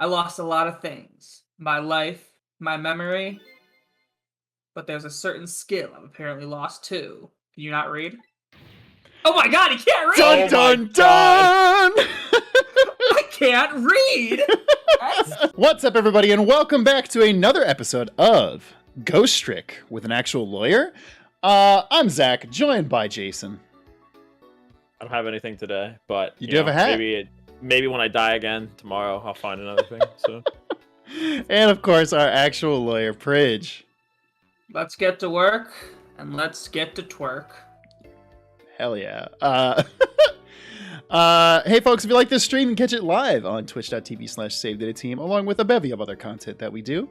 I lost a lot of things. My life, my memory, but there's a certain skill I've apparently lost too. Can you not read? Oh my god, he can't read! Dun dun dun! I can't read! What's up, everybody, and welcome back to another episode of Ghost Trick with an actual lawyer. I'm Zach, joined by Jason. I don't have anything today, but you do have a hat? Maybe when I die again tomorrow, I'll find another thing. So, and of course, our actual lawyer, Prij. Let's get to work and let's get to twerk. Hell yeah. Hey folks, if you like this stream, you can catch it live on twitch.tv/SaveDataTeam, along with a bevy of other content that we do.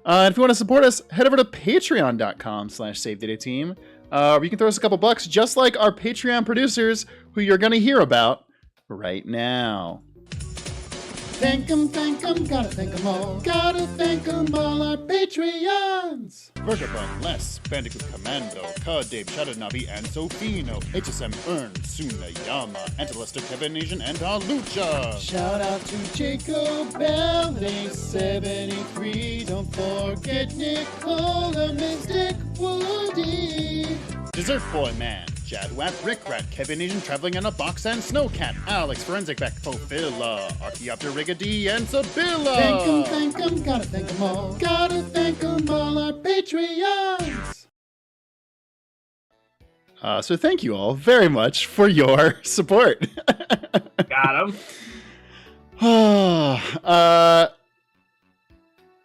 And if you want to support us, head over to patreon.com/SaveDataTeam, where you can throw us a couple bucks, just like our Patreon producers, who you're going to hear about right now. Thank 'em, gotta thank 'em all. Gotta thank 'em all, our Patreons. Vagabond, Les, Bandicoot Commando, Cud, Dave, Shadownavi, and Sofino, HSM, Ern, Sunayama, Antelester, Kevin, Asian, and Alucha. Shout out to Jacob Bell, 73. Don't forget Nicola, Mystic, Woody. Dessert Boy Man, Jadwap, Rick Rat, Kevin Asian traveling in a box, and Snowcat, Alex, Forensic Back, Fofilla, Archaeopter, Riggedy, and Sabilla. Thank 'em, gotta thank 'em all. Gotta thank 'em all, our Patreons. So thank you all very much for your support. Got him.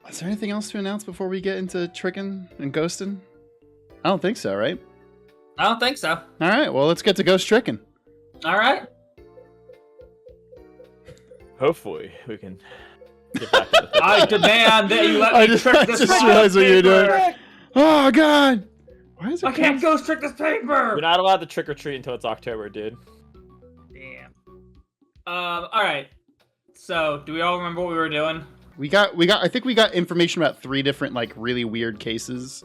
Is there anything else to announce before we get into tricking and ghosting? I don't think so, right? I don't think so. All right, well, let's get to ghost tricking. All right. hopefully, we can get back to the thing. I demand that you let me trick this just realized what you're doing. paper. Oh, God. Why is it I can't ghost trick this paper. You're not allowed to trick or treat until it's October, dude. Damn. All right. So, do we all remember what we were doing? I think we got information about 3 different, like, really weird cases.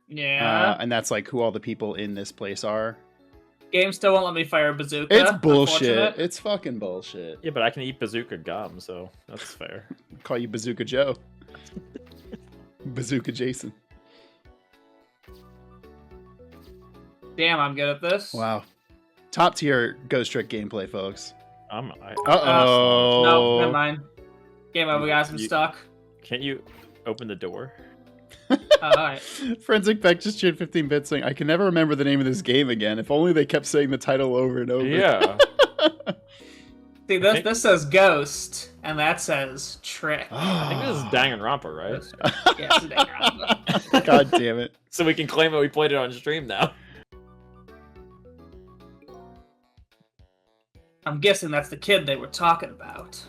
Yeah. And that's, like, who all the people in this place are. Game still won't let me fire a bazooka. It's bullshit. Unfortunate. It's fucking bullshit. Yeah, but I can eat bazooka gum, so that's fair. Call you Bazooka Joe. Bazooka Jason. Damn, I'm good at this. Wow. Top tier Ghost Trick gameplay, folks. Uh-oh. No, never mind. Game over, guys. I'm stuck. Can't you open the door? Alright. Forensic Beck just cheered 15-bit saying, I can never remember the name of this game again. If only they kept saying the title over and over. Yeah. See, this says Ghost, and that says Trick. I think this is Danganronpa, right? Yeah, it's a Danganronpa. God damn it. So we can claim that we played it on stream now. I'm guessing that's the kid they were talking about.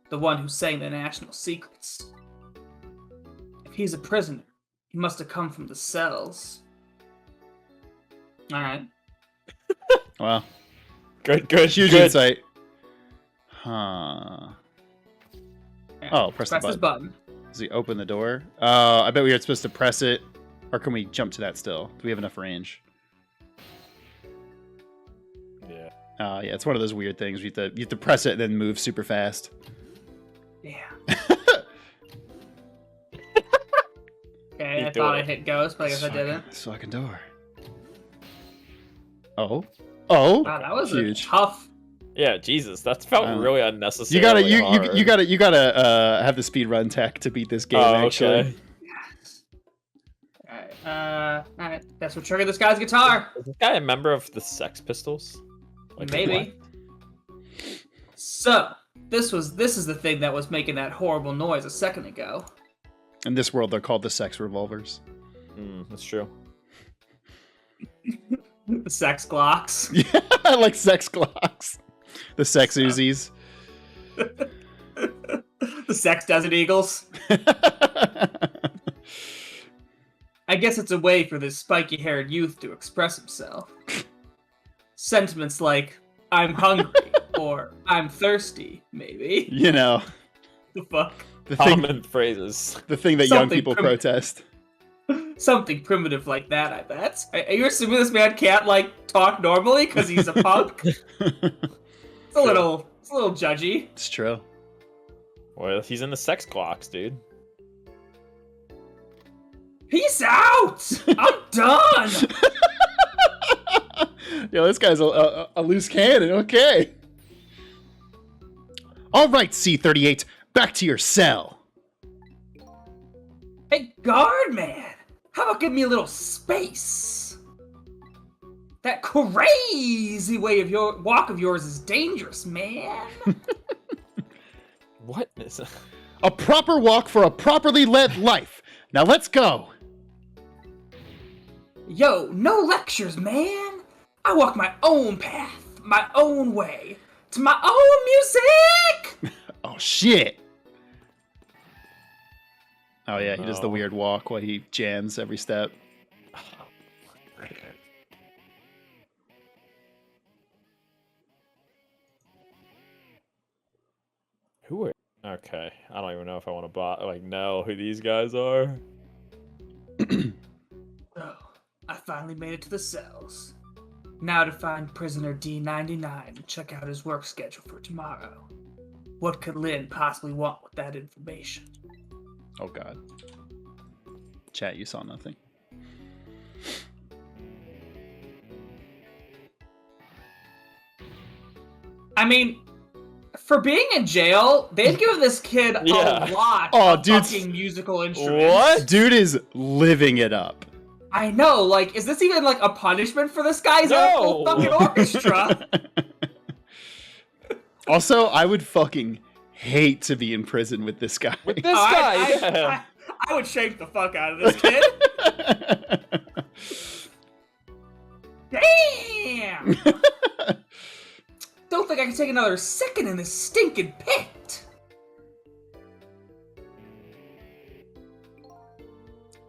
The one who sang the national secrets. If he's a prisoner, he must have come from the cells. Alright. Wow. Good. Huge good. insight. Huh. Oh, press the this button. button. Does he open the door? I bet we are supposed to press it. Or can we jump to that still? Do we have enough range? Yeah. Yeah, it's one of those weird things. You have to press it and then move super fast. Yeah. Okay, You I do thought it. I hit Ghost, but I guess I didn't. This fucking door. Oh. Oh. Wow, that was huge. a tough. Yeah, Jesus, that felt really unnecessary. You gotta have the speed run tech to beat this game. Actually. Okay. Alright. Guess we'll trigger this guy's guitar. Is this guy a member of the Sex Pistols? Like, Maybe. So, this is the thing that was making that horrible noise a second ago. In this world, they're called the sex revolvers. That's true. The sex Glocks. Yeah, I like sex Glocks. The sex Uzis. The sex Desert Eagles. I guess it's a way for this spiky-haired youth to express himself. Sentiments like, I'm hungry, or I'm thirsty, maybe. You know. The fuck? Common phrases. The thing that young people protest. Something primitive like that, I bet. Are you assuming this man can't, like, talk normally because he's a punk? It's a little judgy. It's true. Well, he's in the sex clocks, dude. Peace out! I'm done! Yo, this guy's a loose cannon. Okay. All right, C-38, back to your cell. Hey, guard man! How about give me a little space? That crazy way of your walk of yours is dangerous, man. What is? A proper walk for a properly led life. Now let's go. Yo, no lectures, man. I walk my own path, my own way, to my own music. Oh, shit. Oh, yeah, he does the No. weird walk while he jams every step. Who are? Okay, I don't even know if I want to know who these guys are. Oh, I finally made it to the cells. Now to find prisoner D99 and check out his work schedule for tomorrow. What could Lynn possibly want with that information? Oh, God. Chat, you saw nothing. I mean, for being in jail, they've given this kid Yeah. a lot Oh, of dude's- fucking musical instruments. What? Dude is living it up. I know, like, is this even, like, a punishment for this guy? He's got a full No. fucking orchestra. Also, I would fucking hate to be in prison with this guy. With this Oh, guy, I yeah. would shake the fuck out of this kid. Damn! Don't think I can take another second in this stinking pit.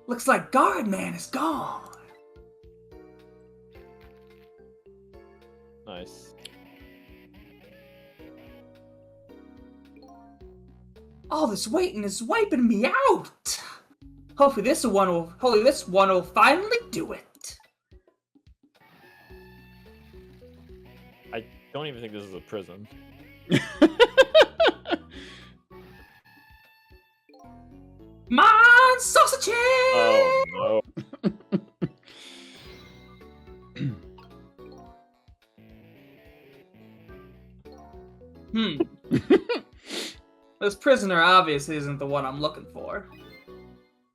Looks like guard man is gone. Nice. All this waiting is wiping me out. Hopefully this one will finally do it. I don't even think this is a prison. Mine sausages! Oh no. This prisoner obviously isn't the one I'm looking for.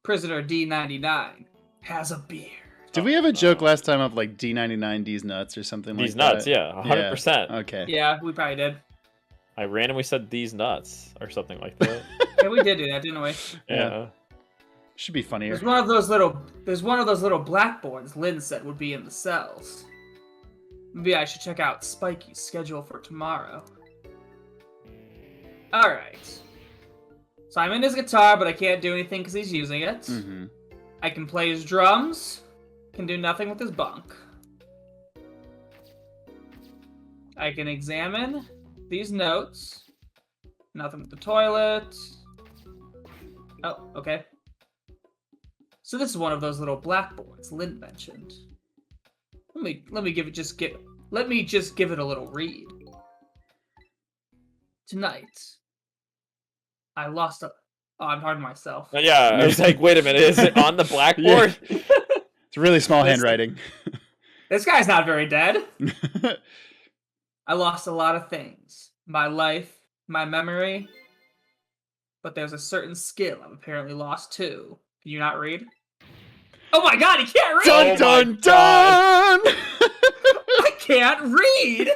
Prisoner D99 has a beard. Did we have a joke last time of like D99D's nuts or something These like nuts, that? yeah, 100%. Okay. Yeah, we probably did. I randomly said these nuts or something like that. Yeah, we did do that, didn't we? Yeah. Should be funnier. There's one of those little blackboards Lynn said would be in the cells. Maybe I should check out Spikey's schedule for tomorrow. Alright. So I'm in his guitar, but I can't do anything because he's using it. Mm-hmm. I can play his drums. Can do nothing with his bunk. I can examine these notes. Nothing with the toilet. Oh, okay. So this is one of those little blackboards Lynn mentioned. Let me just give it a little read. Tonight, I lost a. Oh, I'm hard on myself. Yeah, I was like, wait a minute, is it on the blackboard? It's really small handwriting. This guy's not very dead. I lost a lot of things. My life, my memory. But there's a certain skill I've apparently lost too. Can you not read? Oh my god, he can't read! Dun Oh dun my dun! I can't read!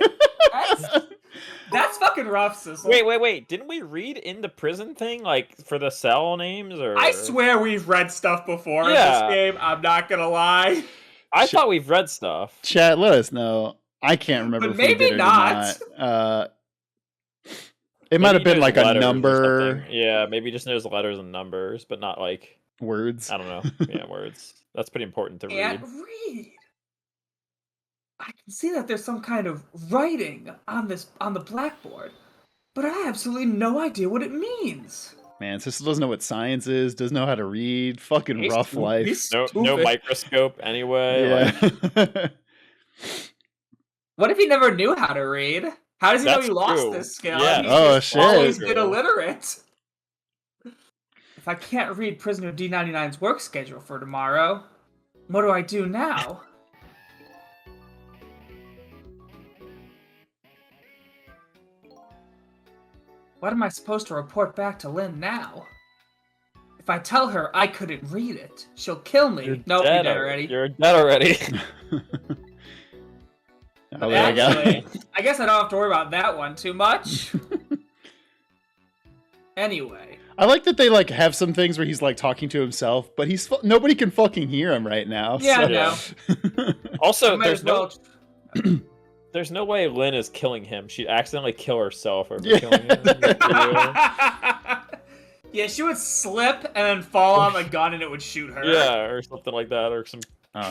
That's fucking rough, Sissel. Wait. Didn't we read in the prison thing, like, for the cell names, or? I swear we've read stuff before Yeah. in this game. I'm not gonna lie. I thought we've read stuff. Chat, let us know. I can't remember But if we maybe did or not. not. It might have Maybe been like there's a letters or number, something. Yeah, maybe just there's letters and numbers, but not like, words. I don't know. Yeah, words. That's pretty important to Can't read. read. I can see that there's some kind of writing on the blackboard, but I have absolutely no idea what it means. Man, Sister doesn't know what science is, doesn't know how to read. Fucking He's rough stu- life. he's No stupid. microscope anyway. Yeah. Like, What if he never knew how to read? How does he know That's he lost true. this skill? Yeah. He's Oh, just shit. always True. been illiterate. If I can't read prisoner D99's work schedule for tomorrow, what do I do now? What am I supposed to report back to Lynn now? If I tell her I couldn't read it, she'll kill me. Nope, you're dead already. You're dead already. Oh, there we go. Actually, I guess I don't have to worry about that one too much. Anyway. I like that they like have some things where he's like talking to himself, but nobody can fucking hear him right now. Yeah, so. I know. Also, Might as well- there's no way Lynn is killing him. She'd accidentally kill herself over Yeah. killing him. Yeah, she would slip and then fall on the gun and it would shoot her. Yeah, or something like that, or some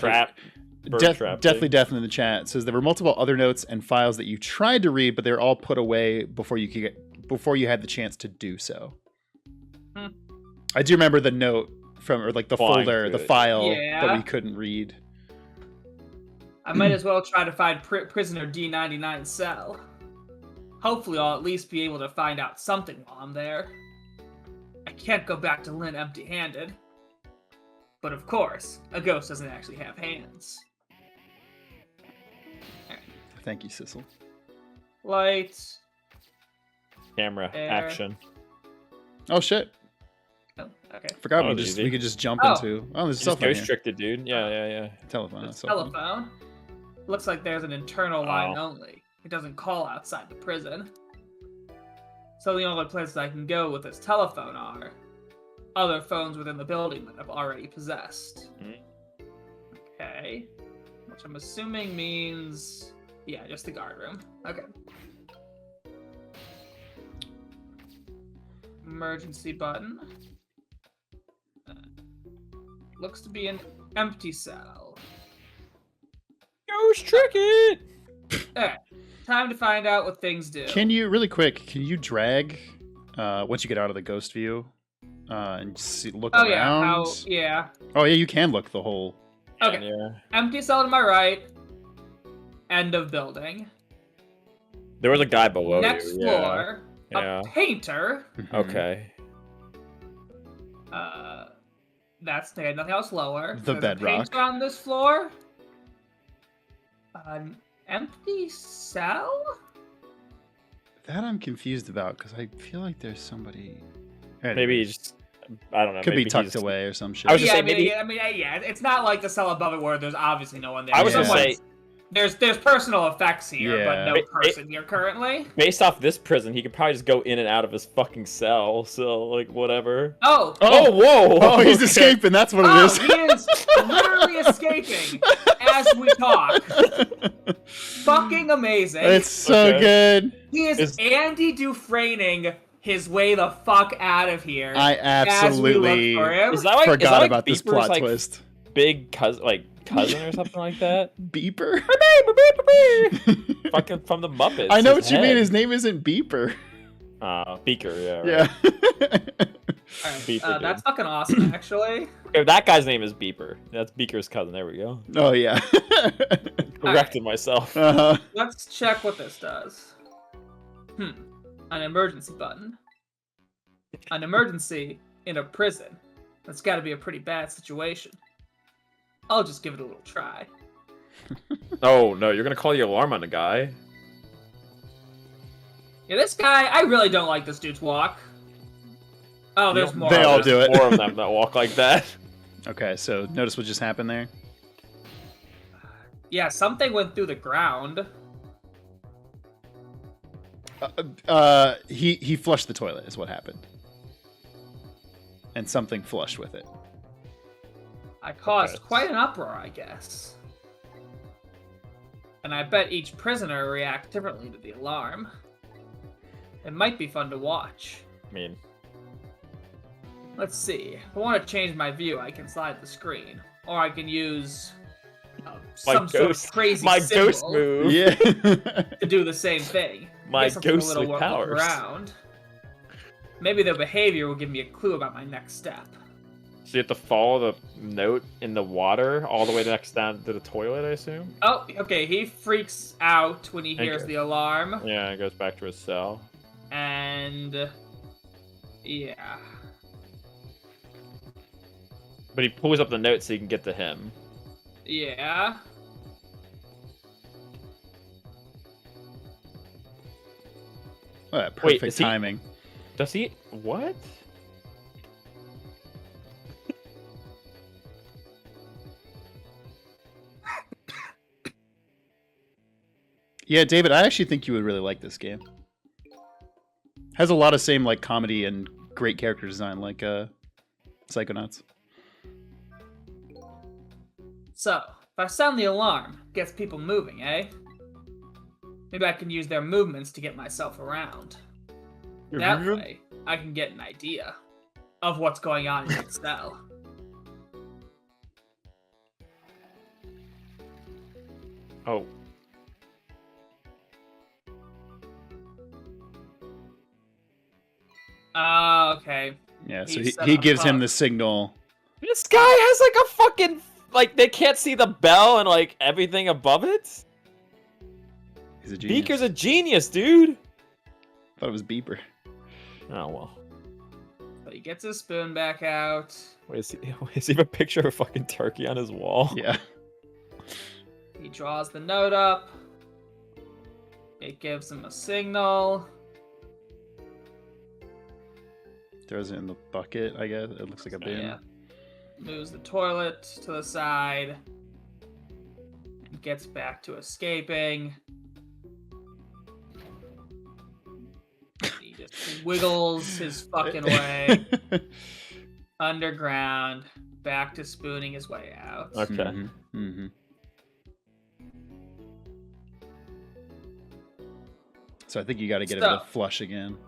trap. Bird trap Definitely, thing. definitely in the chat. It says there were multiple other notes and files that you tried to read, but they were all put away before you had the chance to do so. I do remember the note from, or like the Flying folder, through the it. file Yeah. that we couldn't read. I might as well try to find prisoner D99's cell. Hopefully I'll at least be able to find out something while I'm there. I can't go back to Lynn empty-handed. But of course, a ghost doesn't actually have hands. Thank you, Sissel. Lights. Camera Air. action. Oh shit! Oh, okay. Forgot Oh, we easy. could just jump Oh. into. Oh, there's a Just cell phone ghost here. tricked it, dude. Yeah. Telephone. It's cell phone. telephone. Looks like there's an internal line Oh. only. It doesn't call outside the prison. So the only places I can go with this telephone are other phones within the building that I've already possessed. Okay. Which I'm assuming means... yeah, just the guard room. Okay. Emergency button. Looks to be an empty cell. Ghost trick it. Alright. Time to find out what things do. Can you really quick? Can you drag once you get out of the ghost view and look Oh around? yeah, how... yeah. Oh yeah, you can look the whole. Okay. Yeah. Empty cell to my right. End of building. There was a guy below Next you. floor. Yeah. A painter. Okay. That's there. Nothing else lower. The There's bedrock. A painter on this floor. An empty cell. That I'm confused about because I feel like there's somebody. Maybe he just. I don't know. Could be maybe tucked he's- away or some shit. I was just Yeah, saying, maybe- yeah. It's not like the cell above it where there's obviously no one there. I was gonna Someone's- say- there's personal effects here, Yeah. but no It- person here currently. Based off this prison, he could probably just go in and out of his fucking cell. So like whatever. Oh. Oh, whoa! Oh, he's Okay. escaping. That's what it Oh, is. he is literally escaping as we talk. Fucking amazing. It's so Okay. good. He is Andy Dufresning his way the fuck out of here. I absolutely as we look for him. Is that like, forgot about this Beeper's, plot like, twist. Big cousin, or something like that? Beeper? Fucking from the Muppets. I know his what you mean. head. His name isn't Beeper. Beaker. Yeah. Right. Yeah. Alright, Beeper, dude. that's fucking awesome, actually. Okay, that guy's name is Beeper. That's Beaker's cousin. There we go. Oh yeah. Corrected myself. Uh-huh. Let's check what this does. An emergency button. An emergency in a prison. That's got to be a pretty bad situation. I'll just give it a little try. Oh no, you're gonna call the alarm on the guy. Yeah, this guy, I really don't like this dude's walk. Oh, there's more. They all There's do it. More of them that walk like that. Okay, so notice what just happened there. Yeah, something went through the ground. He flushed the toilet is what happened, and something flushed with it. I caused Okay. quite an uproar, I guess. And I bet each prisoner reacts differently to the alarm. It might be fun to watch. I mean, Let's see. If I want to change my view, I can slide the screen. Or I can use some sort of crazy my symbol ghost move. Yeah. to do the same thing. My Get something a ghostly little powers. around. Maybe their behavior will give me a clue about my next step. So you have to follow the note in the water all the way next down to the toilet, I assume? Oh, okay. He freaks out when he hears Okay. the alarm. Yeah, it goes back to his cell. And... yeah. But he pulls up the note so you can get to him. Yeah. Oh, perfect Wait, is he- timing. Does he? What? Yeah, David, I actually think you would really like this game. Has a lot of same like comedy and great character design like Psychonauts. So, if I sound the alarm, gets people moving, eh? Maybe I can use their movements to get myself around. That way, I can get an idea of what's going on in its cell. Oh. Okay. Yeah, so He's set he up gives him up. the signal. This guy has like a fucking like they can't see the bell and like everything above it. He's a genius. Beaker's a genius, dude. Thought it was Beeper. Oh well. So he gets his spoon back out. Wait, is he have a picture of a fucking turkey on his wall? Yeah. He draws the note up. It gives him a signal. Throws it in the bucket, I guess. It looks like a bin. Yeah. Moves the toilet to the side. And gets back to escaping. He just wiggles his fucking way underground, back to spooning his way out. Okay. Mm-hmm. Mm-hmm. So I think you got to get him to flush again.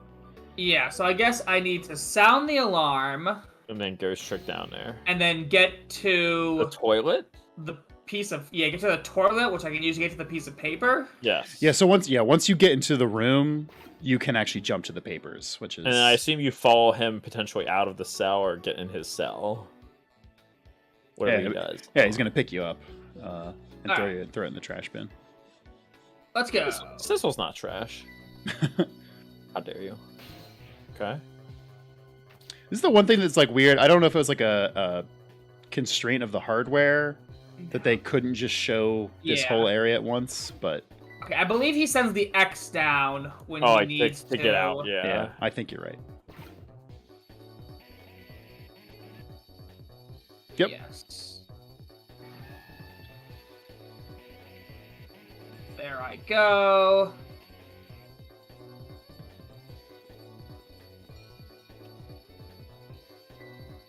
Yeah, so I guess I need to sound the alarm. And then go straight down there. And then get to The toilet? the piece of get to the toilet, which I can use to get to the piece of paper. Yes. Yeah, so once you get into the room, you can actually jump to the papers, which is... And I assume you follow him potentially out of the cell or get in his cell. Whatever he does. Yeah, he's going to pick you up and throw it in the trash bin. Let's go. Sizzle's not trash. How dare you? Okay. This is the one thing that's like weird. I don't know if it was like a constraint of the hardware that they couldn't just show this whole area at once, but... Okay, I believe he sends the X down when he needs to get out. Yeah, I think you're right. Yep. Yes. There I go.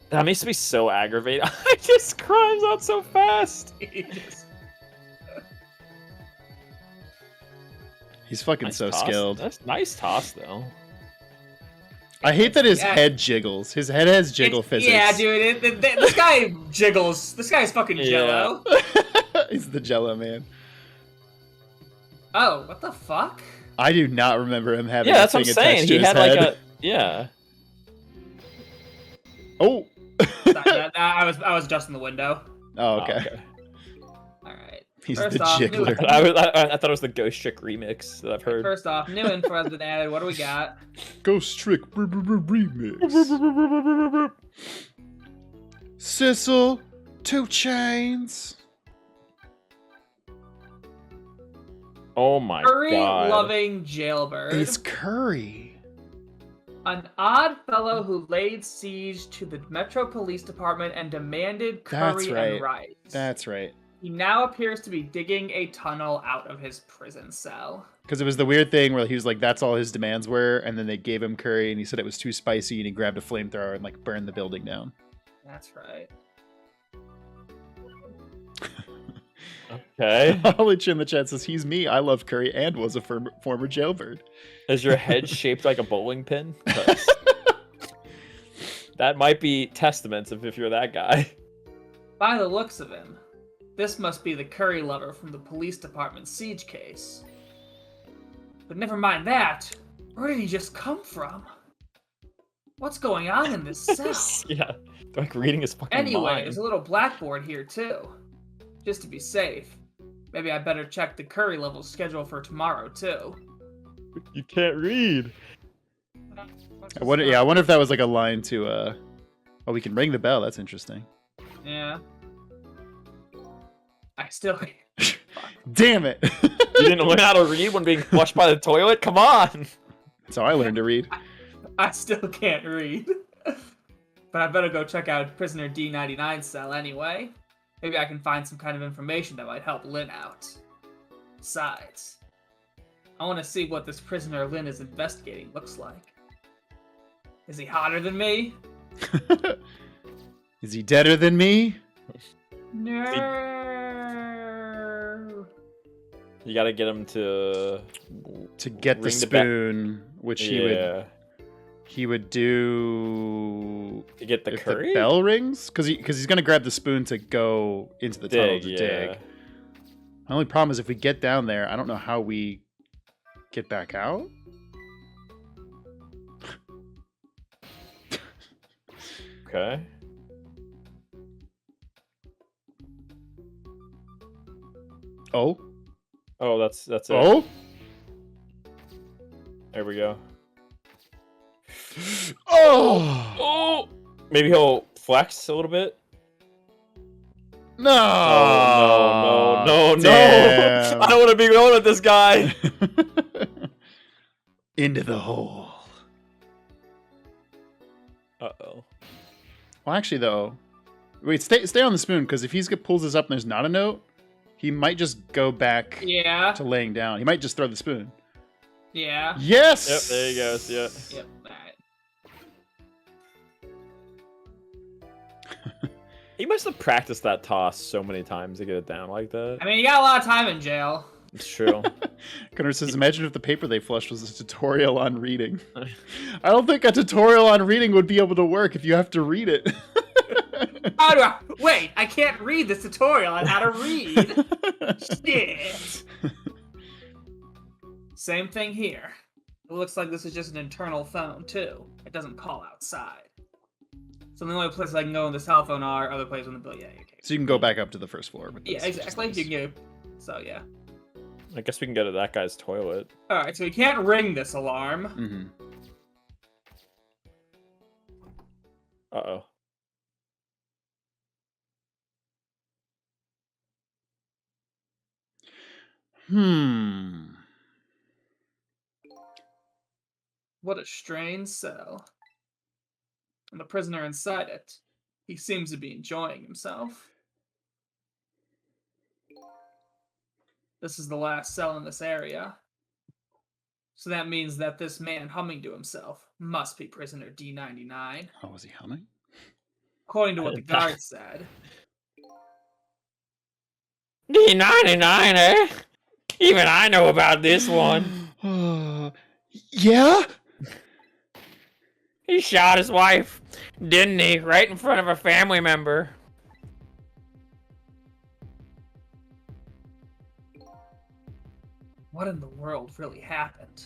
That makes me so aggravated. I just crimes out so fast. He's fucking Nice so toss. skilled. That's nice toss though. I hate that his head jiggles. His head has jiggle physics. Yeah, dude. This guy jiggles. This guy's fucking Jello. He's the Jello man. Oh, what the fuck? I do not remember him having Yeah, that's what I'm thing saying. attached to He his had head. like a yeah. Oh. I was adjusting the window. Oh, okay. All right. He's First the off, jiggler. I thought it was the Ghost Trick remix that I've heard. First off, new info has been added. What do we got? Ghost Trick remix. Sissel, 2 Chains. Oh my god. Curry-loving jailbird. It's Curry. An odd fellow who laid siege to the Metro Police Department and demanded curry and rice. That's right. He now appears to be digging a tunnel out of his prison cell. Because it was the weird thing where he was like, that's all his demands were, and then they gave him curry, and he said it was too spicy, and he grabbed a flamethrower and like burned the building down. That's right. Okay. Knowledge in the chat says, he's me, I love curry, and was a former jailbird. Is your head shaped like a bowling pin? 'Cause that might be testaments if you're that guy. By the looks of him, this must be the curry lover from the police department's siege case. But never mind that. Where did he just come from? What's going on in this cell? Yeah, like reading his fucking Anyway, mind. there's a little blackboard here too. Just to be safe. Maybe I better check the curry level schedule for tomorrow too. You can't read. I wonder if that was like a line to, oh, we can ring the bell, that's interesting. Yeah. I still. Damn it! You didn't learn how to read when being flushed by the toilet? Come on! That's how I learned to read. I still can't read. But I better go check out prisoner D99's cell anyway. Maybe I can find some kind of information that might help Lynn out. Besides, I want to see what this prisoner Lynn is investigating looks like. Is he hotter than me? Is he deader than me? No. You gotta get him to get the ring the bell. spoon, which he would do to get the if curry. The bell rings, because he's gonna grab the spoon to go into the tunnel to dig. My only problem is if we get down there, I don't know how we get back out. Okay. Oh. Oh, that's it. Oh. There we go. Oh. Oh. Maybe he'll flex a little bit. No. Oh, no. Damn. I don't want to be going with this guy. Into the hole. Uh-oh. Well, actually, though, wait, stay on the spoon, because if he pulls this up and there's not a note, he might just go back to laying down. He might just throw the spoon. Yeah. Yes! Yep, there he goes, yeah. Yep, alright. He must have practiced that toss so many times to get it down like that. I mean, you got a lot of time in jail. It's true. Gunnar says, imagine if the paper they flushed was a tutorial on reading. I don't think a tutorial on reading would be able to work if you have to read it. Wait, I can't read this tutorial on how to read. Shit. Same thing here. It looks like this is just an internal phone, too. It doesn't call outside. So the only places I can go on the cell phone are other places on the bill. Yeah, okay. So you can go back up to the first floor. With Yeah, this, exactly. You can go. So, yeah. I guess we can go to that guy's toilet. Alright, so we can't ring this alarm. Mm-hmm. Uh-oh. What a strange cell. And the prisoner inside it, he seems to be enjoying himself. This is the last cell in this area. So that means that this man humming to himself must be prisoner D99. Oh, was he humming? According to what the guard said. D99, eh? Even I know about this one. Yeah? He shot his wife, didn't he? Right in front of a family member. What in the world really happened?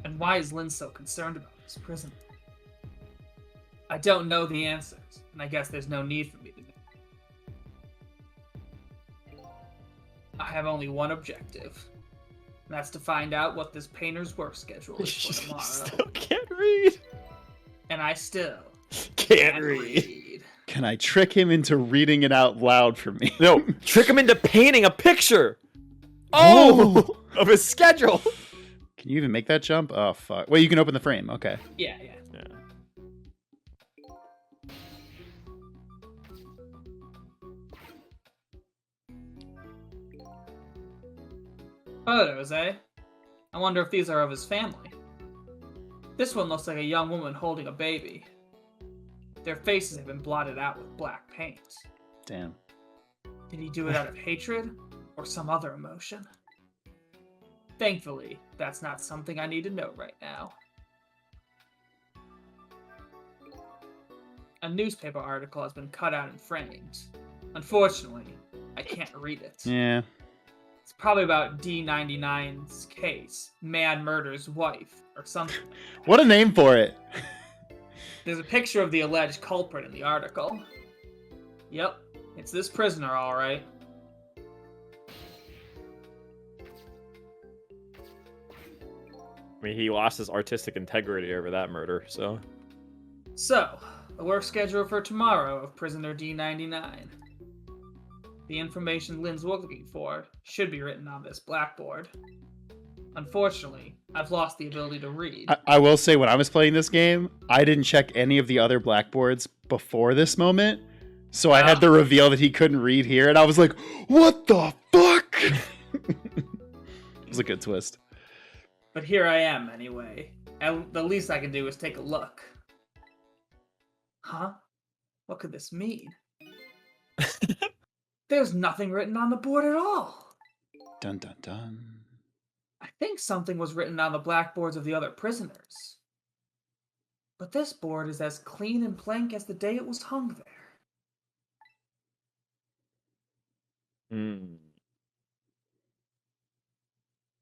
And why is Lynn so concerned about this prison? I don't know the answers, and I guess there's no need for me to know. I have only one objective. And that's to find out what this painter's work schedule is for tomorrow. Still can't read. And I still Can't read. Can I trick him into reading it out loud for me? No, trick him into painting a picture. Oh, of his schedule. Can you even make that jump? Oh, fuck. Wait, you can open the frame. Okay. Yeah. Photos, eh? I wonder if these are of his family. This one looks like a young woman holding a baby. Their faces have been blotted out with black paint. Damn. Did he do it out of hatred or some other emotion? Thankfully, that's not something I need to know right now. A newspaper article has been cut out and framed. Unfortunately, I can't read it. Yeah. It's probably about D99's case. Man murders wife, or something. What a name for it. There's a picture of the alleged culprit in the article. Yep, it's this prisoner, alright. I mean, he lost his artistic integrity over that murder, so... So, the work schedule for tomorrow of prisoner D99. The information Lynn's looking for should be written on this blackboard. Unfortunately, I've lost the ability to read. I will say, when I was playing this game, I didn't check any of the other blackboards before this moment. So I had the reveal that he couldn't read here, and I was like, what the fuck? It was a good twist. But here I am, anyway. And the least I can do is take a look. Huh? What could this mean? There's nothing written on the board at all. Dun dun dun. I think something was written on the blackboards of the other prisoners. But this board is as clean and blank as the day it was hung there.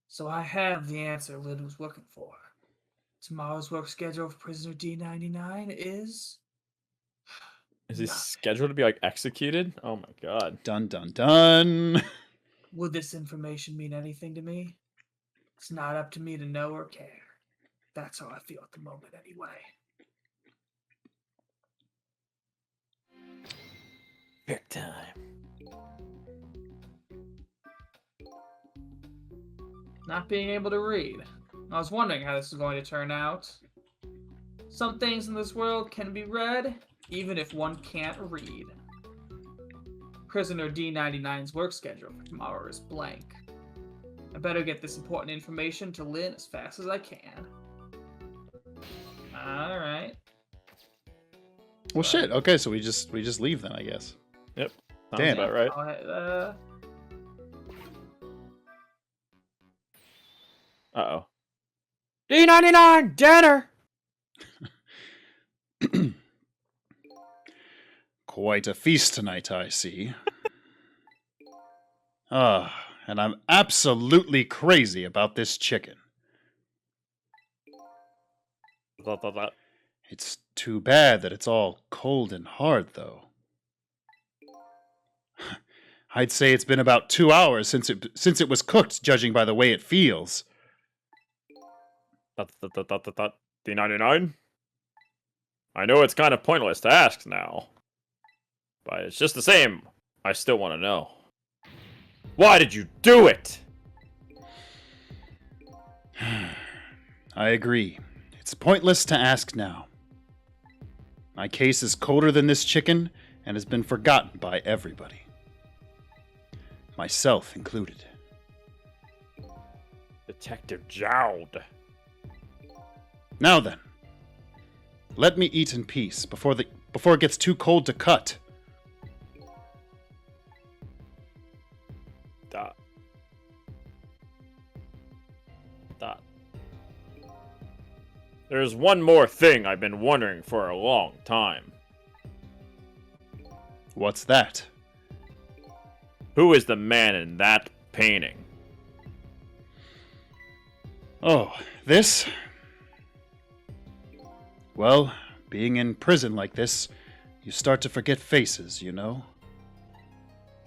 So I have the answer Lynn was looking for. Tomorrow's work schedule for prisoner D99 is... Is he scheduled to be, like, executed? Oh my god. Dun dun dun. Would this information mean anything to me? It's not up to me to know or care. That's how I feel at the moment, anyway. Big time. Not being able to read. I was wondering how this is going to turn out. Some things in this world can be read, even if one can't read. Prisoner D99's work schedule for tomorrow is blank. I better get this important information to Lynn as fast as I can. Alright. Well, shit. Okay, so we just leave then, I guess. Yep. Sounds Damn. about right. Uh-oh. D99 dinner! Quite a feast tonight, I see. And I'm absolutely crazy about this chicken. It's too bad that it's all cold and hard, though. I'd say it's been about 2 hours since it was cooked, judging by the way it feels. D99? I know it's kind of pointless to ask now. But it's just the same. I still want to know. Why did you do it? I agree. It's pointless to ask now. My case is colder than this chicken and has been forgotten by everybody. Myself included. Detective Jowd. Now then, let me eat in peace before it gets too cold to cut. There's one more thing I've been wondering for a long time. What's that? Who is the man in that painting? Oh, this? Well, being in prison like this, you start to forget faces, you know?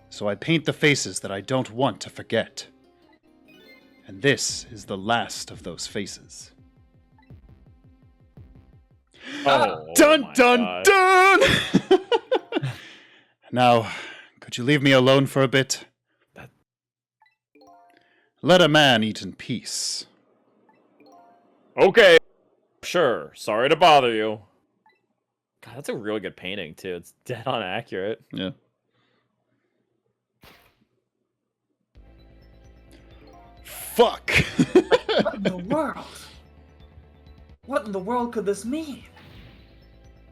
So I paint the faces that I don't want to forget. And this is the last of those faces. Oh, dun dun God. dun! Now, could you leave me alone for a bit? Let a man eat in peace. Okay. Sure. Sorry to bother you. God, that's a really good painting, too. It's dead on accurate. Yeah. Fuck! What in the world? What in the world could this mean?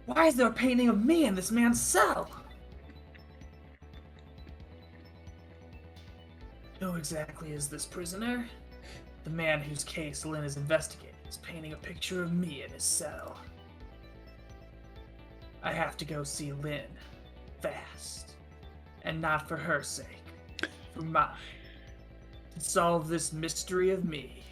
Why is there a painting of me in this man's cell? Who exactly is this prisoner? The man whose case Lynn is investigating is painting a picture of me in his cell. I have to go see Lynn. Fast. And not for her sake. For mine. To solve this mystery of me.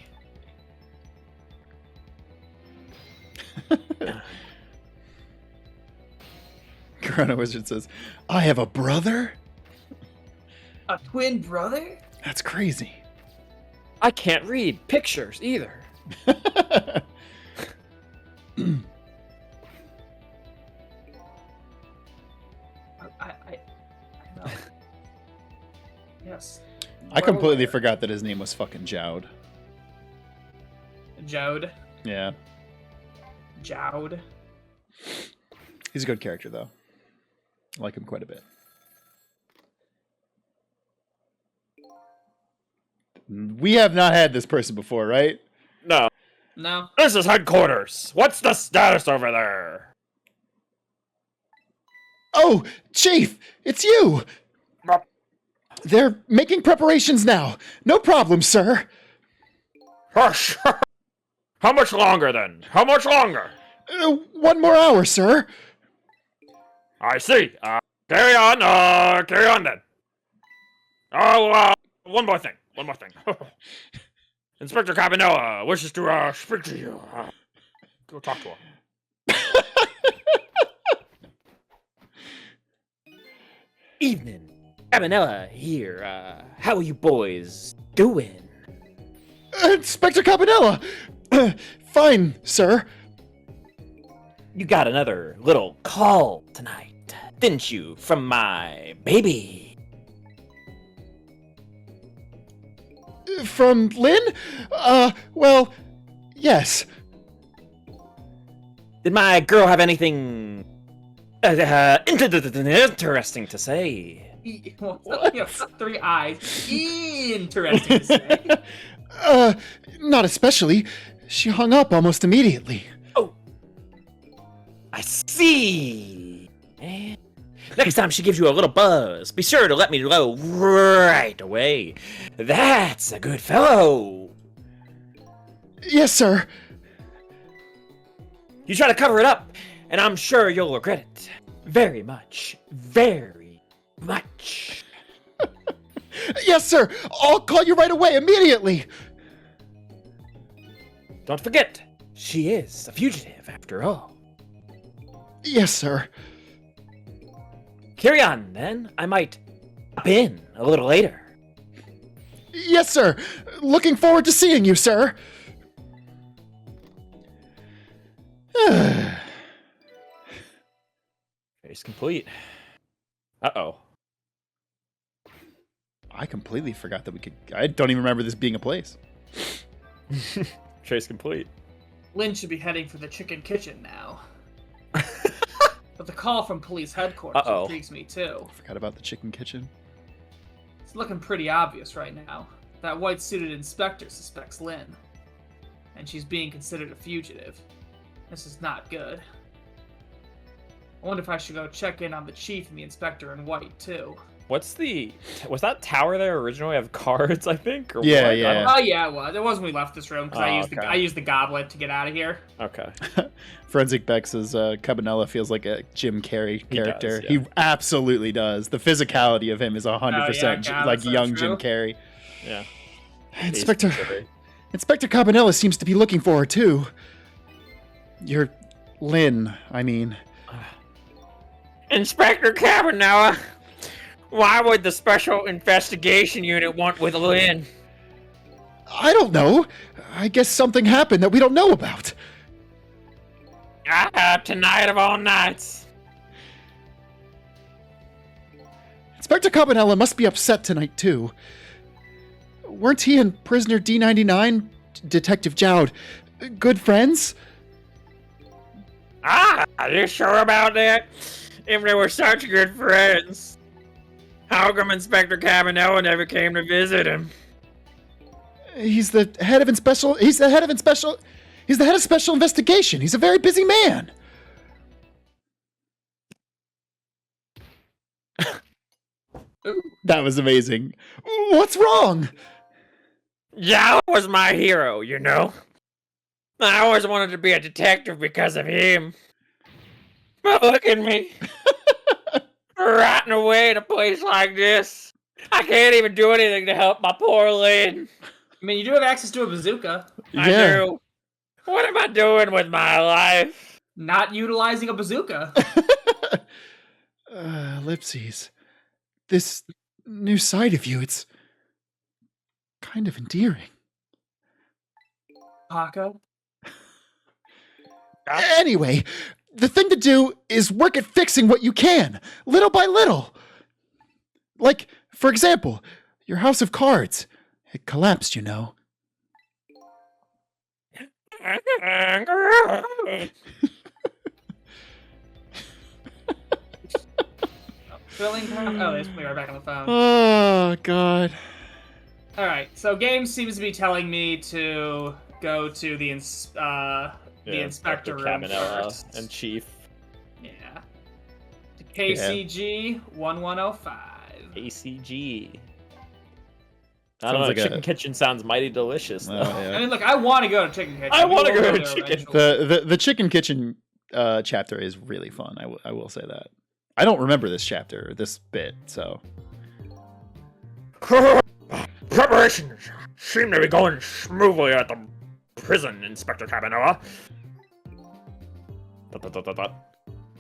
Corona Wizard says, I have a brother? A twin brother? That's crazy. I can't read pictures either. I know. Yes. I Well completely aware. forgot that his name was fucking Jowd. Jowd. Yeah. Jowd. He's a good character, though. I like him quite a bit. We have not had this person before, right? No. No. This is headquarters. What's the status over there? Oh, Chief, it's you! Rup. They're making preparations now. No problem, sir. Hush. How much longer then? How much longer? 1 more hour, sir. I see. Carry on. Carry on then. Oh, one more thing. One more thing. Inspector Cabanella wishes to speak to you. Go talk to him. Evening. Cabanella here. How are you boys doing? Inspector Cabanella! Fine, sir. You got another little call tonight, didn't you, from my baby? From Lynn? Well, yes. Did my girl have anything interesting to say? What? You have 3 eyes. Interesting to say. Not especially. She hung up almost immediately. Oh, I see. Eh. Next time she gives you a little buzz, be sure to let me know right away. That's a good fellow. Yes, sir. You try to cover it up, and I'm sure you'll regret it. Very much. Very much. Yes, sir. I'll call you right away, immediately. Don't forget, she is a fugitive after all. Yes, sir. Carry on, then. I might pop in a little later. Yes, sir. Looking forward to seeing you, sir. Case complete. Uh-oh. I completely forgot that we could... I don't even remember this being a place. Chase complete. Lynn should be heading for the chicken kitchen now. But the call from police headquarters Uh-oh. intrigues me too. Forgot about the chicken kitchen. It's looking pretty obvious right now. That white-suited inspector suspects Lynn. And she's being considered a fugitive. This is not good. I wonder if I should go check in on the chief and the inspector in white, too. What's the... Was that tower there originally have cards, I think? Or Yeah, what? yeah. Oh, yeah, it was. It was when we left this room, because Oh, I okay. used the goblet to get out of here. Okay. Forensic Beck says Cabanella feels like a Jim Carrey He character. does, yeah. He absolutely does. The physicality of him is 100% God, like that's so young true. Jim Carrey. Yeah. Inspector Cabanella seems to be looking for her, too. You're Lynn, I mean. Inspector Cabanella, why would the Special Investigation Unit want with Lynn? I don't know. I guess something happened that we don't know about. Tonight of all nights. Inspector Cabanella must be upset tonight, too. Weren't he and prisoner D99, Detective Jowd, good friends? Are you sure about that? If they were such good friends, how come Inspector Cabanella never came to visit him? He's the head of special investigation. He's a very busy man. That was amazing. What's wrong? Yao was my hero, you know? I always wanted to be a detective because of him. But look at me. Rotting away in a place like this. I can't even do anything to help my poor Lynn. I mean, you do have access to a bazooka. I do. What am I doing with my life? Not utilizing a bazooka. Ellipses. This new side of you, it's kind of endearing. Paco. Anyway, the thing to do is work at fixing what you can, little by little. Like, for example, your house of cards. It collapsed, you know. Filling time. Oh, they just put me right back on the phone. Oh, God. All right. So game seems to be telling me to go to the inspector room Cabanella first. and Chief. Yeah. To KCG 1105. ACG. I Sounds don't know. like Chicken a- Kitchen sounds mighty delicious. Though. Yeah. I mean, look, I want to go to Chicken Kitchen. I We wanna will go to there Chicken- eventually. The Chicken Kitchen chapter is really fun. I will say that. I don't remember this chapter, or this bit, so. Preparations seem to be going smoothly at the prison, Inspector Cabanella.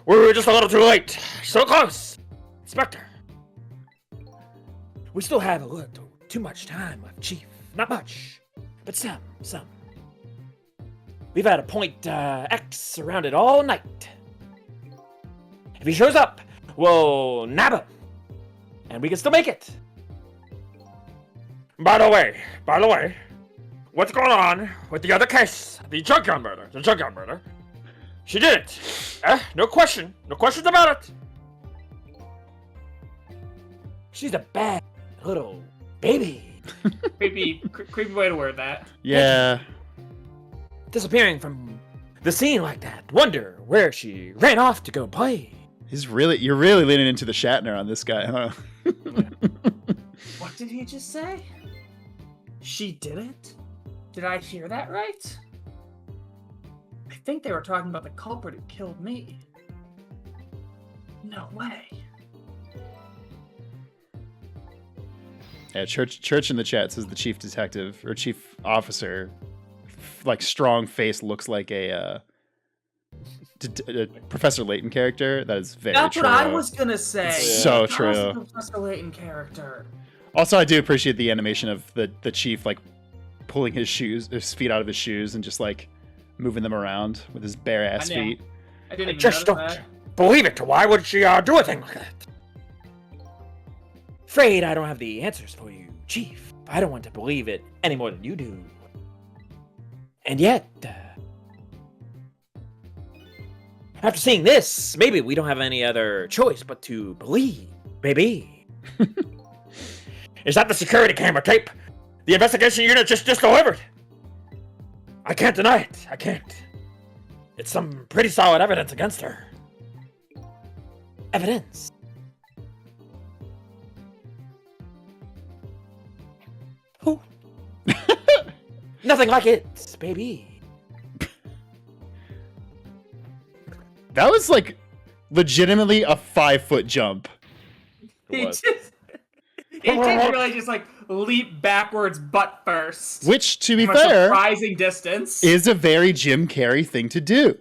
We were just a little too late. So close, Inspector. We still have a little too much time left, Chief. Not much, but some. We've had a point X around it all night. If he shows up, we'll nab him, and we can still make it. By the way, what's going on with the other case? The junkyard murder. She did it. No questions about it. She's a bad little baby. Creepy way to word that. Yeah. Disappearing from the scene like that. Wonder where she ran off to go play. You're really leaning into the Shatner on this guy, huh? What did he just say? She did it? Did I hear that right? I think they were talking about the culprit who killed me. No way. Yeah, Church in the chat says the chief detective or chief officer, like strong face, looks like a Professor Layton character. That is very That's true. what I was gonna say. It's so That was true. the Professor Layton character. Also, I do appreciate the animation of the chief like pulling his feet out of his shoes and just like moving them around with his bare ass I know. feet. I didn't I even just notice don't that. believe it. Why would she do a thing like that? Afraid I don't have the answers for you, Chief. I don't want to believe it any more than you do. And yet, after seeing this, maybe we don't have any other choice but to believe. Maybe. Is that the security camera tape the investigation unit just delivered? I can't deny it. I can't. It's some pretty solid evidence against her. Evidence. Who? Nothing like it, baby. That was like legitimately a 5-foot jump. He was. just he did really just like leap backwards butt first. Which, to be From a fair, surprising distance. is a very Jim Carrey thing to do.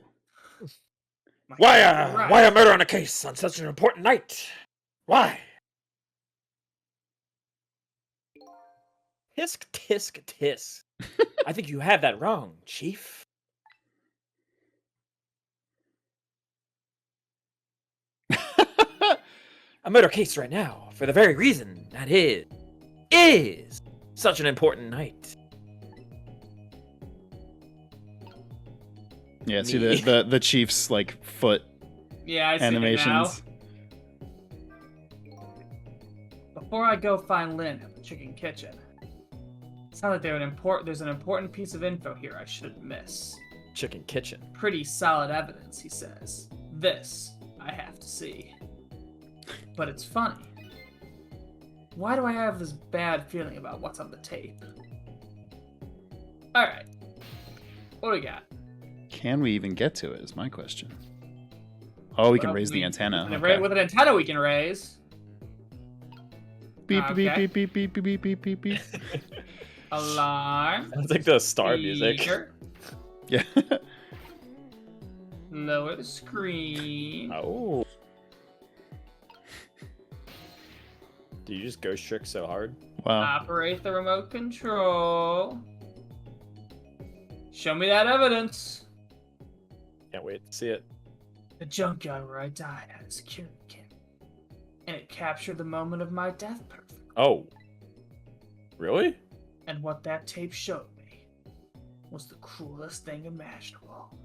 Why Right. why a murder on a case on such an important night? Why? Tisk, tisk, tisk. I think you have that wrong, Chief. A murder case right now, for the very reason that it is such an important night. Yeah, see Me. the chief's like foot Yeah, I see it now. animations. Before I go find Lynn at the chicken kitchen, it sounds like there's an important piece of info here I shouldn't miss. Chicken Kitchen. Pretty solid evidence, he says. This I have to see. But it's funny. Why do I have this bad feeling about what's on the tape? Alright. What do we got? Can we even get to it? Is my question. Oh, we can Well, raise the antenna. With Okay. with an antenna we can raise. Beep beep Okay. beep beep beep beep beep beep beep. Alarm. Sounds like the star music. Speaker. Yeah. Lower the screen. Oh. Do you just ghost trick so hard? Wow. Operate the remote control. Show me that evidence. Can't wait to see it. The junkyard where I died had a security camera. and it captured the moment of my death perfectly. Oh. Really? And what that tape showed me was the cruelest thing imaginable.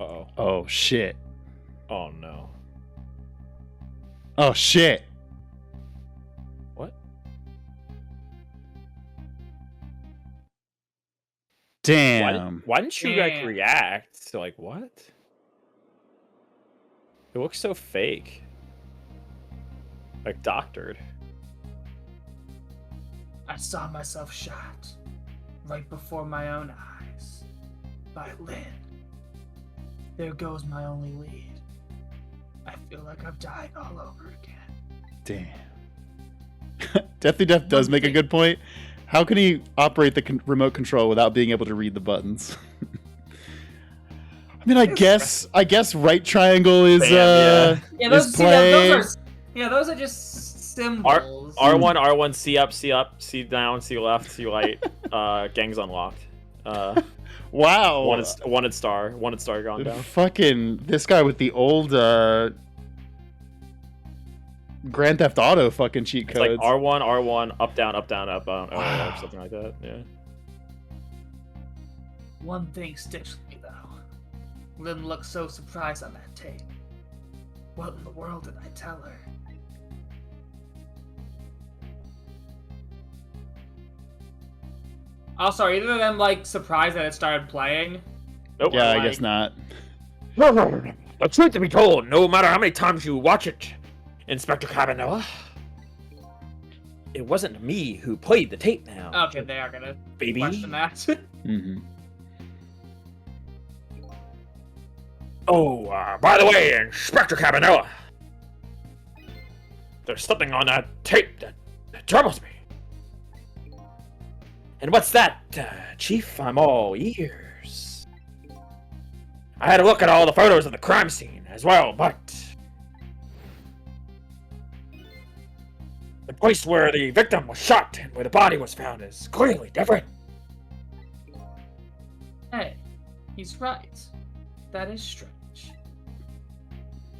Uh-oh. Oh shit. Oh, no. Oh shit. What? Damn. Why didn't you, like, Damn. react to, like, what? It looks so fake. Like, doctored. I saw myself shot right before my own eyes by Lynn. There goes my only lead. I feel like I've died all over again. Damn. Deathly Death does make a good point. How can he operate the remote control without being able to read the buttons? I mean, I guess right triangle is Bam, Yeah, is those, play. those are just symbols. R1, R1, C up, C down, C left, C right. Gang's unlocked. Wow. Wanted star gone down. Fucking this guy with the old Grand Theft Auto fucking cheat It's like codes. R1, up, down, up, Wow. or something like that. Yeah. One thing sticks with me though. Lynn looked so surprised on that tape. What in the world did I tell her? Also, are either of them like surprised that it started playing? Nope. Yeah, I like- guess not. The truth to be told, no matter how many times you watch it, Inspector Cabanella, it wasn't me who played the tape now. Okay, they are gonna baby. question that. Mm-hmm. Oh, by the way, Inspector Cabanella, there's something on that tape that troubles me. And what's that, Chief? I'm all ears. I had a look at all the photos of the crime scene as well, but the place where the victim was shot and where the body was found is clearly different. Hey, he's right. That is strange.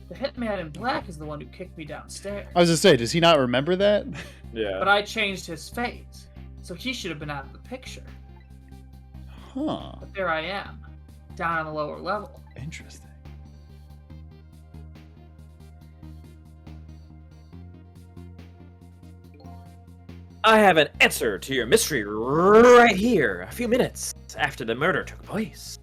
The hitman in black is the one who kicked me downstairs. I was gonna say, does he not remember that? Yeah. But I changed his fate, so he should have been out of the picture. Huh. But there I am, down on the lower level. Interesting. I have an answer to your mystery right here, a few minutes after the murder took place.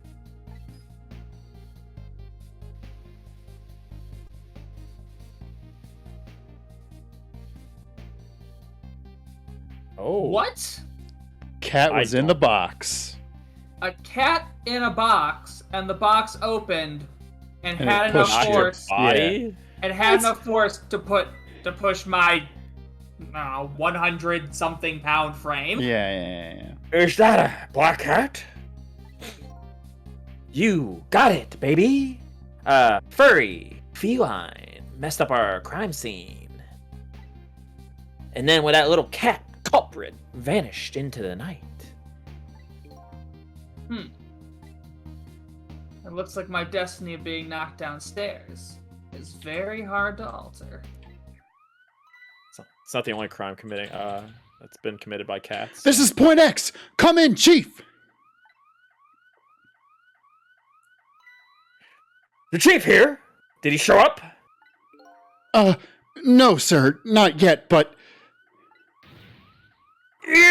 Oh. What? Cat I was in the box. A cat in a box, and the box opened, and And had it enough pushed your force, Body? and had enough force to push my, I don't know, 100 something pound frame. Yeah. Is that a black cat? You got it, baby. Furry, feline, messed up our crime scene. And then when that little cat culprit vanished into the night. It looks like my destiny of being knocked downstairs is very hard to alter. It's not the only crime that's been committed by cats. This is Point X. Come in, Chief. The chief here? Did he show up? No, sir, not yet, but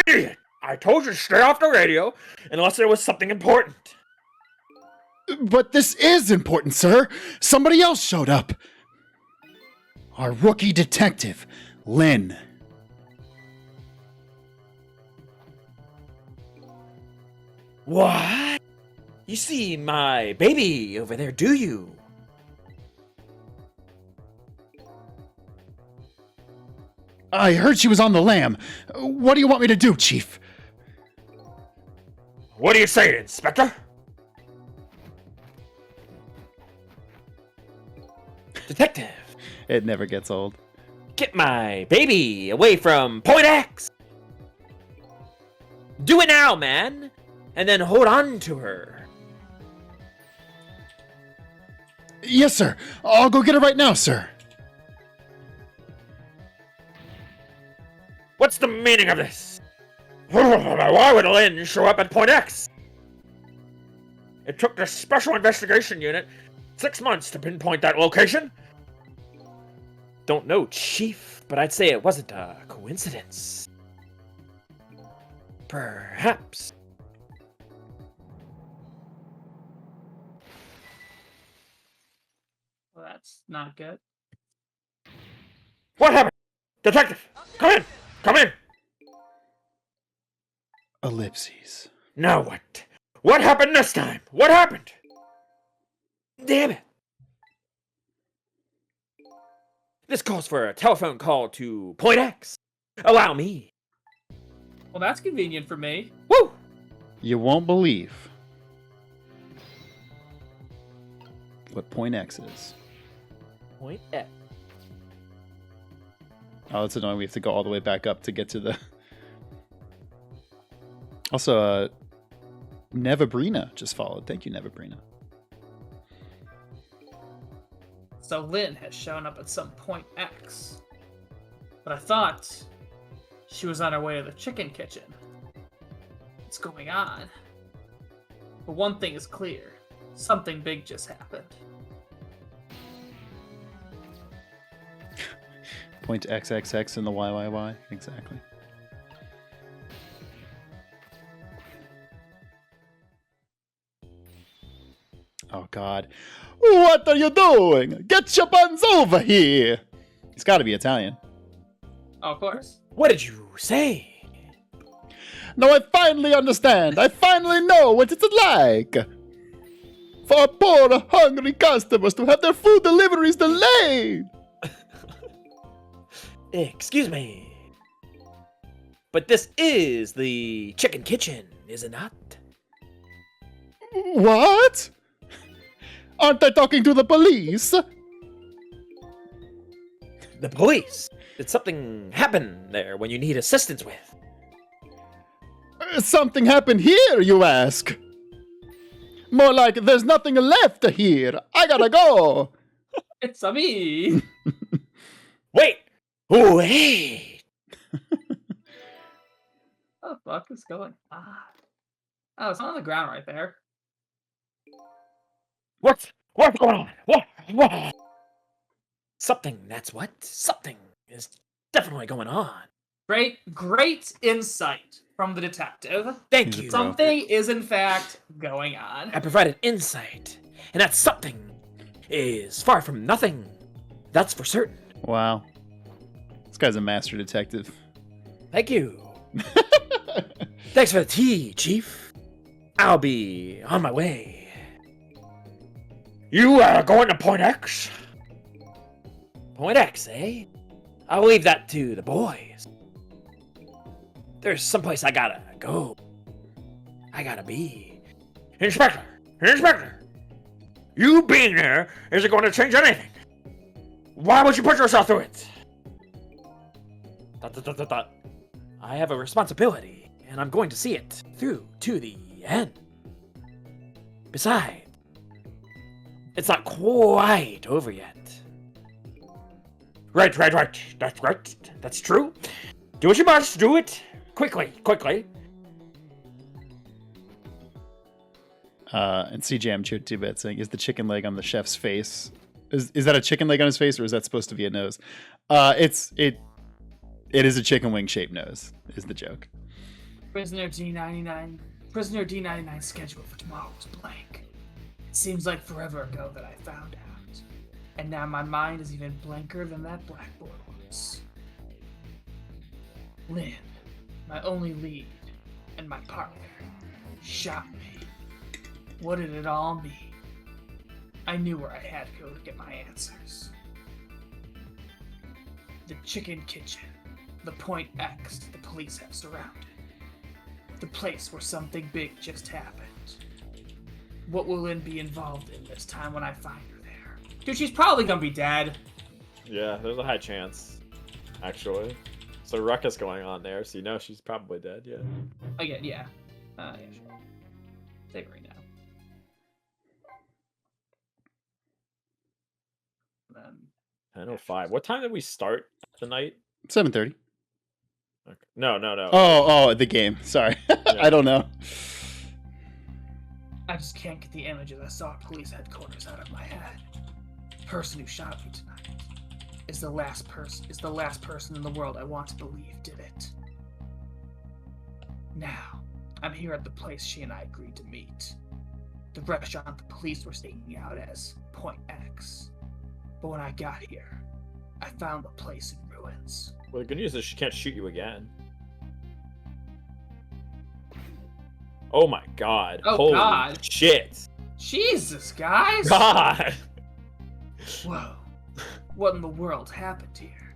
Idiot! I told you to stay off the radio unless there was something important. this is important, sir. Somebody else showed up. Our rookie detective, Lynn. What? You see my baby over there, do you? I heard she was on the lam. What do you want me to do, Chief? What do you say, Inspector? Detective, It never gets old. get my baby away from Point X! Do it now, man! And then hold on to her. Yes, sir. I'll go get her right now, sir. What's the meaning of this? Why would Lynn show up at Point X? It took the Special Investigation Unit 6 months to pinpoint that location. Don't know, Chief, but I'd say it wasn't a coincidence. Perhaps. Well, that's not good. What happened? Detective, come in! Come in! Ellipses. Now what? What happened this time? What happened? Damn it. This calls for a telephone call to Point X. Allow me. Well, that's convenient for me. Woo! You won't believe what Point X is. Point X. Oh, it's annoying. We have to go all the way back up to get to the... Also, Nevabrina just followed. Thank you, Nevabrina. So Lynn has shown up at some Point X. But I thought she was on her way to the chicken kitchen. What's going on? But one thing is clear. Something big just happened. Point XXX in the YYY. Exactly. Oh, God. What are you doing? Get your buns over here! He's got to be Italian. Oh, of course. What did you say? Now I finally understand. I finally know what it's like for poor, hungry customers to have their food deliveries delayed. Excuse me. But this is the chicken kitchen, is it not? What? Aren't I talking to the police? The police. Did something happen there when you need assistance with? Something happened here, you ask? More like there's nothing left here. I gotta go. It's a me. Wait! Wait! What the fuck is going on? Oh, it's on the ground right there. What's going on? What? Something, that's what? Something is definitely going on. Great insight from the detective. Thank He's a you. pro. Something is in fact going on. I provided insight, and that something is far from nothing. That's for certain. Wow. This guy's a master detective. Thank you. Thanks for the tea, Chief. I'll be on my way. You going to Point X? Point X, eh? I'll leave that to the boys. There's someplace I gotta go. I gotta be. Inspector! You being there isn't going to change anything. Why would you put yourself through it? I have a responsibility, and I'm going to see it through to the end. Besides, it's not quite over yet. Right. That's right. That's true. Do what you must. Do it. Quickly. And CJM Choo 2-bit saying, is the chicken leg on the chef's face? Is that a chicken leg on his face, or is that supposed to be a nose? It is a chicken wing shaped nose, is the joke. Prisoner D99 schedule for tomorrow was blank. It seems like forever ago that I found out. And now my mind is even blanker than that blackboard was. Lynn, my only lead, and my partner, shot me. What did it all mean? I knew where I had to go to get my answers. The chicken kitchen. the Point X the police have surrounded. The place where something big just happened. What will Lynn be involved in this time when I find her there? Dude, she's probably gonna be dead. Yeah, there's a high chance, actually. So ruckus going on there, so you know she's probably dead, yeah. Again, yeah. Yeah, sure. Take her right now. Then 10:05. What time did we start the night? 7:30. Okay. No. Oh, the game. Sorry. I don't know. I just can't get the images I saw at police headquarters out of my head. The person who shot me tonight is the last person in the world I want to believe did it. Now, I'm here at the place she and I agreed to meet. The restaurant the police were staking out as Point X. But when I got here, I found the place in ruins. Well, the good news is she can't shoot you again. Oh my god. Oh, Holy God. shit. Jesus, guys! God. Whoa. What in the world happened here?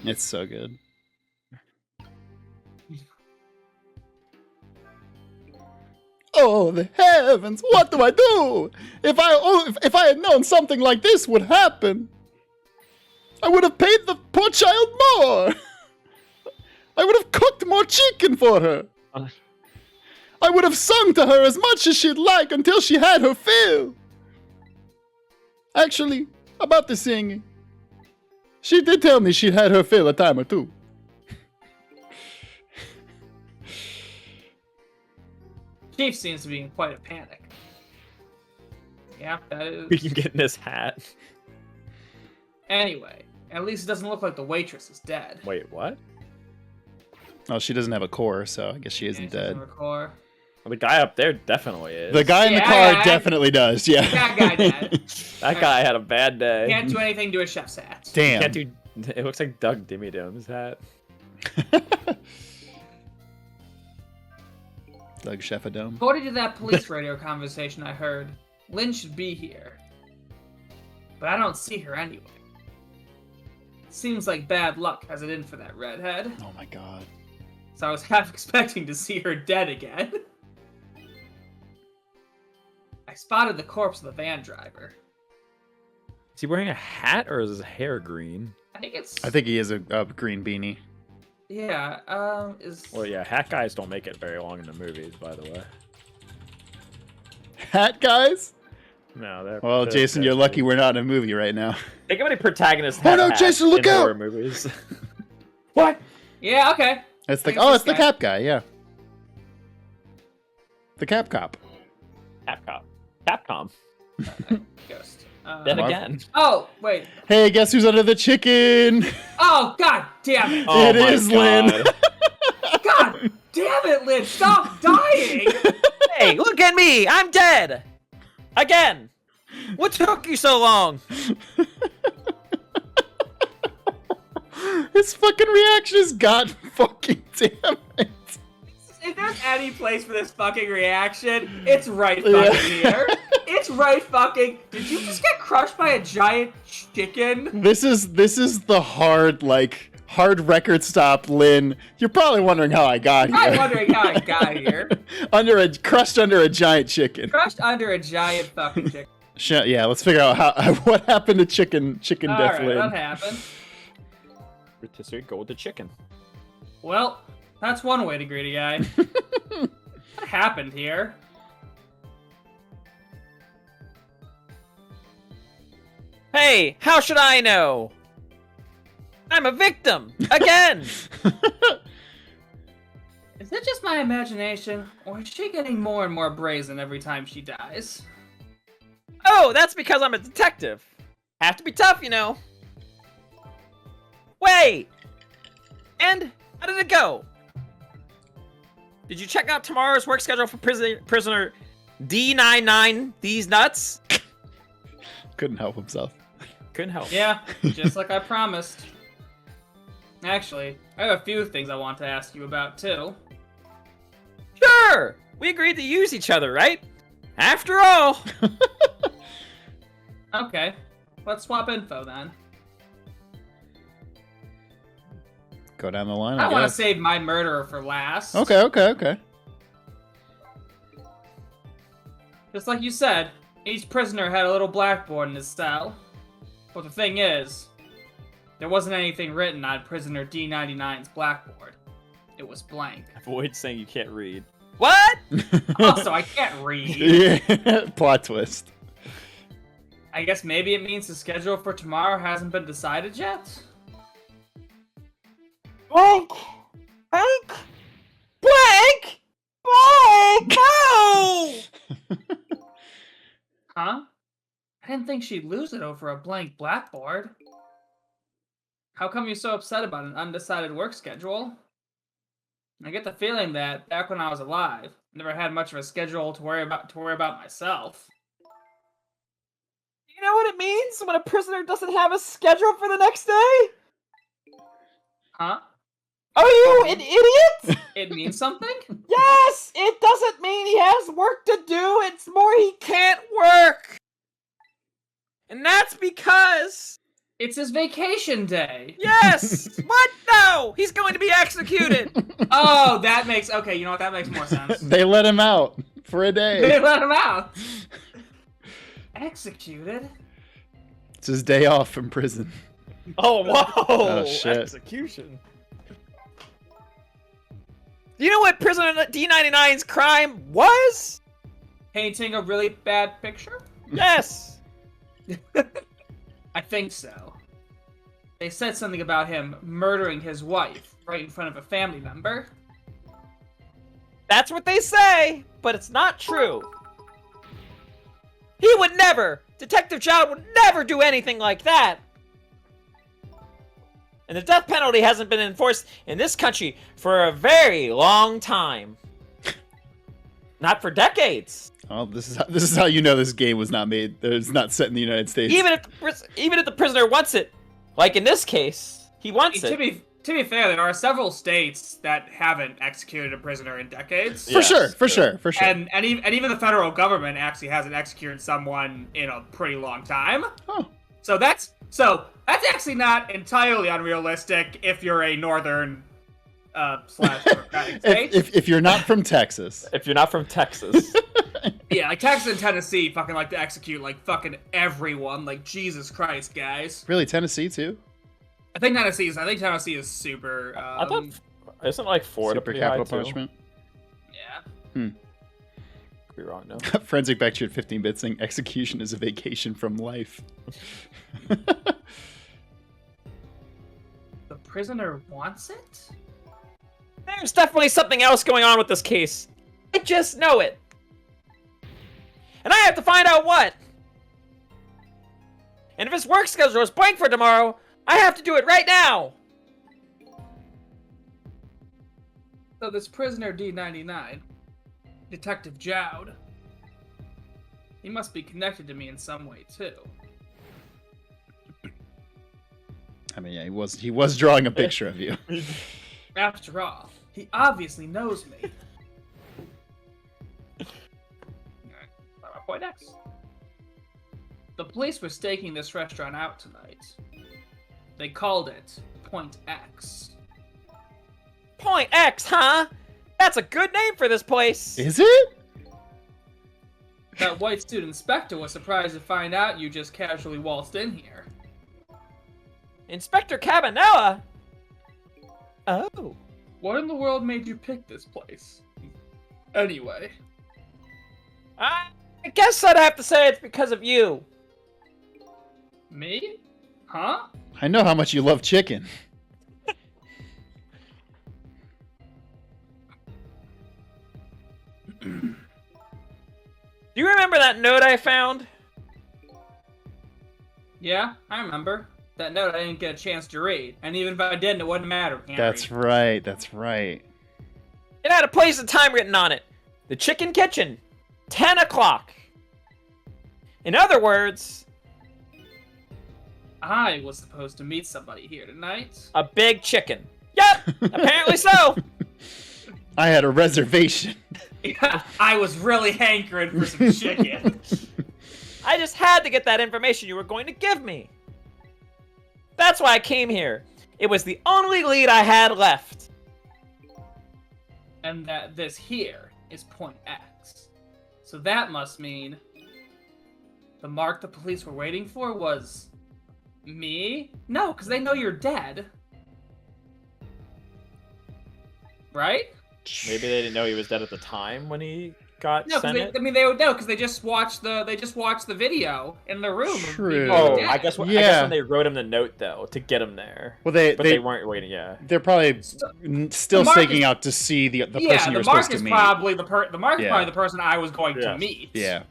It's so good. Oh, the heavens! What do I do? If I had known something like this would happen, I would have paid the poor child more. I would have cooked more chicken for her. I would have sung to her as much as she'd like until she had her fill. Actually, about the singing, she did tell me she'd had her fill a time or two. Chief seems to be in quite a panic. Yeah, that is. We can get in his hat. Anyway, at least it doesn't look like the waitress is dead. Wait, what? Oh, she doesn't have a core, so I guess she isn't Yeah, she doesn't dead. record. Well, the guy up there definitely is. The guy in the car definitely does, yeah. That guy dead. That guy had a bad day. Can't do anything to a chef's hat. Damn. Can't do. It looks like Doug Dimmy Dome's hat. Doug Sheffadome. According to that police radio conversation I heard, Lynn should be here. But I don't see her anyway. Seems like bad luck has it in for that redhead. Oh my god. So I was half expecting to see her dead again. I spotted the corpse of the van driver. Is he wearing a hat or is his hair green? I think he is a green beanie. Yeah, Well, yeah, hat guys don't make it very long in the movies, by the way. Hat guys? No, they're. Well, they're Jason, you're lucky we're not in a movie right now. Think of any protagonists. Oh, no, hats Jason, look in out! horror movies. What? Yeah, okay. It's the I guess it's this the guy. cap guy, yeah. The cap cop. Capcom. Ghost. Then Marv- again. Oh, wait. Hey, guess who's under the chicken? Oh, god damn it. Oh It my is Lynn. God. God damn it, Lynn. Stop dying. Hey, look at me! I'm dead! Again! What took you so long? His fucking reaction is god fucking damn it. If there's any place for this fucking reaction, it's right fucking here. It's right fucking. Did you just get crushed by a giant chicken? This is the hard record stop, Lynn. You're probably wondering how I got I'm here. wondering how I got here. Crushed under a giant chicken. Crushed under a giant fucking chicken. Yeah, let's figure out how what happened to chicken Death Alright, Lynn. that happened. Rotisserie golden chicken. Well, that's one way to greet a guy. What happened here? Hey, how should I know? I'm a victim! Again! Is it just my imagination, or is she getting more and more brazen every time she dies? Oh, that's because I'm a detective. Have to be tough, you know. Wait! And how did it go? Did you check out tomorrow's work schedule for prisoner D99 These Nuts? Couldn't help himself. Couldn't help. Yeah, just like I promised. Actually, I have a few things I want to ask you about, too. Sure! We agreed to use each other, right? After all! Okay, let's swap info then. Go down the line, I I want to guess. save my murderer for last. Okay. Just like you said, each prisoner had a little blackboard in his cell. But the thing is, there wasn't anything written on prisoner D99's blackboard. It was blank. Avoid saying you can't read. What? Also, I can't read. Yeah, plot twist. I guess maybe it means the schedule for tomorrow hasn't been decided yet? Blank! Blank! Blank! Blank! No! Huh? I didn't think she'd lose it over a blank blackboard. How come you're so upset about an undecided work schedule? I get the feeling that back when I was alive, I never had much of a schedule to worry about myself. You know what it means when a prisoner doesn't have a schedule for the next day? Huh? Are you an idiot? It means something? Yes! It doesn't mean he has work to do, it's more he can't work! And that's because... It's his vacation day. Yes! What? No! He's going to be executed! Oh, that makes... Okay, you know what? That makes more sense. They let him out for a They day. let him out. Executed? It's his day off from prison. Oh, whoa! Oh, shit. Execution. Do you know what prisoner D99's crime was? Painting a really bad picture? Yes! I think so. They said something about him murdering his wife right in front of a family member. That's what they say, but it's not true. He would never! Detective Child would never do anything like that! And the death penalty hasn't been enforced in this country for a very long time. Not for decades. Oh, this is how you know this game was not made. It's not set in the United States. Even if the prisoner wants it, like in this case, he wants To it. be fair, there are several states that haven't executed a prisoner in decades. For sure. And even the federal government actually hasn't executed someone in a pretty long time. Oh. So that's actually not entirely unrealistic if you're a northern slash democratic state. If you're not from Texas. If you're not from Texas. Yeah, like Texas and Tennessee fucking like to execute like fucking everyone. Like Jesus Christ, guys. Really, Tennessee too? I think Tennessee is super. I thought, isn't like Florida Super pretty capital high, too? punishment. Yeah. Could be wrong, no. Forensic Backstreet 15-bit saying execution is a vacation from life. The prisoner wants it? There's definitely something else going on with this case. I just know it. And I have to find out what. And if his work schedule is blank for tomorrow, I have to do it right now. So this prisoner D99, Detective Jowd, he must be connected to me in some way too. I mean, yeah, he was drawing a picture of you. After all, he obviously knows me. Alright, my point next. The police were staking this restaurant out tonight. They called it Point X. Point X, huh? That's a good name for this place. Is it? That white suit inspector was surprised to find out you just casually waltzed in here. Inspector Cabanella? Oh. What in the world made you pick this place? Anyway. I guess I'd have to say it's because of you. Me? Huh? I know how much you love chicken. Do you remember that note I found? Yeah, I remember. That note I didn't get a chance to read. And even if I didn't, it wouldn't matter. Can't That's read. right. It had a place and time written on it. The Chicken Kitchen. 10 o'clock. In other words, I was supposed to meet somebody here tonight. a big chicken. Yep, apparently so. I had a reservation. Yeah, I was really hankering for some chicken. I just had to get that information you were going to give me. That's why I came here. It was the only lead I had left. And that this here is point X. So that must mean the mark the police were waiting for was me? No, because they know you're dead. Right? Maybe they didn't know he was dead at the time when he got No, sent it. they would know because they just watched the video in the room. of me True. being Oh, dead. I guess Yeah. when they wrote him the note though to get him there. Well, But they weren't waiting. Yeah. they're probably still the mark staking is- out to see the person yeah, you the were mark supposed to is meet. probably the mark is Yeah. probably the person I was going to Yes. meet. Yeah.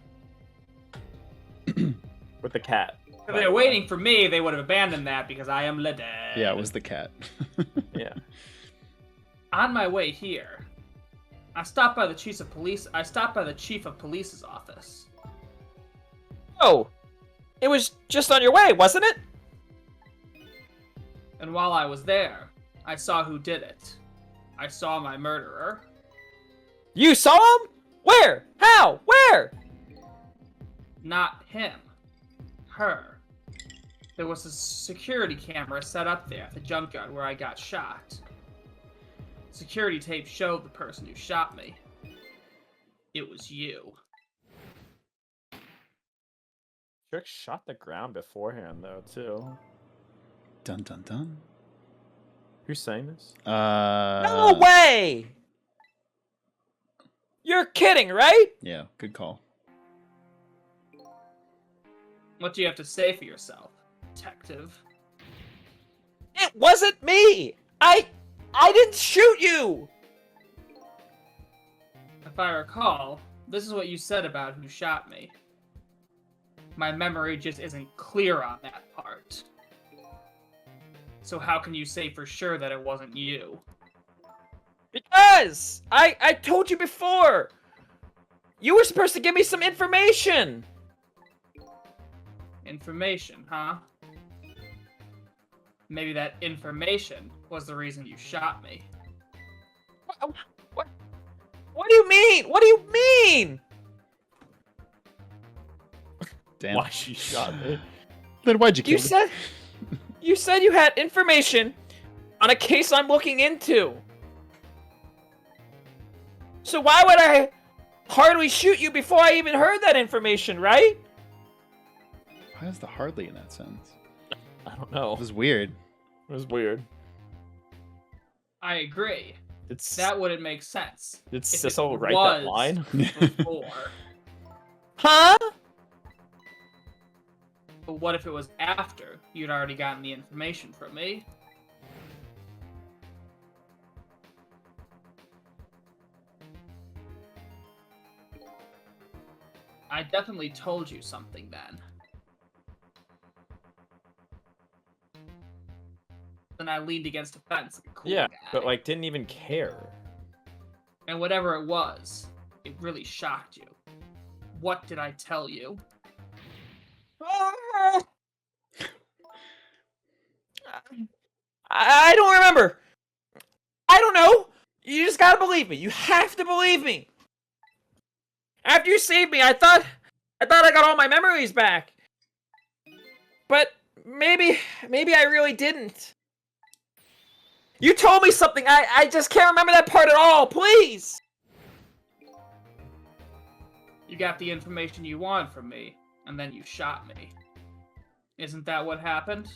With the cat. If they were waiting for me, they would have abandoned that because I am the dead. Yeah, it was the cat. Yeah. On my way here, I stopped by the chief of police. I stopped by the chief of police's office. Oh, it was just on your way, wasn't it? And while I was there, I saw who did it. I saw my murderer. You saw him? Where? How? Where? Not him. Her. There was a security camera set up there at the junkyard where I got shot. Security tape showed the person who shot me. It was you. Trick shot the ground beforehand though too. Dun dun dun. Who's saying this? No way! You're kidding, right? Yeah, good call. What do you have to say for yourself, detective? It wasn't me! I didn't shoot you! If I recall, this is what you said about who shot me. My memory just isn't clear on that part. So how can you say for sure that it wasn't you? Because I told you before. You were supposed to give me some information. Information, huh? Maybe that information was the reason you shot me. What do you mean? What do you mean? Damn. Why she shot me? Then why'd you kill me? You said you had information on a case I'm looking into. So why would I hardly shoot you before I even heard that information, right? Why is the hardly in that sentence? I don't know. It was weird. It was weird. I agree. It's That wouldn't make sense. Did if Sissel it write that was line? Before. Huh? But what if it was after you'd already gotten the information from me? I definitely told you something then. Then I leaned against a fence like a cool Yeah, guy. but like didn't even care. And whatever it was, it really shocked you. What did I tell you? I don't remember. I don't know. You just gotta believe me. You have to believe me. After you saved me, I thought I got all my memories back. But maybe I really didn't. You told me something. I just can't remember that part at all. Please. You got the information you wanted from me, and then you shot me. Isn't that what happened?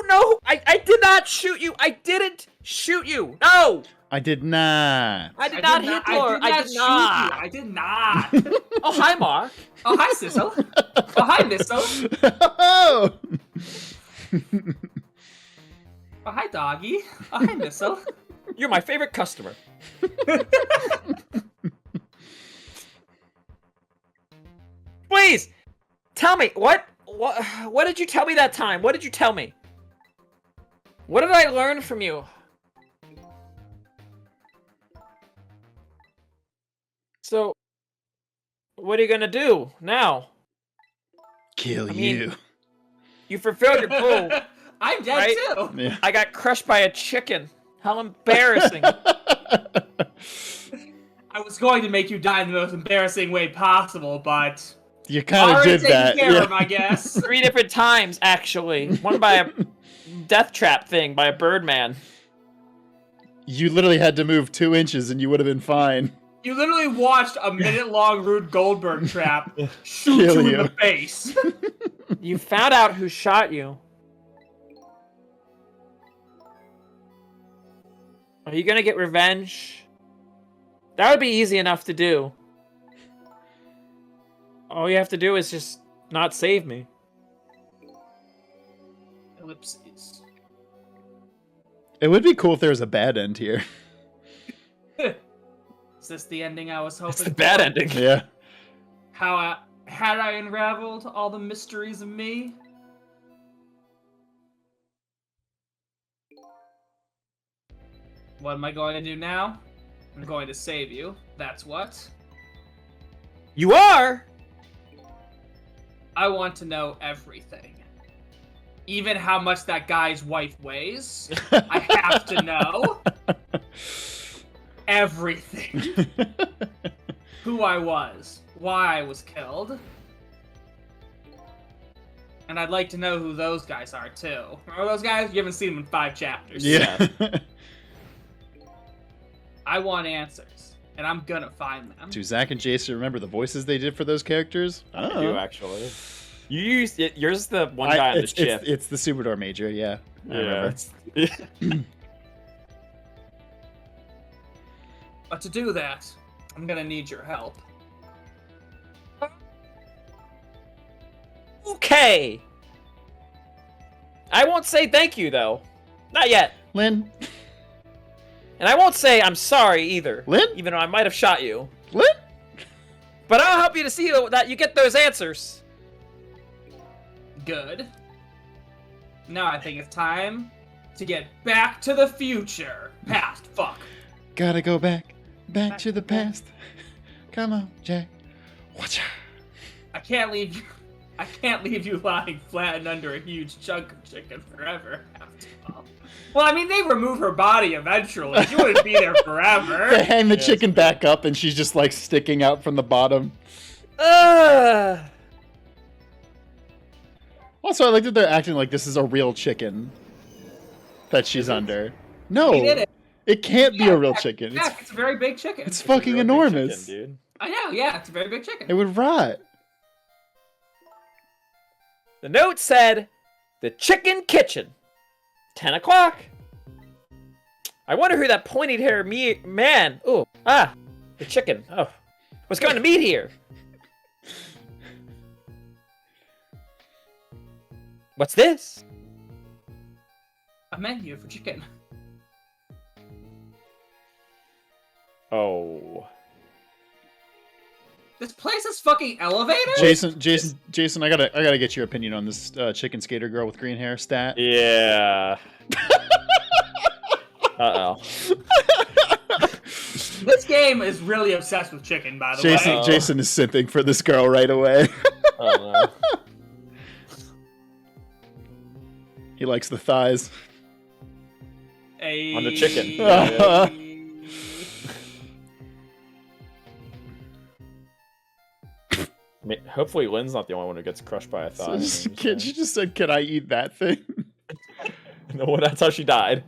No, I did not shoot you. I didn't shoot you. No. I did not. I did not hit Laura. I did not. I did not. Oh, hi, Mark. Oh, hi, Sissel. Oh, hi, Missile. Oh! Oh, hi, Doggy. Oh, hi, Missile. You're my favorite customer. Please, tell me, what did you tell me that time? What did you tell me? What did I learn from you? So, what are you gonna do now? Kill I mean- you. You fulfilled your goal. I'm dead, Right? too. Yeah. I got crushed by a chicken. How embarrassing. I was going to make you die in the most embarrassing way possible, but You kind of already did taken that. care Yeah. of, I guess. 3 different times, actually. One by a death trap thing by a Birdman. You literally had to move 2 inches and you would have been fine. You literally watched a minute-long Rube Goldberg trap shoot Kill you you. in the face. You found out who shot you. Are you gonna get revenge? That would be easy enough to do. All you have to do is just not save me. Ellipses. It would be cool if there was a bad end here. Is this the ending I was hoping It's the for? bad ending. Yeah. Had I unraveled all the mysteries of me? What am I going to do now? I'm going to save you. That's what. You are? I want to know everything. Even how much that guy's wife weighs. I have to know. Everything. Who I was. Why I was killed. And I'd like to know who those guys are, too. Remember those guys? You haven't seen them in 5 chapters. Yeah. I want answers. And I'm gonna find them. Do Zach and Jason remember the voices they did for those characters? I don't You know. actually. You used it. Yours the one guy on the ship. It's the Superdor Major, yeah. I remember. But to do that, I'm gonna need your help. Okay. I won't say thank you though. Not yet. Lynn? And I won't say I'm sorry either. Lynn? Even though I might have shot you. Lynn? But I'll help you to see that you get those answers. Good. Now I think it's time to get back to the future. Past, fuck. Gotta go back to the past. Come on, Jack. Watcha. I can't leave you lying flat and under a huge chunk of chicken forever. After all. Well, I mean, they remove her body eventually. She wouldn't be there They forever. hang the chicken back up and she's just like sticking out from the bottom. Also, I like that they're acting like this is a real chicken that she's under. No, He did it. it can't be a real chicken. Yeah, it's a very big chicken. It's fucking enormous. Dude. I know, yeah, it's a very big chicken. It would rot. The note said, "The Chicken Kitchen, 10 o'clock." I wonder who that pointy-haired man. Oh, the chicken. Oh, was going to meet here. What's this? A menu for chicken. Oh. This place is fucking elevator? Jason, I gotta get your opinion on this chicken skater girl with green hair stat. Yeah. Uh-oh. This game is really obsessed with chicken, by the way. Jason is simping for this girl right away. Oh, no. He likes the thighs. On the chicken. Hopefully Lynn's not the only one who gets crushed by a thigh. She just said, "Can I eat that thing?" No, that's how she died.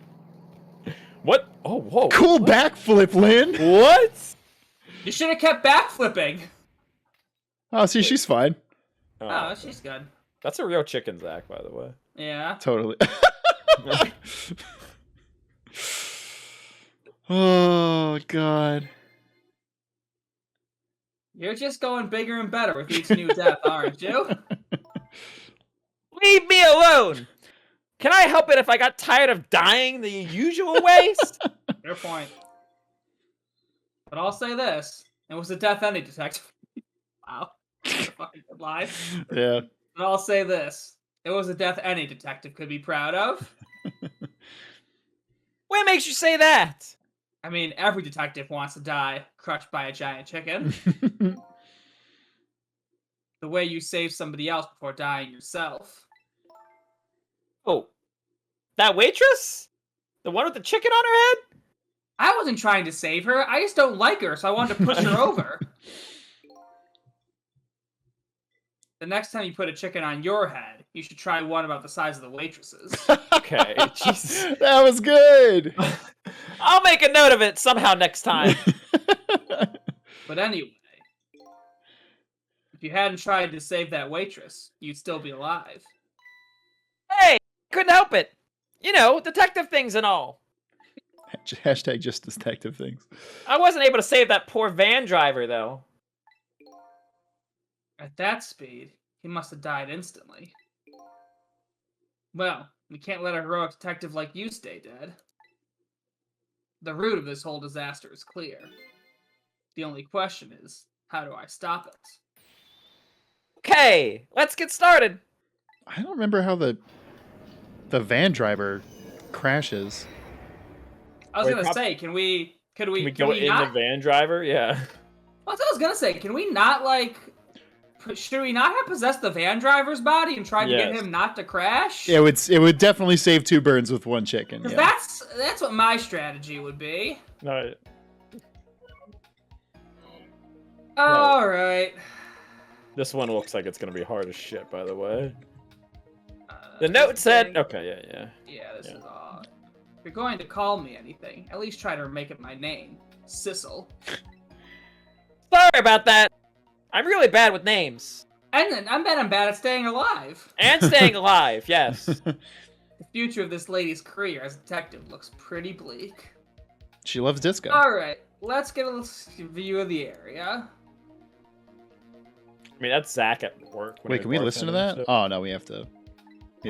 What? Oh, whoa. Cool backflip, Lynn. What? You should have kept backflipping. Oh, see, she's fine. Oh, she's good. That's a real chicken, Zach, by the way. Yeah. Totally. Oh God. You're just going bigger and better with each new death, aren't you? Leave me alone. Can I help it if I got tired of dying the usual ways? Fair point. But I'll say this. It was a death ending detective. Wow. That's a fucking good lie. Yeah. But I'll say this. It was a death any detective could be proud of. What makes you say that? I mean, every detective wants to die crushed by a giant chicken. The way you save somebody else before dying yourself. Oh, that waitress? The one with the chicken on her head? I wasn't trying to save her. I just don't like her, so I wanted to push her over. the next time you put a chicken on your head, you should try one about the size of the waitress's. Okay, Jesus. That was good. I'll make a note of it somehow next time. But anyway, if you hadn't tried to save that waitress, you'd still be alive. Hey, couldn't help it. You know, detective things and all. Hashtag just detective things. I wasn't able to save that poor van driver, though. At that speed, he must have died instantly. Well, we can't let a heroic detective like you stay dead. The root of this whole disaster is clear. The only question is, how do I stop it? Okay, let's get started. I don't remember how the van driver crashes. I was Wait, gonna say, could we Can we go in the van driver? Yeah. Well, that's what I was gonna say. Can we not should we not have possessed the van driver's body and tried to get Yes. him not to crash? It would definitely save 2 birds with 1 chicken. 'Cause Yeah. that's what my strategy would be. No. All right. This one looks like it's gonna be hard as shit, by the way. The this note said, thing- okay, yeah. Yeah, this Yeah. is odd. If you're going to call me anything, at least try to make it my name. Sissel. Sorry about that. I'm really bad with names. And then I'm bad at staying alive. And staying alive, yes. The future of this lady's career as a detective looks pretty bleak. She loves disco. Alright, let's get a view of the area. I mean, that's Zach at work. when Wait, he can we listen to bartending, that? so- Oh no, we have to.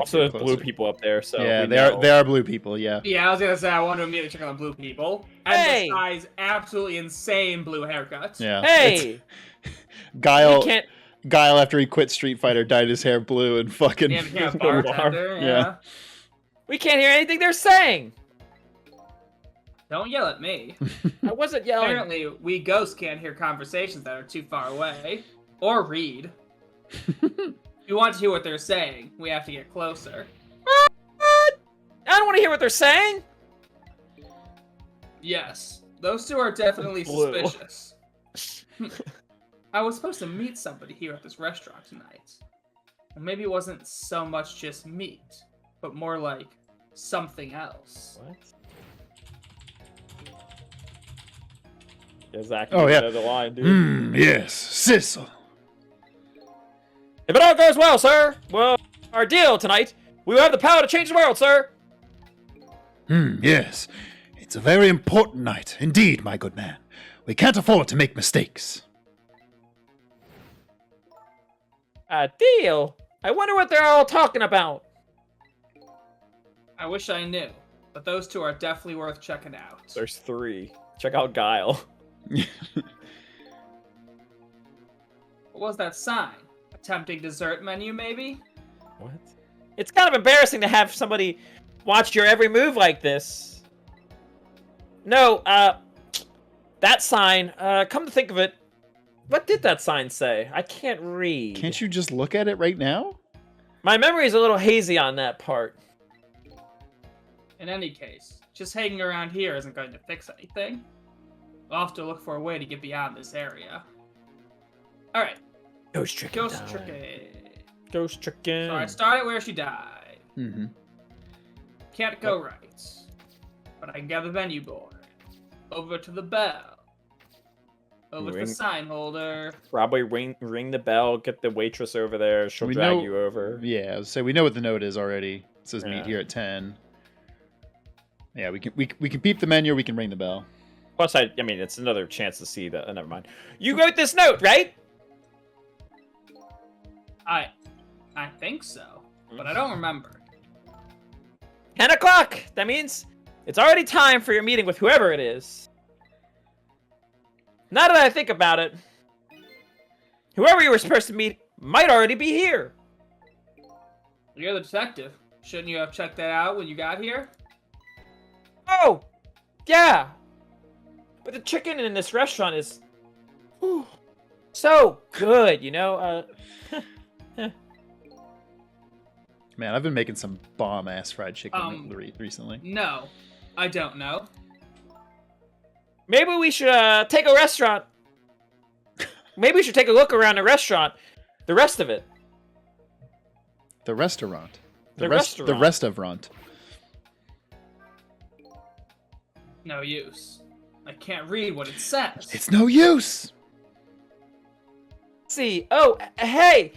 Also, there's blue people up there, so Yeah, we they know. are blue people. Yeah. Yeah, I was gonna say I want to immediately check on the blue people. And Hey! this guy's absolutely insane blue haircuts. Yeah. Hey, Guile. we can't. Guile, after he quit Street Fighter, dyed his hair blue and fucking. Yeah, became a bartender. Yeah. Yeah. We can't hear anything they're saying. Don't yell at me. I wasn't yelling. Apparently, we ghosts can't hear conversations that are too far away. Or read. If you want to hear what they're saying, we have to get closer. What? I don't want to hear what they're saying. Yes, those two are definitely Blue. suspicious. I was supposed to meet somebody here at this restaurant tonight. And maybe it wasn't so much just meat, but more like something else. What? Yeah, Zach. Oh, yeah. The line, dude. Yes, Sissel. If it all goes well, sir, well, our deal tonight, we will have the power to change the world, sir. Yes. It's a very important night, indeed, my good man. We can't afford to make mistakes. A deal? I wonder what they're all talking about. I wish I knew, but those two are definitely worth checking out. There's 3. Check out Guile. What was that sign? A tempting dessert menu, maybe? What? It's kind of embarrassing to have somebody watch your every move like this. No, that sign, come to think of it, what did that sign say? I can't read. Can't you just look at it right now? My memory is a little hazy on that part. In any case, just hanging around here isn't going to fix anything. We'll have to look for a way to get beyond this area. Alright, Ghost trick. ghost tricky. Ghost chicken. So I started where she died. Mm-hmm. Can't go right. But I can get the venue board. Over to the bell. Over to Ring. the sign holder. Probably ring the bell, get the waitress over there, she'll We drag know- you over. Yeah, so we know what the note is already. It says meet Yeah. here at 10. Yeah, we can peep the menu or we can ring the bell. Plus, I mean, it's another chance to see that. Never mind. You wrote this note, right? I think so. But I don't remember. 10 o'clock! That means it's already time for your meeting with whoever it is. Now that I think about it, whoever you were supposed to meet might already be here. You're the detective. Shouldn't you have checked that out when you got here? Oh, yeah. But the chicken in this restaurant is whew, so good, you know? Man, I've been making some bomb-ass fried chicken recently. No, I don't know. Maybe we should take a restaurant. Maybe we should take a look around the restaurant. The rest of it. The restaurant. The The restaurant. restaurant. No use. I can't read what it says. It's no use. See, oh, hey!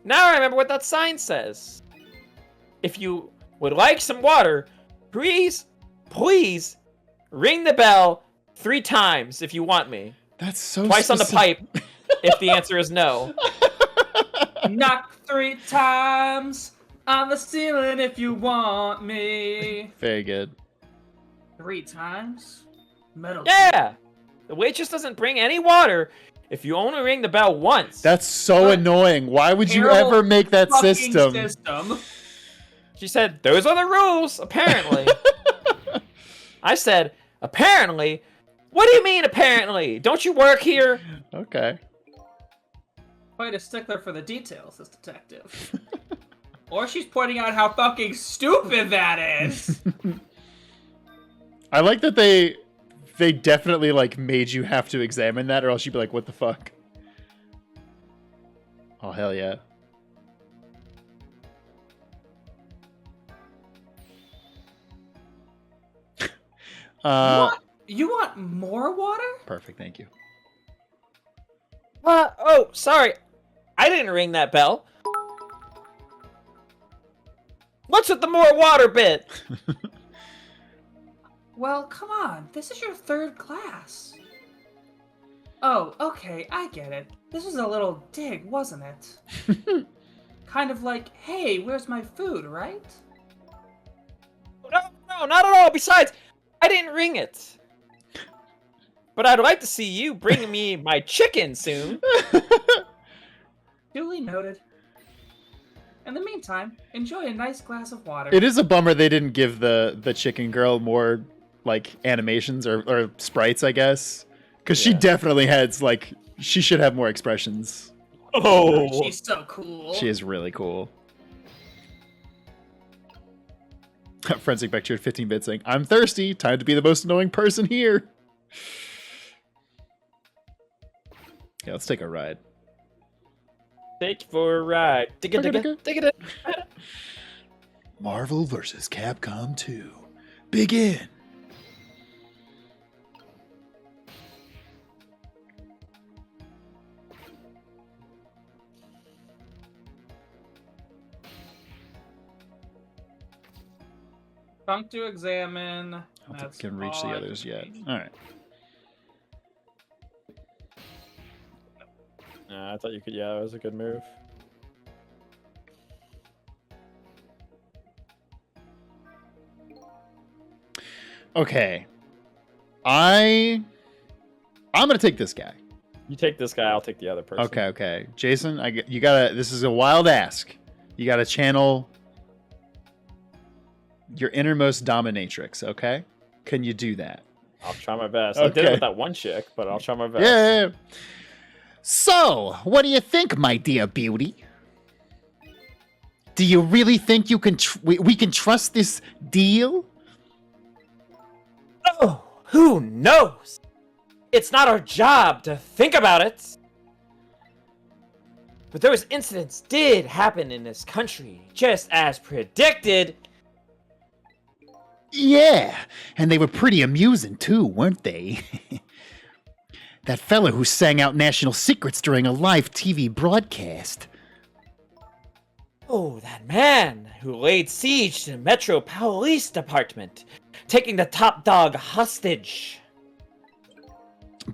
Now I remember what that sign says. If you would like some water, please ring the bell 3 times if you want me. That's so Twice on the specific. pipe if the answer is no. Knock 3 times on the ceiling if you want me. Very good. 3 times? Metal. Yeah! The waitress doesn't bring any water if you only ring the bell once. That's so What annoying. Why would you terrible ever make that fucking system? She said, those are the rules, apparently. I said, apparently? What do you mean, apparently? Don't you work here? Okay. Quite a stickler for the details, this detective. Or she's pointing out how fucking stupid that is. I like that they definitely like made you have to examine that, or else you'd be like, what the fuck? Oh hell yeah. You want more water? Perfect, thank you. Oh, sorry. I didn't ring that bell. What's with the more water bit? Well, come on. This is your 3rd class. Oh, okay, I get it. This was a little dig, wasn't it? Kind of like, hey, where's my food, right? No, not at all. Besides, I didn't ring it. But I'd like to see you bring me my chicken soon. Duly noted. In the meantime, enjoy a nice glass of water. It is a bummer they didn't give the chicken girl more like animations or sprites, I guess. Because she Yeah. definitely has like she should have more expressions. Oh, She's so cool. She is really cool. Forensic Bacteria 15-bit saying, I'm thirsty. Time to be the most annoying person here. Yeah, let's take a ride. Take you for a ride. Digga. Marvel vs. Capcom 2. Begin. Trunk to examine. I don't think That's we can reach all the I others can yet. read. All right. I thought you could. Yeah, that was a good move. Okay. I'm gonna take this guy. You take this guy, I'll take the other person. Okay. Jason, you gotta. This is a wild ask. You gotta channel your innermost dominatrix. Okay, can you do that? I'll try my best. I did it Okay. with that one chick, but I'll try my best. Yeah. So, what do you think, my dear beauty? Do you really think you can we can trust this deal? Oh, who knows? It's not our job to think about it. But those incidents did happen in this country, just as predicted. Yeah, and they were pretty amusing too, weren't they? That fella who sang out national secrets during a live TV broadcast. Oh, that man who laid siege to the Metro Police Department, taking the top dog hostage.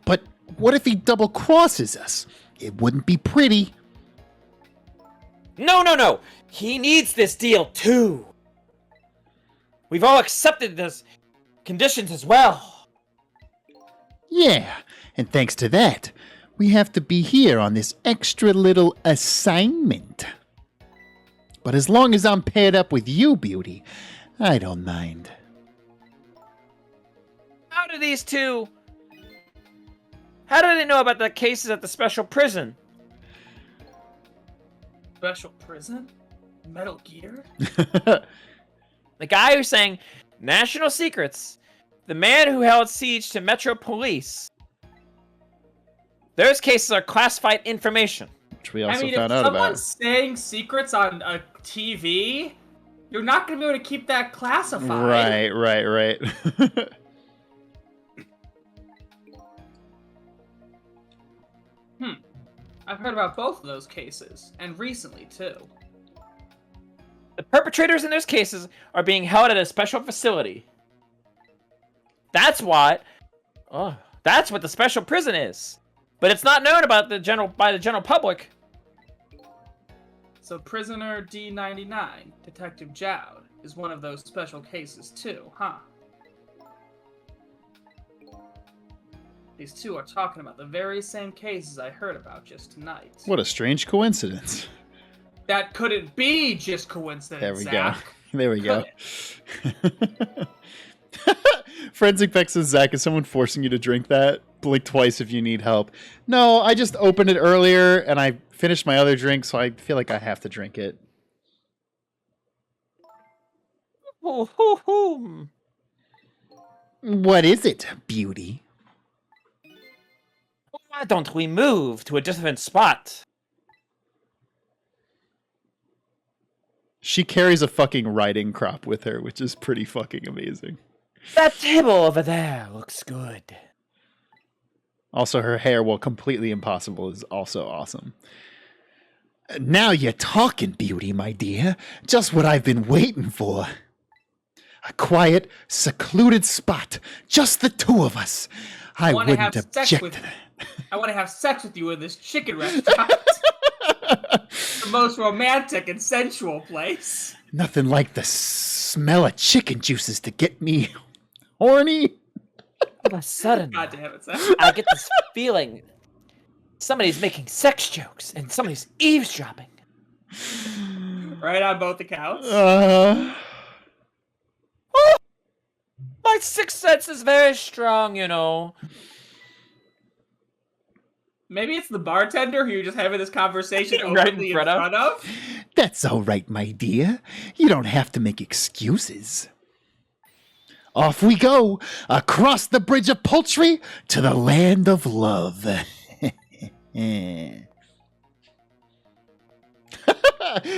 But what if he double crosses us? It wouldn't be pretty. No. He needs this deal too. We've all accepted those conditions as well. Yeah, and thanks to that, we have to be here on this extra little assignment. But as long as I'm paired up with you, Beauty, I don't mind. How do these two... How do they know about the cases at the special prison? Special prison? Metal Gear? The guy who sang National Secrets. The man who held siege to Metro Police. Those cases are classified information. which we also if found out someone's about. saying secrets on a TV, you're not going to be able to keep that classified. Right. I've heard about both of those cases, and recently, too. The perpetrators in those cases are being held at a special facility. That's what the special prison is. But it's not known about by the general public. So prisoner D99, Detective Jowd, is one of those special cases, too, huh? These two are talking about the very same cases I heard about just tonight. What a strange coincidence. That couldn't be just coincidence, There we Zach. go. There we go. Could Forensic Peck says, Zach, is someone forcing you to drink that? Blink twice if you need help. No, I just opened it earlier and I finished my other drink, so I feel like I have to drink it. What is it, beauty? Why don't we move to a different spot? She carries a fucking riding crop with her, which is pretty fucking amazing. That table over there looks good. Also, her hair, while completely impossible, is also awesome. Now you're talking, beauty, my dear. Just what I've been waiting for. A quiet, secluded spot. Just the two of us. I wouldn't object to that. I want to have sex with you in this chicken restaurant. The most romantic and sensual place. Nothing like the smell of chicken juices to get me horny. All of a sudden, God damn it, Zach. I get this feeling somebody's making sex jokes and somebody's eavesdropping. Right on both accounts. My sixth sense is very strong, you know. Maybe it's the bartender who you're just having this conversation Right openly in front of? That's all right, my dear. You don't have to make excuses. Off we go, across the bridge of poultry to the land of love.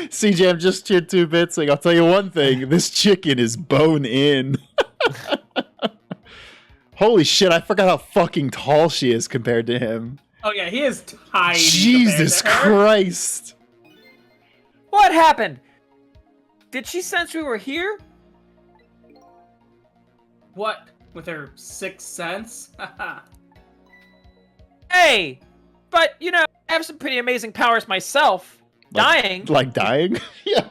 CJ, I'm just here 2 bits. Like, I'll tell you one thing: this chicken is bone in. Holy shit! I forgot how fucking tall she is compared to him. Oh yeah, he is tiny. Jesus Christ! What happened? Did she sense we were here? What? With her sixth sense? Hey! But, you know, I have some pretty amazing powers myself. Dying. Like dying? Yeah.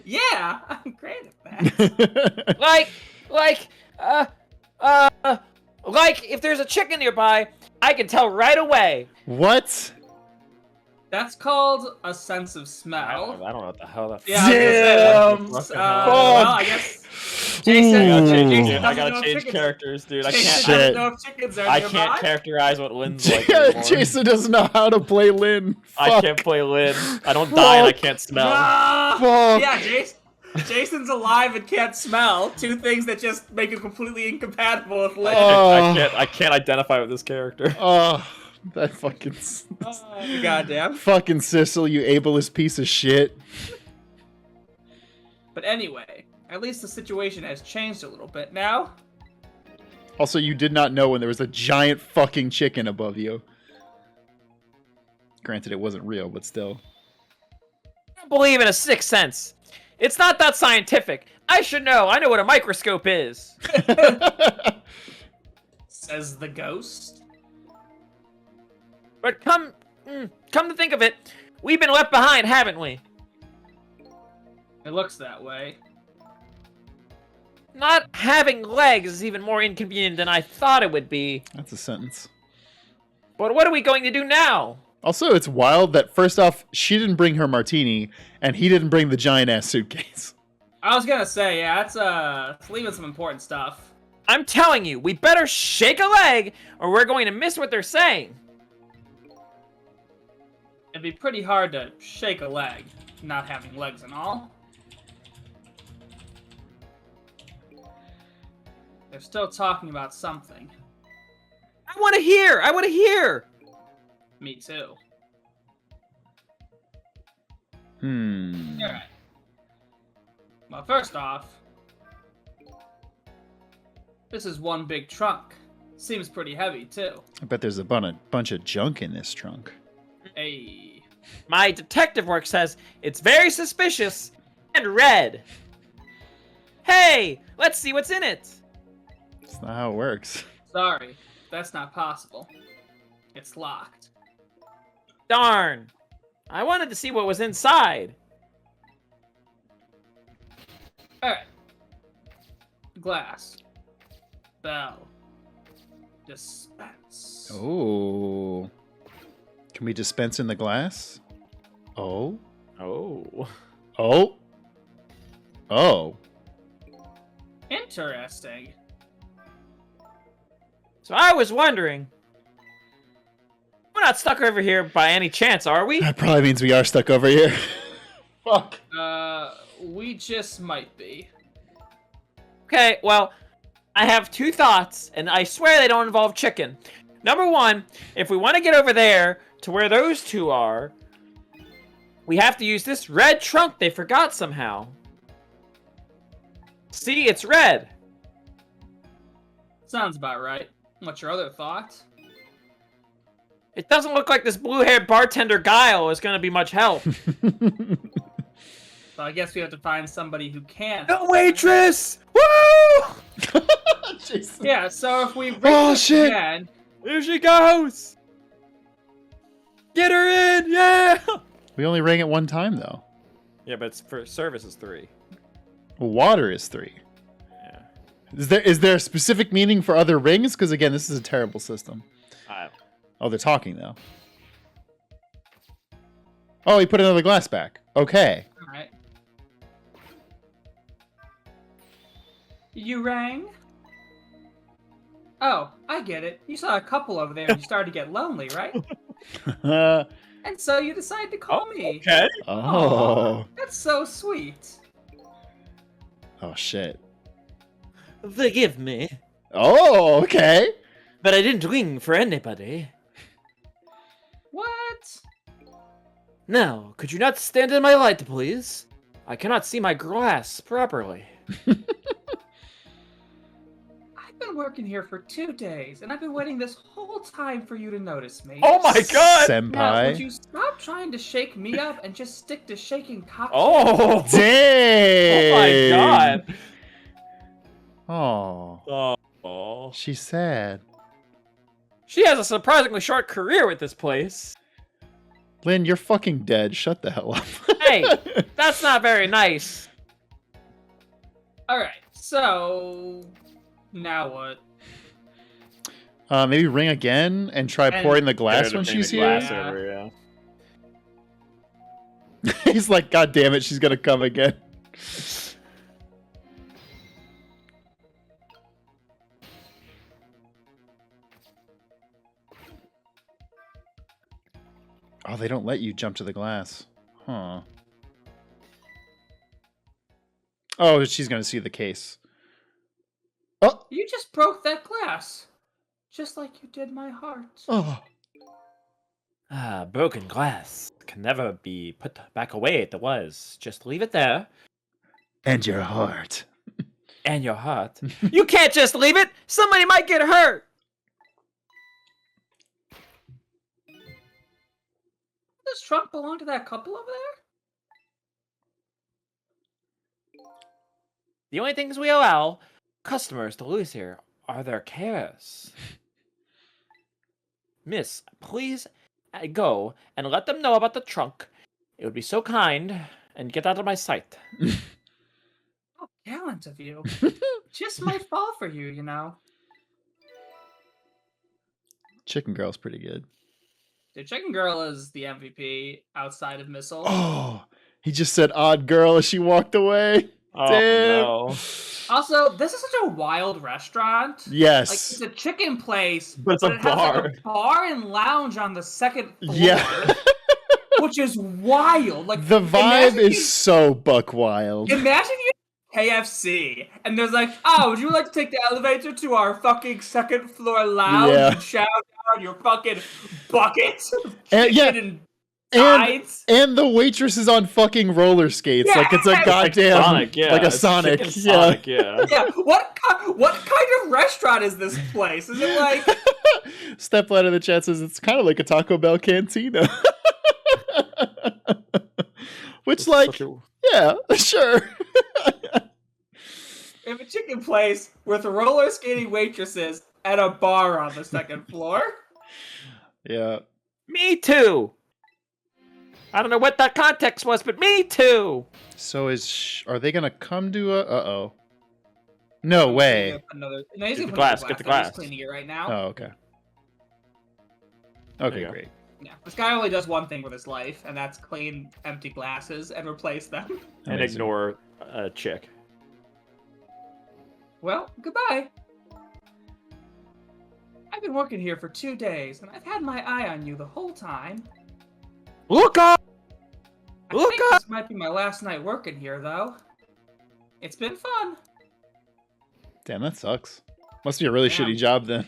Yeah, I'm great at that. Like, if there's a chicken nearby, I can tell right away. What? That's called a sense of I smell. don't know what the hell that's. Yeah, I was gonna say, well, I guess Jason, I gotta change characters, dude. I Jason can't. doesn't know if chickens are I nearby. can't characterize what Lynn's like anymore. Jason doesn't know how to play Lynn. I Fuck. can't play Lynn. I don't die and I can't smell. Ah! Fuck. Yeah, Jason's alive and can't smell. 2 things that just make him completely incompatible with Lynn. I can't identify with this character. Oh, that fucking... Goddamn. Fucking Sissel, you ableist piece of shit. But anyway, at least the situation has changed a little bit now. Also, you did not know when there was a giant fucking chicken above you. Granted, it wasn't real, but still. I don't believe in a sixth sense. It's not that scientific. I should know. I know what a microscope is. Says the ghost. But come to think of it, we've been left behind, haven't we? It looks that way. Not having legs is even more inconvenient than I thought it would be. That's a sentence. But what are we going to do now? Also, it's wild that, first off, she didn't bring her martini, and he didn't bring the giant-ass suitcase. I was gonna say, yeah, it's leaving some important stuff. I'm telling you, we better shake a leg, or we're going to miss what they're saying. It'd be pretty hard to shake a leg, not having legs and all. They're still talking about something. I want to hear! Me too. Hmm. Alright. Well, first off, this is one big trunk. Seems pretty heavy, too. I bet there's a bunch of junk in this trunk. Hey. My detective work says it's very suspicious and red. Hey, let's see what's in it. That's not how it works. Sorry, that's not possible. It's locked. Darn. I wanted to see what was inside. Alright. Glass. Bell. Dispense. Oh. Can we dispense in the glass? Oh. Oh. Oh. Oh. Interesting. So I was wondering. We're not stuck over here by any chance, are we? That probably means we are stuck over here. Fuck. We just might be. Okay, well, I have two thoughts, and I swear they don't involve chicken. Number one, if we want to get over there to where those two are, we have to use this red trunk they forgot somehow. See, it's red. Sounds about right. What's your other thought? It doesn't look like this blue-haired bartender Guile is going to be much help. So I guess we have to find somebody who can. The waitress! Woo! Jason. Yeah, so if we ring Oh, this shit. again, There she goes! Get her in! Yeah! We only rang it one time, though. Yeah, but it's for service is 3. Water is 3. Yeah. Is there a specific meaning for other rings? Because again, this is a terrible system. Oh, they're talking though. Oh, he put another glass back. Okay. alright. You rang? Oh, I get it. You saw a couple over there and you started to get lonely, right? And so you decided to call me. Okay. Oh. That's so sweet. Oh shit. Forgive me, Oh, okay. but I didn't ring for anybody. What? Now, could you not stand in my light, please? I cannot see my glass properly. I've been working here for 2 days, and I've been waiting this whole time for you to notice me. Oh my god! Now, would Senpai. you stop trying to shake me up and just stick to shaking cocktails? Oh! Dang. Oh my god! Oh. Oh. She's sad. She has a surprisingly short career with this place. Lynn, you're fucking dead. Shut the hell up. Hey, that's not very nice. Alright, so... Now what? Maybe ring again and try And- pouring the Get her glass to when bring she's the here. glass over, yeah. He's like, God damn it, she's gonna come again. Oh, they don't let you jump to the glass. Huh. Oh, she's gonna see the case. Oh, You just broke that glass. Just like you did my heart. oh. Ah, broken glass can never be put back away it was. Just leave it there. And your heart. And your heart. You can't just leave it! Somebody might get hurt! Does this trunk belong to that couple over there? The only things we allow customers to lose here are their cares. Miss, please go and let them know about the trunk. It would be so kind, and get out of my sight. How gallant of you. Just might fall for you, you know. Chicken Girl's pretty good. Dude, Chicken Girl is the MVP outside of Missile. Oh, he just said odd girl as she walked away. Oh Damn. no. Also, this is such a wild restaurant. Like, Yes. it's a chicken place, But it's a it has like bar. a bar and lounge on the second floor, Yeah. which is wild. Like The vibe imagine is so buck wild. Imagine you KFC, and there's like, oh, would you like to take the elevator to our fucking second floor lounge Yeah. and chow down your fucking buckets of And- chicken yeah, and And sides? and the waitress is on fucking roller skates, Yeah, like it's a it's like goddamn Sonic, yeah. like a it's Sonic. chicken Yeah. Sonic, yeah. Yeah, what kind of restaurant is this place? Is it like Stepladder in the chat says it's kind of like a Taco Bell cantina. Which, It's like, such a- yeah, sure. we have a chicken place with roller skating waitresses and a bar on the second floor? Yeah. Me too. I don't know what that context was, but me too. So are they gonna come to a? Oh. No way. No, he's Get gonna the put glass, the get the glass. I'm just glass. cleaning it right now. Oh, okay. There Okay, you go. great. Yeah, this guy only does one thing with his life, and that's clean empty glasses and replace them. And Amazing. ignore a chick. Well, goodbye. I've been working here for 2 days, and I've had my eye on you the whole time. Look up! I Look think up! this might be my last night working here, though. It's been fun. Damn, that sucks. Must be a really Damn. shitty job then.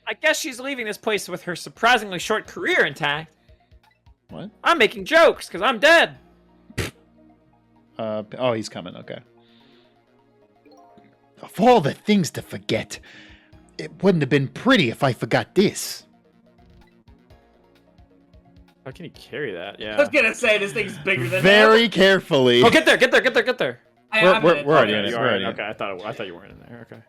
I guess she's leaving this place with her surprisingly short career intact. What? I'm making jokes because I'm dead. Oh, he's coming. Okay. Of all the things to forget, it wouldn't have been pretty if I forgot this. How can he carry that? I Yeah. was gonna say this thing's bigger than Very him. carefully. Oh, get there, get there, get there, get there. I'm We're in it. already in Okay, it. you We're are already in. in it. Okay, I thought you weren't in there. Okay.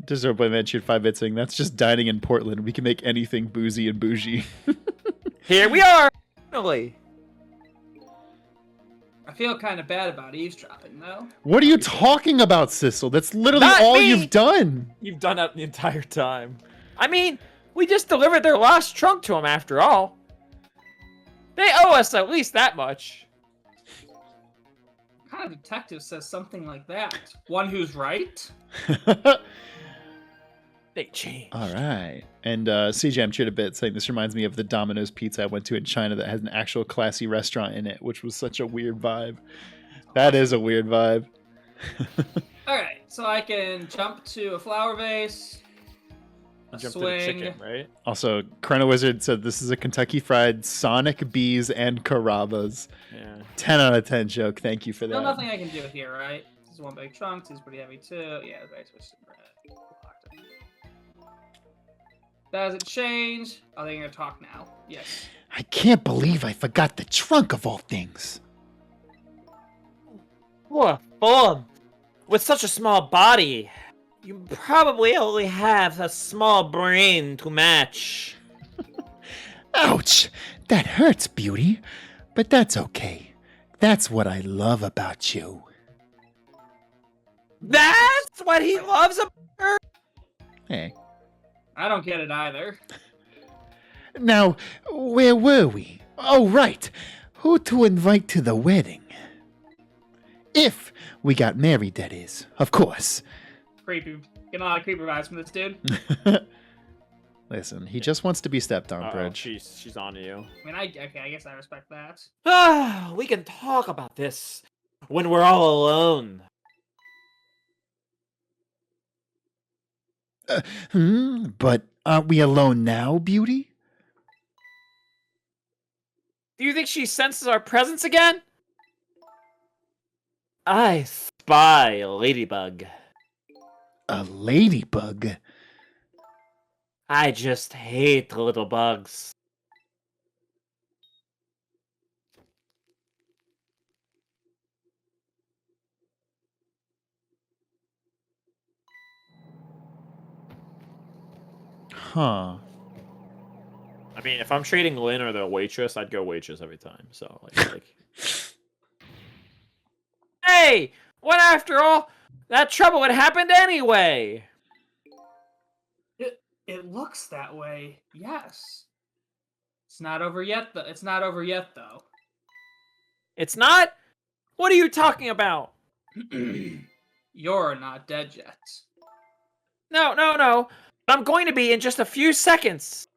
Deserve by man shoot 5-bit saying that's just dining in Portland. We can make anything boozy and bougie. Here we are. Finally. I feel kind of bad about eavesdropping, though. What are you talking about, Sissel? That's literally Not all me! you've done. You've done that the entire time. I mean, we just delivered their lost trunk to them after all. They owe us at least that much. What kind of detective says something like that? One who's right? They changed. All right. And CJM cheered a bit saying this reminds me of the Domino's pizza I went to in China that has an actual classy restaurant in it, which was such a weird vibe. That is a weird vibe. Alright, so I can jump to a flower vase, a Jump swing. to the chicken, right? Also, Chrono Wizard said this is a Kentucky Fried Sonic, Bees, and Carrabba's. Yeah. 10 out of 10 joke. Thank you for Still that. nothing I can do here, right? This is one big trunk, this is pretty heavy too. Yeah, okay, switch to bread. Does it change? Are they gonna talk now? Yes. I can't believe I forgot the trunk of all things. What fun! With such a small body, you probably only have a small brain to match. Ouch! That hurts, Beauty. But that's okay. That's what I love about you. That's what he loves about her. Hey. I don't get it either. Now, where were we? Oh, right. Who to invite to the wedding? If we got married, that is. Of course. Creepy. Getting a lot of creepy vibes from this dude. Listen, he just wants to be stepped on, Uh-oh, Prij. she's on to you. I mean, okay, I guess I respect that. Ah, we can talk about this when we're all alone. But aren't we alone now, Beauty? Do you think she senses our presence again? I spy a ladybug. A ladybug? I just hate little bugs. Huh. I mean, if I'm trading Lynn or the waitress, I'd go waitress every time. So, like Hey! What after all? That trouble had happened anyway! It looks that way, yes. It's not over yet, though. It's not over yet, though. It's not? What are you talking about? You're not dead yet. No, no, no. I'm going to be in just a few seconds.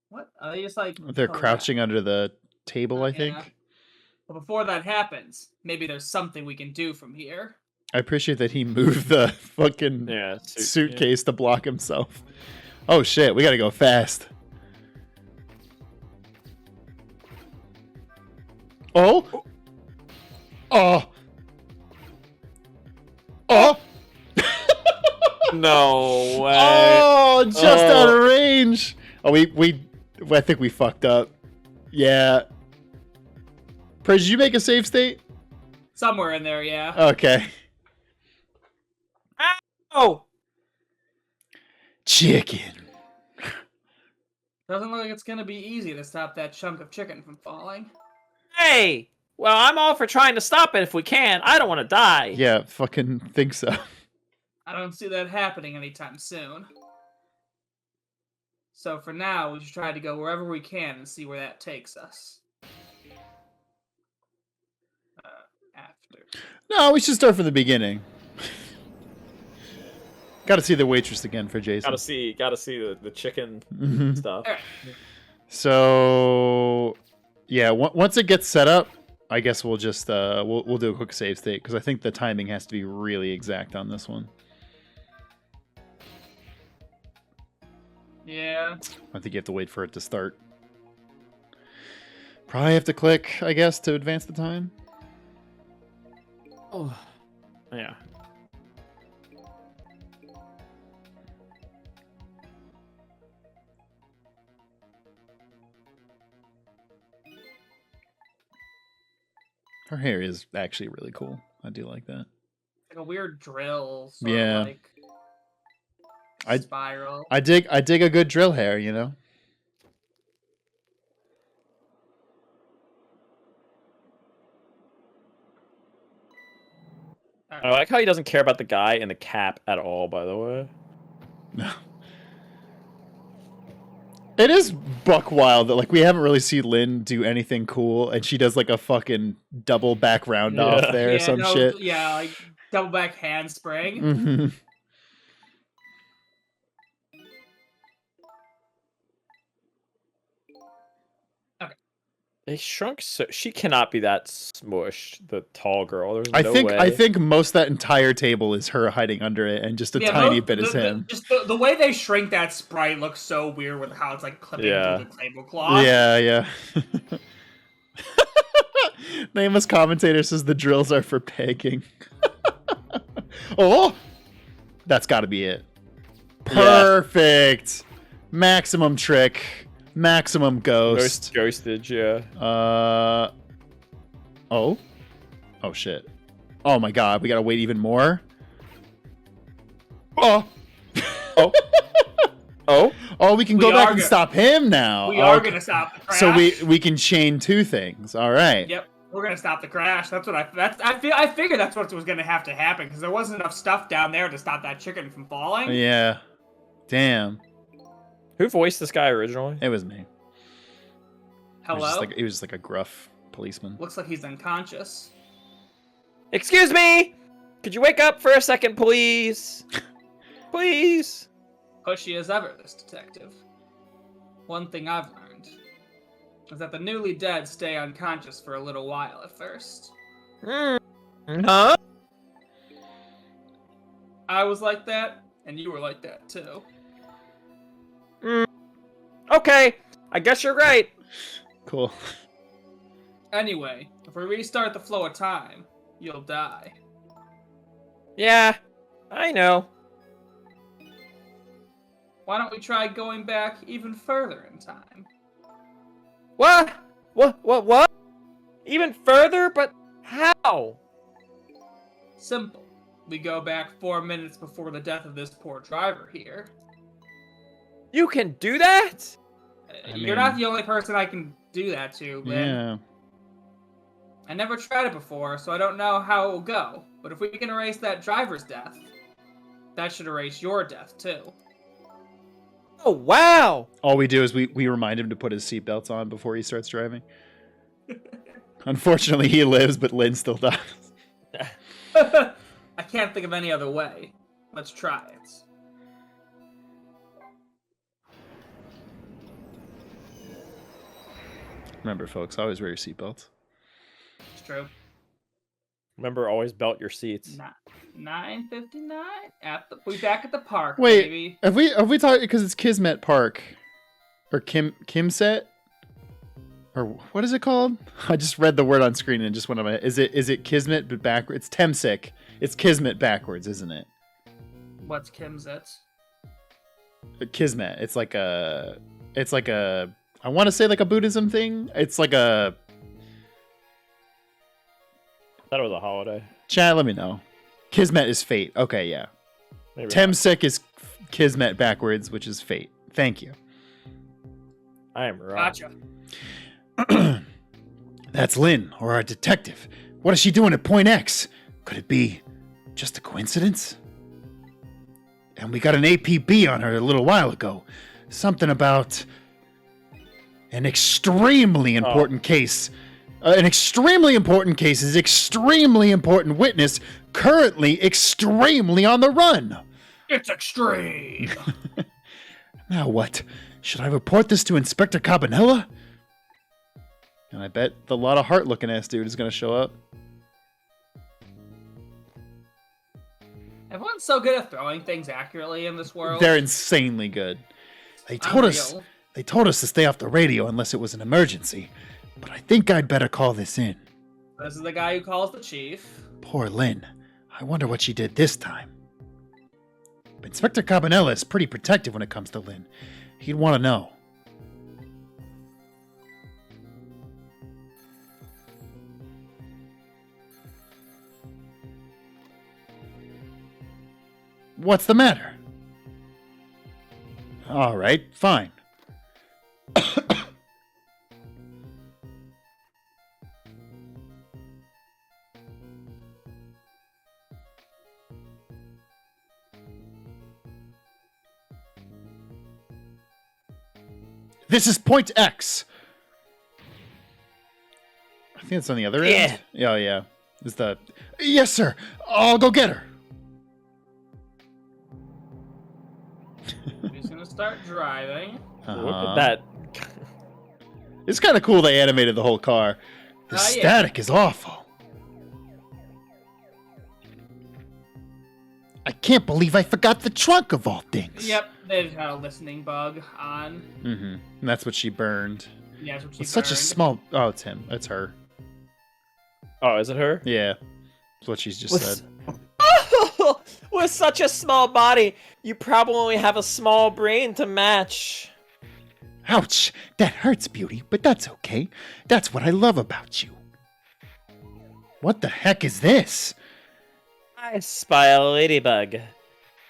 What? Are they just like... They're crouching under the table, I think. Yeah. But before that happens, maybe there's something we can do from here. I appreciate that he moved the fucking suitcase to block himself. Oh shit, we gotta go fast. Oh! Oh! Oh! No way. Oh, just out of range. Oh, I think we fucked up. Yeah. Prij, did you make a save state? Somewhere in there, yeah. Okay. Oh! Chicken. Doesn't look like it's gonna be easy to stop that chunk of chicken from falling. Hey! Well, I'm all for trying to stop it if we can. I don't want to die. Yeah, fucking think so. I don't see that happening anytime soon. So for now, we should try to go wherever we can and see where that takes us. After. No, we should start from the beginning. Gotta see the waitress again for Jason. Gotta see the chicken stuff. Alright. So, yeah, once it gets set up, I guess we'll just we'll do a quick save state because I think the timing has to be really exact on this one. Yeah. I think you have to wait for it to start. Probably have to click, I guess, to advance the time. Oh, yeah. Her hair is actually really cool. I do like that. Like a weird drill. Sort Yeah. Of like spiral. I dig a good drill hair, you know? I like how he doesn't care about the guy in the cap at all, by the way. No. It is buck wild that like we haven't really seen Lynn do anything cool, and she does like a fucking double back round off there or some shit. Yeah, like double back handspring. Mm-hmm. They shrunk so she cannot be that smushed, the tall girl. There's I no think way. I think most of that entire table is her hiding under it, and just a tiny bit is him. Just the way they shrink that sprite looks so weird with how it's like clipping through the tablecloth. Yeah, yeah. Nameless commentator says the drills are for pegging. Oh, that's got to be it. Perfect. Maximum trick. Maximum ghost. Ghostage, yeah. Oh shit. Oh my god, we gotta wait even more. Oh. We can go back and stop him now. We are gonna stop the crash. So we can chain two things. All right. Yep. We're gonna stop the crash. That's what I figured that's what was gonna have to happen because there wasn't enough stuff down there to stop that chicken from falling. Yeah. Damn. Who voiced this guy originally? It was me. Hello? He was just like a gruff policeman. Looks like he's unconscious. Excuse me! Could you wake up for a second, please? Please? Pushy as ever, this detective. One thing I've learned is that the newly dead stay unconscious for a little while at first. Huh? I was like that, and you were like that too. Okay, I guess you're right. Cool. Anyway, if we restart the flow of time, you'll die. Yeah, I know. Why don't we try going back even further in time? What? What? Even further? But how? Simple. We go back 4 minutes before the death of this poor driver here. You can do that? You're not the only person I can do that to, Lynn. Yeah. I never tried it before, so I don't know how it will go. But if we can erase that driver's death, that should erase your death too. Oh, wow! All we do is we remind him to put his seatbelts on before he starts driving. Unfortunately, he lives, but Lynn still dies. I can't think of any other way. Let's try it. Remember, folks, always wear your seatbelts. It's true. Remember, always belt your seats. 9:59. We back at the park, Wait, baby. have we talked because it's Kismet Park, or Kimset, or what is it called? I just read the word on screen and it just went on my head. Is it Kismet but backwards? It's Temsik. It's Kismet backwards, isn't it? What's Kimzits? Kismet. It's like a. I want to say like a Buddhism thing. It's like a. I thought it was a holiday. Chat, let me know. Kismet is fate. Okay, yeah. Maybe not. Temsik is Kismet backwards, which is fate. Thank you. I am wrong. Gotcha. That's Lynn, or our detective. What is she doing at Point X? Could it be just a coincidence? And we got an APB on her a little while ago. Something about an extremely important case. An extremely important case is extremely important witness currently extremely on the run. It's extreme. Now what? Should I report this to Inspector Cabanella? And I bet the lot of heart looking ass dude is going to show up. Everyone's so good at throwing things accurately in this world. They're insanely good. They told us to stay off the radio unless it was an emergency. But I think I'd better call this in. This is the guy who calls the chief. Poor Lynn. I wonder what she did this time. Inspector Cabanella is pretty protective when it comes to Lynn. He'd want to know. What's the matter? All right, fine. This is Point X. I think it's on the other end. Yeah, yeah. Is the yes, sir. I'll go get her. He's gonna start driving. Look at that. It's kind of cool they animated the whole car. The Yeah. static is awful. I can't believe I forgot the trunk of all things. Yep, they've had a listening bug on. Mm-hmm. And that's what she burned. Yeah, that's what she It's such a burned. small. Oh, it's him. It's her. Oh, is it her? Yeah. That's what she's just said. With such a small body, you probably only have a small brain to match. Ouch! That hurts, Beauty, but that's okay. That's what I love about you. What the heck is this? I spy a ladybug.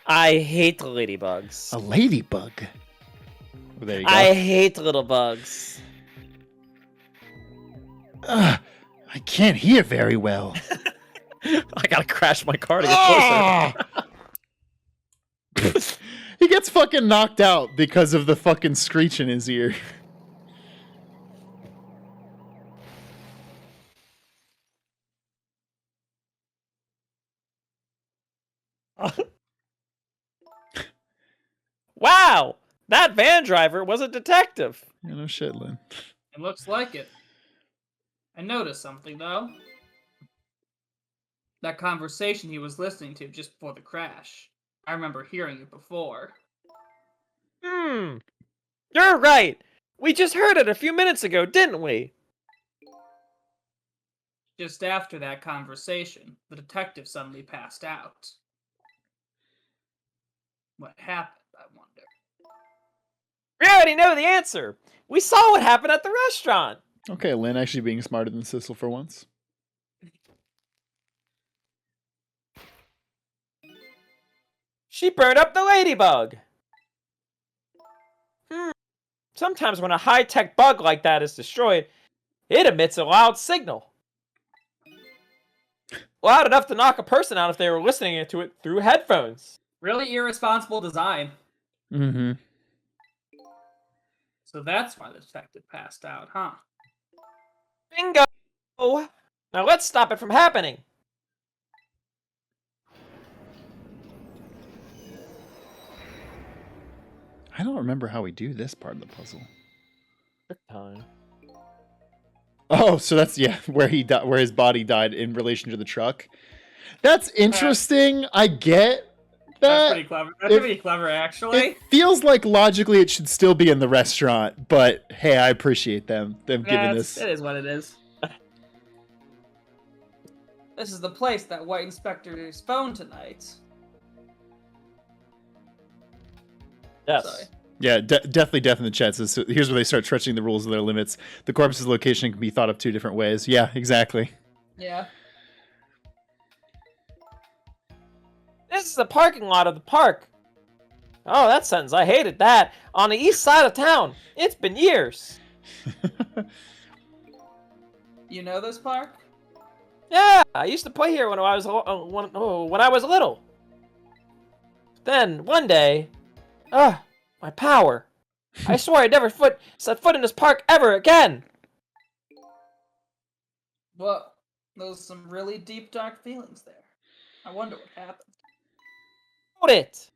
I hate ladybugs. A ladybug. Well, there you go. I hate little bugs. I can't hear very well. I gotta crash my car to get closer. He gets fucking knocked out because of the fucking screech in his ear. Wow! That van driver was a detective. Yeah, no shit, Lynn. It looks like it. I noticed something, though. That conversation he was listening to just before the crash. I remember hearing it before. You're right. We just heard it a few minutes ago, didn't we? Just after that conversation, the detective suddenly passed out. What happened, I wonder? We already know the answer. We saw what happened at the restaurant. Okay, Lynn actually being smarter than Sissel for once. She burned up the ladybug. Sometimes when a high-tech bug like that is destroyed, it emits a loud signal. Loud enough to knock a person out if they were listening to it through headphones. Really irresponsible design. Mm-hmm. So that's why the detective passed out, huh? Bingo! Now let's stop it from happening. I don't remember how we do this part of the puzzle. Time. Oh, so that's where where his body died in relation to the truck. That's interesting. I get that. That's pretty clever. That's pretty clever, actually. It feels like logically it should still be in the restaurant, but hey, I appreciate them giving this. It is what it is. This is the place that White Inspector's phone tonight. Yes. Sorry. Yeah, definitely death in the chat says, so here's where they start stretching the rules of their limits. The corpse's location can be thought of 2 different ways. Yeah, exactly. Yeah. This is the parking lot of the park. Oh, that sentence. I hated that. On the east side of town. It's been years. You know this park? Yeah, I used to play here when I was little. Then one day, my power. I swore I'd never set foot in this park ever again. Well, there's some really deep, dark feelings there. I wonder what happened. Hold it.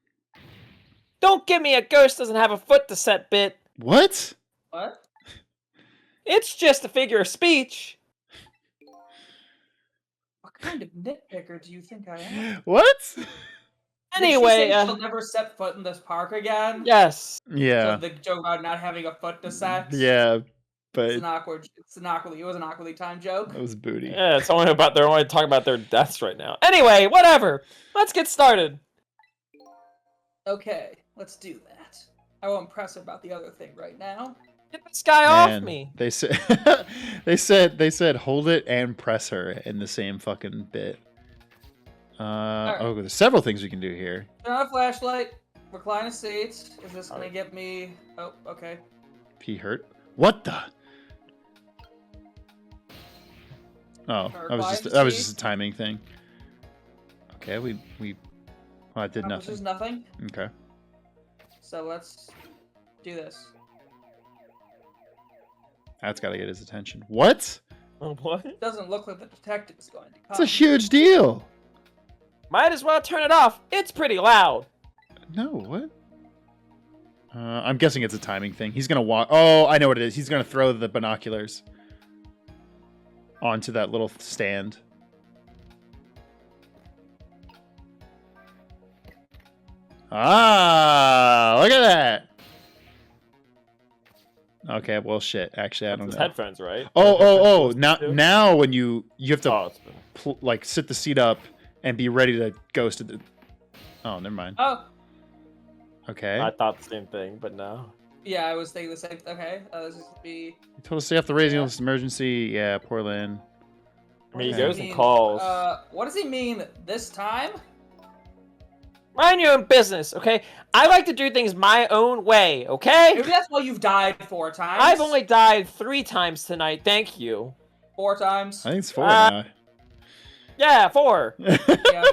Don't give me a ghost doesn't have a foot to set bit. What? What? It's just a figure of speech. What kind of nitpicker do you think I am? What? Anyway, Did she say she'll never set foot in this park again? yes. Yeah. So the joke about not having a foot to set. Yeah, but It's an awkward. It was an awkwardly timed joke. that was booty. Yeah, they're only talking about their deaths right now. Anyway, whatever. Let's get started. Okay, let's do that. I won't press about the other thing right now. Get this guy off Man, me. They said they said hold it and press her in the same fucking bit. Oh, there's several things we can do here. Turn on a flashlight. Recline a seat. Is this gonna get me? Oh, okay. P hurt. What the? Oh, that was just a timing thing. Okay, we well, it did nothing. This is nothing. Okay. So let's do this. That's got to get his attention. What? What? It doesn't look like the detective is going to come. It's a huge deal. Might as well turn it off. It's pretty loud. No, what? I'm guessing it's a timing thing. He's gonna walk. Oh, I know what it is. He's gonna throw the binoculars onto that little stand. Ah, look at that. Okay, well, shit. Actually, I don't His know. headphones, right? Oh! Now when you have to Oh, like sit the seat up and be ready to ghost it. Oh, never mind. Oh, Okay. I thought the same thing, but no. yeah, I was thinking the same. Okay, this is gonna be. You told us to stay off the raising this emergency. Yeah, poor Lynn. I mean, he What does goes he and mean? calls. What does he mean this time? Mind your own business, okay? I like to do things my own way, okay? Maybe that's why you've died 4 times. I've only died 3 times tonight, thank you. 4 times. I think it's 4 now. Yeah, 4. Yeah,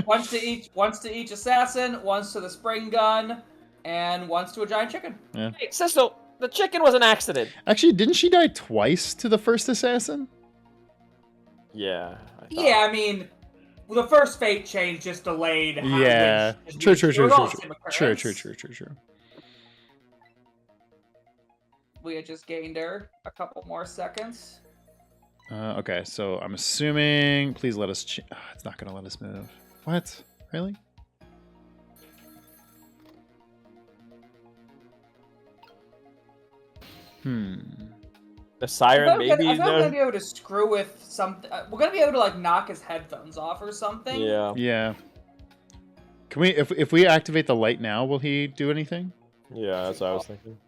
once to each assassin, once to the spring gun, and once to a giant chicken. Yeah. Hey, Sister, the chicken was an accident. Actually, didn't she die twice to the first assassin? Yeah. Yeah, I mean, the first fate change just delayed. Yeah. True. We had just gained her a couple more seconds. Okay, so I'm assuming. Please let us. It's not gonna let us move. What? Really? The siren maybe. I thought we're gonna be able to screw with something. We're gonna be able to like knock his headphones off or something. Yeah. Yeah. Can we? If we activate the light now, will he do anything? Yeah, that's what I was thinking.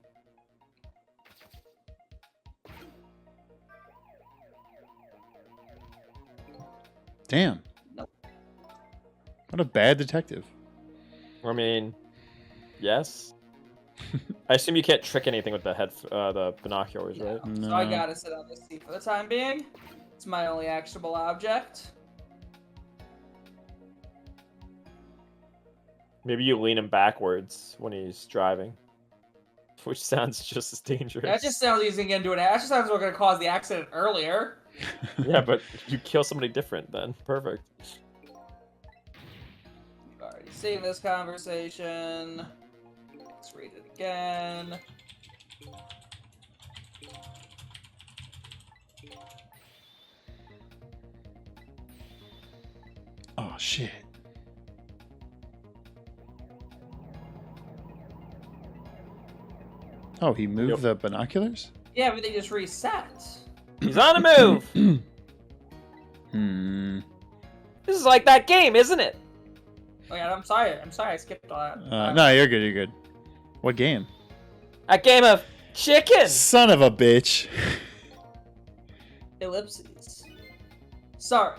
Damn. Nope. What a bad detective. I mean, yes. I assume you can't trick anything with the binoculars, Yeah. right? No. So I gotta sit on this seat for the time being. It's my only actionable object. Maybe you lean him backwards when he's driving, which sounds just as dangerous. That just sounds like he's gonna get into an. That just sounds like we're gonna cause the accident earlier. Yeah, but you kill somebody different then. Perfect. We've already seen this conversation. Let's read it again. shit. Oh, he moved the binoculars? Yeah, everything just resets. He's on the move. This is like that game, isn't it? Oh yeah, I'm sorry I skipped all that. No, you're good, you're good. What game? A game of chicken. Son of a bitch. Ellipses. Sorry,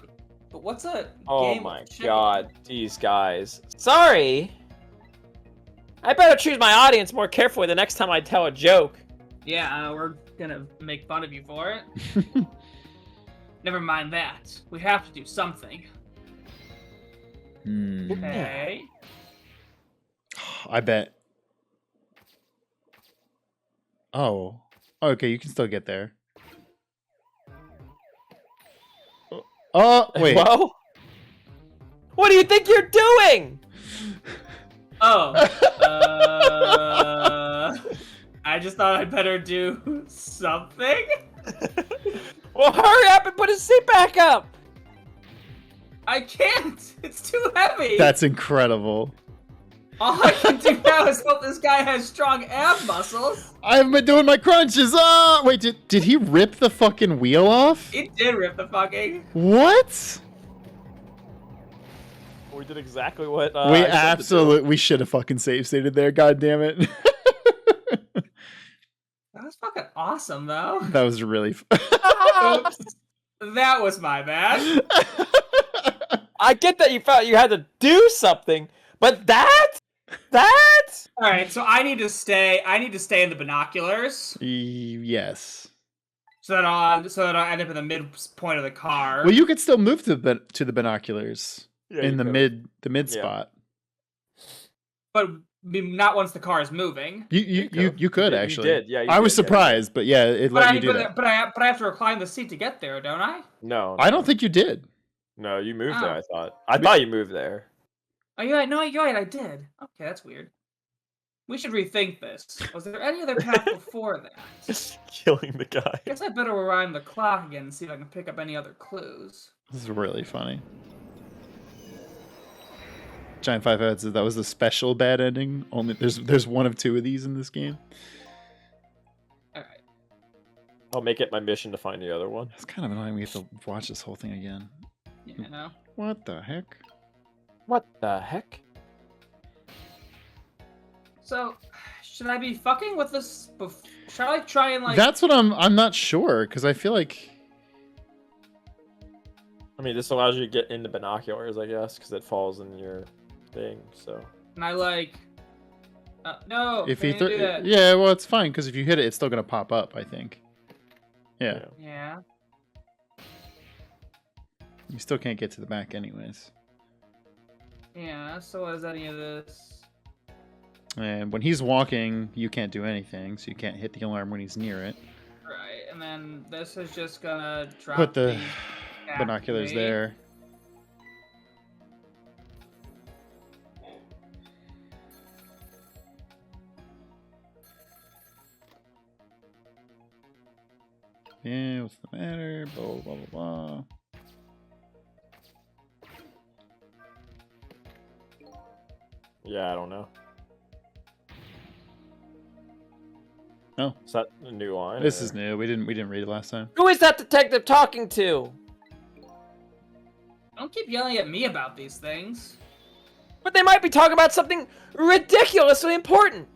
but what's a Oh game my of chicken? god, these guys. Sorry. I better choose my audience more carefully the next time I tell a joke. Yeah, we're gonna make fun of you for it. Never mind that. We have to do something. Okay. I bet. Oh. Okay, you can still get there. Oh, wait. Whoa. What do you think you're doing? Oh. I just thought I'd better do something. Well, hurry up and put his seat back up. I can't. It's too heavy. That's incredible. All I can do now is hope this guy has strong ab muscles. I haven't been doing my crunches. Ah, wait, did he rip the fucking wheel off? He did rip the fucking. What? We did exactly what we should have fucking save stated there. God damn it. That was fucking awesome, though. That was really. Oops. That was my bad. I get that you felt you had to do something, but that? All right, so I need to stay in the binoculars Yes. so that I'll end up in the midpoint of the car. Well, you could still move to the binoculars Yeah, in you the could. mid Yeah. spot. But not once the car is moving. You could actually. You did, yeah. I was surprised, but yeah, it let you do that. But I have to recline the seat to get there, don't I? No. I don't think you did. No, you moved Oh. there, I thought you moved there. Oh, you're right. No, you're right. I did. Okay, that's weird. We should rethink this. Was there any other path before that? Just killing the guy. Guess I better rewind the clock again and see if I can pick up any other clues. This is really funny. Giant Five Heads says that was the special bad ending. Only there's one of two of these in this game. All right. I'll make it my mission to find the other one. It's kind of annoying. We have to watch this whole thing again. Yeah, no. What the heck? What the heck? So, should I be fucking with this? Should I try and like? That's what I'm not sure because I feel like. I mean, this allows you to get into binoculars, I guess, because it falls in your thing. So. And I like. No. If can he you do that? yeah, well, it's fine because if you hit it, it's still gonna pop up. I think. Yeah. Yeah. You still can't get to the back, anyways. Yeah. So what is any of this? And when he's walking, you can't do anything, so you can't hit the alarm when he's near it. Right, and then this is just gonna drop. Put the these back binoculars to me. there. Yeah, what's the matter? Blah, blah, blah, blah. Yeah, I don't know. Oh. Is that a new line? This or- is new. We didn't read it last time. Who is that detective talking to? Don't keep yelling at me about these things. But they might be talking about something ridiculously important.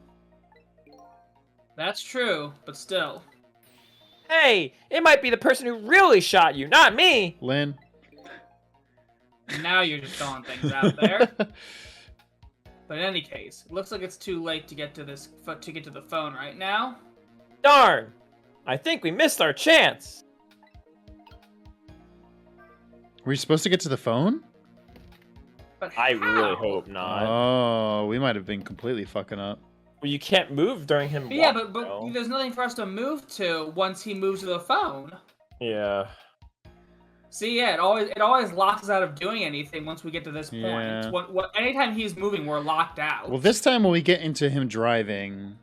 That's true, but still. Hey, it might be the person who really shot you, not me. Lynn. Now you're just throwing things out there. But in any case, it looks like it's too late to get to the phone right now. Darn. I think we missed our chance. Were you supposed to get to the phone? But I really how? hope not. Oh, we might have been completely fucking up. Well, you can't move during him. Yeah, walking, but though. there's nothing for us to move to once he moves to the phone. Yeah. See, yeah, it always locks us out of doing anything once we get to this point. Yeah. Anytime he's moving, we're locked out. Well, this time when we get into him driving,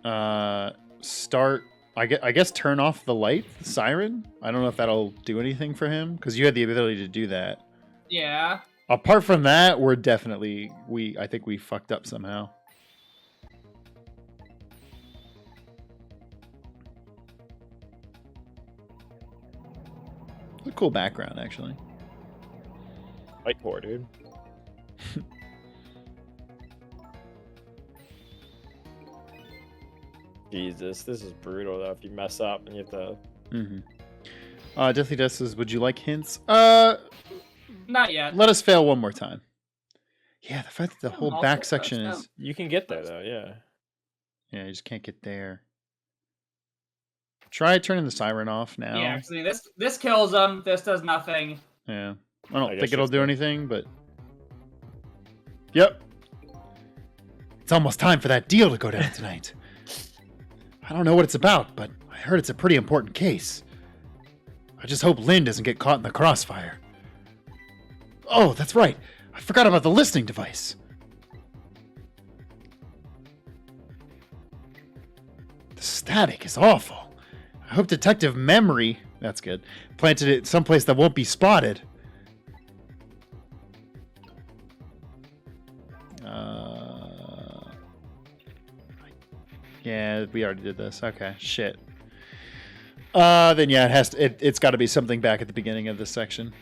start. I guess turn off the light, the siren. I don't know if that'll do anything for him because you had the ability to do that. Yeah. Apart from that, we're definitely I think we fucked up somehow. It's a cool background, actually. Whiteboard, dude. Jesus, this is brutal though. If you mess up and you have to. Mm-hmm. Deathly Death says, "Would you like hints?" Not yet. Let us fail one more time. Yeah, the fact that the Yeah, whole also, back section let's is. You can get there though, yeah. Yeah, you just can't get there. Try turning the siren off now. Yeah, see, this kills them. This does nothing. Yeah. I don't I think guess it'll just do the- anything, but. Yep. It's almost time for that deal to go down tonight. I don't know what it's about, but I heard it's a pretty important case. I just hope Lynn doesn't get caught in the crossfire. Oh, that's right. I forgot about the listening device. The static is awful. I hope Detective Memory, that's good, planted it someplace that won't be spotted. Yeah, we already did this. Okay, shit. Then yeah, it's got to be something back at the beginning of this section.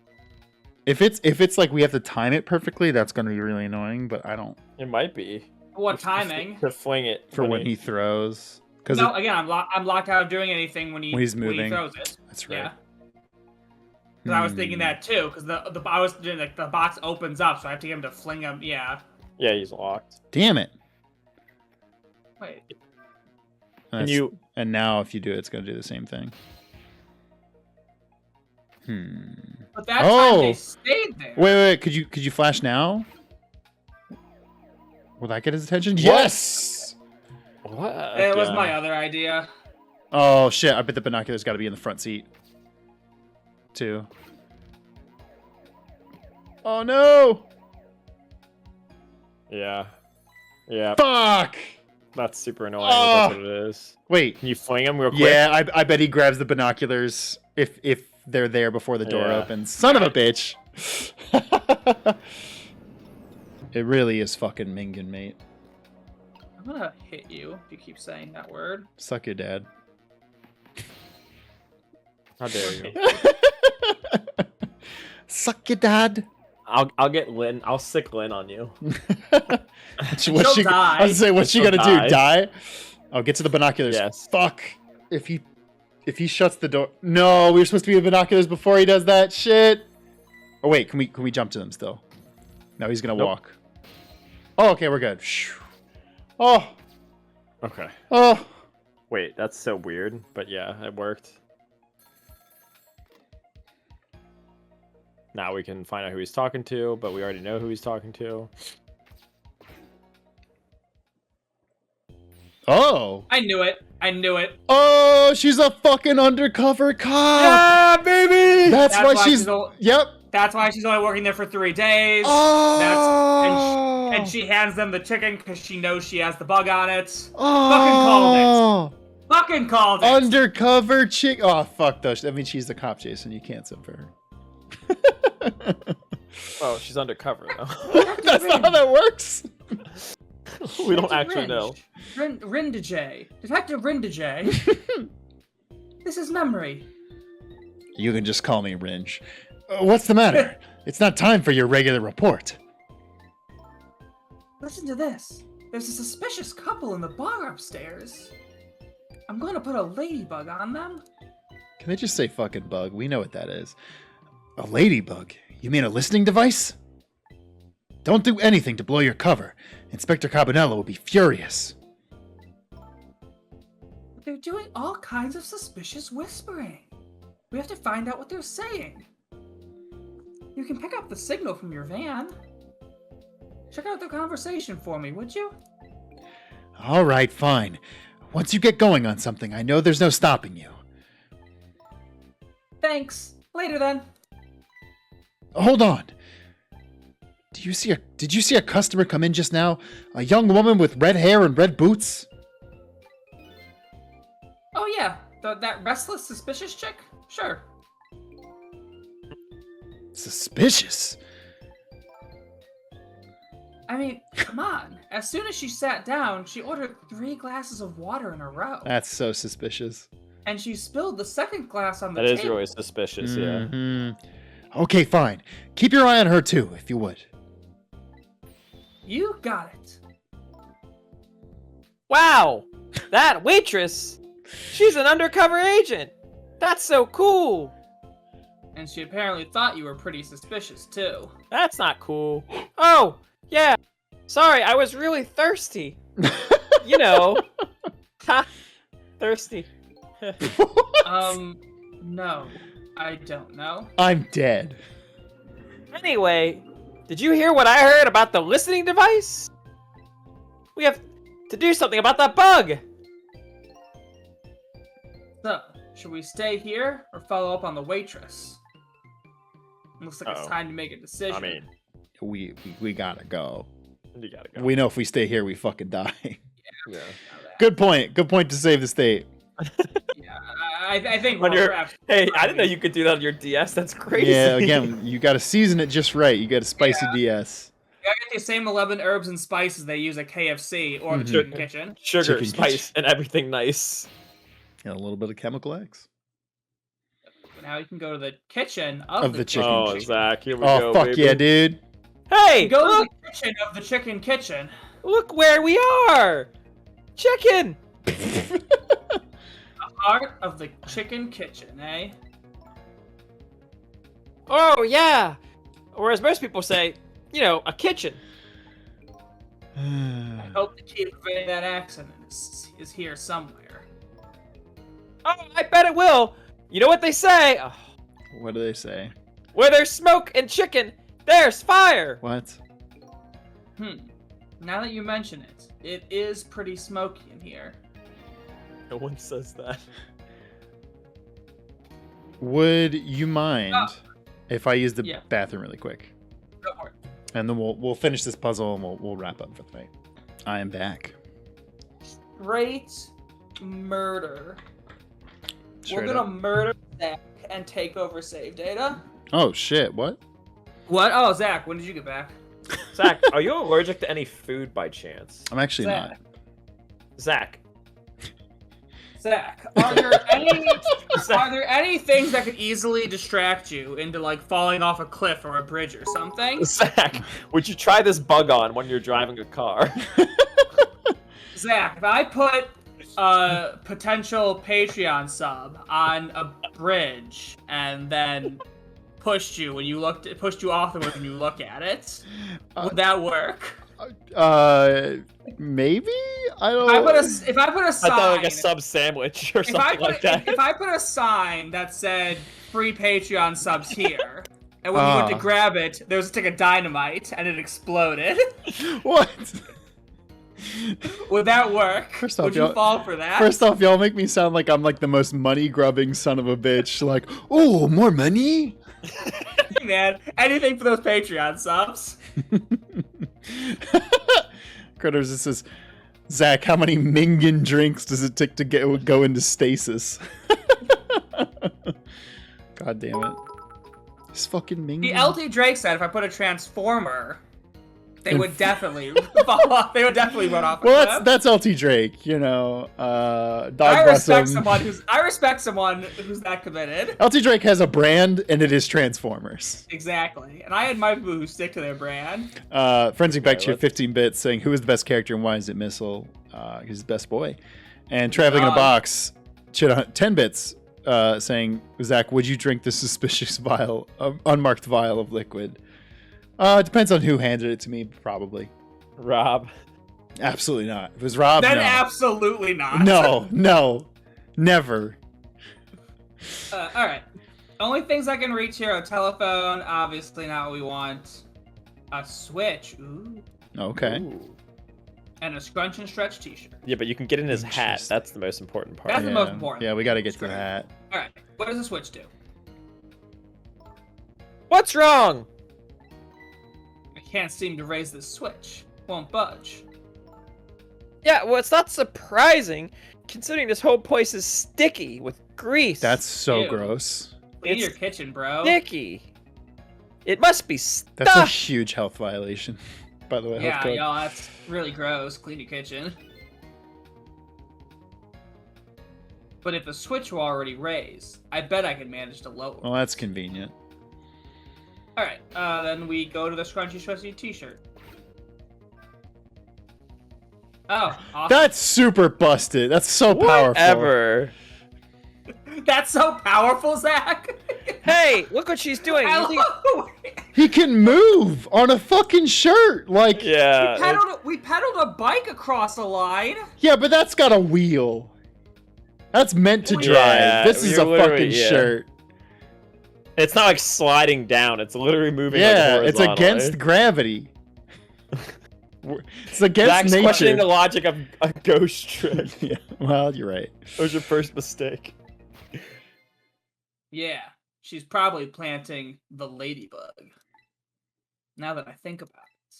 If it's like we have to time it perfectly, that's going to be really annoying. But I don't. It might be. What timing? To fling it For when he throws. No, again, I'm locked out of doing anything when he's moving. When he throws it. That's right. Yeah. Because I was thinking that too. Because I was doing like the box opens up, so I have to get him to fling him. Yeah. Yeah, he's locked. Damn it. Wait. And now if you do it, it's going to do the same thing. But that time they stayed there. Wait. Could you flash now? Will that get his attention? Yes. What? It was my other idea. Oh shit! I bet the binoculars got to be in the front seat, too. Oh no! Yeah. Yeah. Fuck! That's super annoying. That's what it is. Wait. Can you fling him real quick? Yeah, I bet he grabs the binoculars if they're there before the door opens. Son of a bitch! It really is fucking Mingen, mate. I'm gonna hit you if you keep saying that word. Suck your dad. How dare you? Suck your dad. I'll get Lynn. I'll sick Lynn on you. what's She'll die. I was say, what's she She'll gonna do? Die? Oh, get to the binoculars. Yes. Fuck. If he shuts the door. No, we were supposed to be in binoculars before he does that shit. Oh wait, can we jump to them still? No, he's gonna walk. Oh, okay, we're good. Oh. Okay. Oh. Wait, that's so weird, but yeah, it worked. Now we can find out who he's talking to, but we already know who he's talking to. Oh. I knew it. Oh, she's a fucking undercover cop. Yeah, baby. That's why she's. Yep. That's why she's only working there for 3 days. Oh. And she hands them the chicken because she knows she has the bug on it. Oh. Fucking called it. Undercover chick. Oh, fuck though. I mean, she's the cop, Jason. You can't sub for her. Oh, she's undercover though. That's not how that works. We don't actually know. Rindajay. Detective Rindajay. This is Memory. You can just call me Ringe. What's the matter? It's not time for your regular report. Listen to this. There's a suspicious couple in the bar upstairs. I'm going to put a ladybug on them. Can they just say fucking bug? We know what that is. A ladybug? You mean a listening device? Don't do anything to blow your cover. Inspector Cabanello will be furious. They're doing all kinds of suspicious whispering. We have to find out what they're saying. You can pick up the signal from your van. Check out their conversation for me, would you? All right, fine. Once you get going on something, I know there's no stopping you. Thanks. Later then. Hold on. Did you see a customer come in just now? A young woman with red hair and red boots? Oh yeah, that restless, suspicious chick? Sure. Suspicious? I mean, come on. As soon as she sat down, she ordered 3 glasses of water in a row. That's so suspicious. And she spilled the second glass on the That table. is really suspicious, yeah. Mhm. Okay, fine. Keep your eye on her too, if you would. You got it. Wow, that waitress, she's an undercover agent. That's so cool. And she apparently thought you were pretty suspicious, too. That's not cool. Oh, yeah. Sorry, I was really thirsty. You know. Ha. Thirsty. No. I don't know. I'm dead. Anyway, did you hear what I heard about the listening device? We have to do something about that bug. So, should we stay here or follow up on the waitress? Looks like it's time to make a decision. I mean, We gotta go. you gotta go. We know if we stay here, we fucking die. Yeah. Good point. Good point to save the state. Yeah, I think When we're you're- perhaps- Hey, I didn't know you could do that on your DS. That's crazy. Yeah, again, you gotta season it just right. You got a spicy DS. You gotta get the same 11 herbs and spices they use at KFC or the Mhm. Chicken Kitchen. Sugar, Chicken spice, and everything nice. And a little bit of chemical X. Now you can go to the kitchen of, Of the chicken Oh, kitchen. Zach, here we Oh, go, fuck baby. yeah, dude. Hey, Go to look, the kitchen of the Chicken Kitchen. look where we are. Chicken. The heart of the Chicken Kitchen, eh? Oh, yeah. Or as most people say, you know, a kitchen. I hope the key to preventing that accident is here somewhere. Oh, I bet it will. You know what they say? Oh, What do they say? where there's smoke and chicken, there's fire. What? Now that you mention it, it is pretty smoky in here. No one says that. Would you mind if I use the Yeah. bathroom really quick? Go for it. And then we'll finish this puzzle and we'll wrap up for the night. I am back. Great murder. Straight We're gonna up. murder Zach and take over save data. Oh shit! What? What? Oh, Zach, when did you get back? Zach, are you allergic to any food by chance? I'm actually Zach. not. Zach. Zach, are there any things that could easily distract you into like falling off a cliff or a bridge or something? Zach, would you try this bug on when you're driving a car? Zach, if I put a potential Patreon sub on a bridge and then pushed you off the bridge when you look at it, would that work? Maybe I don't. If I put a I sign, thought like a sub sandwich or something like that. If I put a sign that said free Patreon subs here, and when you went to grab it, there was a stick of dynamite and it exploded. What? Would that work? First off, Would you y'all- fall for that? First off, y'all make me sound like I'm like the most money grubbing son of a bitch. Like, oh, more money? Hey, man, anything for those Patreon subs. Critters, it says, Zach, how many Mingin drinks does it take to go into stasis? God damn it. This fucking Mingin. The LT Drake said if I put a transformer, they would definitely fall off. They would definitely run off. Well, that's LT Drake, you know. Dog I bless respect him. someone who's that committed. LT Drake has a brand, and it is Transformers. Exactly, and I admire people who stick to their brand. Forensic back Okay, to let's- 15 bits saying, who is the best character and why is it Missile? He's the best boy. And Traveling in a Box, 10 bits, saying, Zach, would you drink this suspicious unmarked vial of liquid? It depends on who handed it to me, probably. Rob. Absolutely not. If it was Rob, Then no. absolutely not. No, never. All right. Only things I can reach here: a telephone, obviously not what we want. A switch, ooh, Okay. Ooh. and a scrunch and stretch T-shirt. Yeah, but you can get in his hat. Interesting. That's the most important part. That's the most important. Yeah, we got to get to that. All right. What does the switch do? What's wrong? I can't seem to raise this switch. Won't budge. Yeah, well, it's not surprising, considering this whole place is sticky with grease. That's so Ew. gross. Clean It's your kitchen, bro. sticky. It must be That's a stuck. huge health violation. by the way. Yeah, Health code. y'all, that's really gross. Clean your kitchen. But if the switch were already raised, I bet I could manage to lower. Well, that's convenient. All right, then we go to the scrunchy stretchy t-shirt. Oh, awesome. That's super busted. That's so powerful. Whatever. That's so powerful, Zach. Hey, look what she's doing. I You think- love the way- He can move on a fucking shirt. Like, Yeah. we pedaled a bike across a line. yeah, but that's got a wheel. That's meant to Well, drive. yeah, This is you're a literally- fucking yeah. shirt. It's not like sliding down. It's literally moving. Yeah, like, it's horizontally. against gravity. It's against Zach's nature. questioning the logic of a ghost trick. Yeah, well, you're right. That was your first mistake. Yeah, she's probably planting the ladybug. Now that I think about it,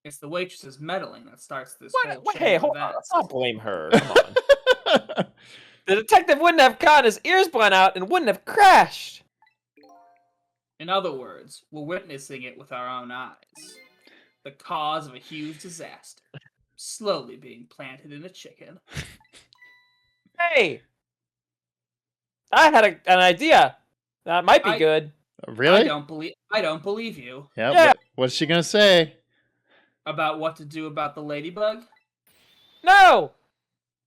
it's the waitress's meddling that starts this whole chain Hey, of hold on. events. Let's not blame her. Come on. The detective wouldn't have gotten his ears blown out and wouldn't have crashed. In other words, we're witnessing it with our own eyes. The cause of a huge disaster, slowly being planted in a chicken. Hey, I had an idea. That might be I- good. Really? I don't believe you Yeah. Yeah. What's she gonna say? about what to do about the ladybug. No,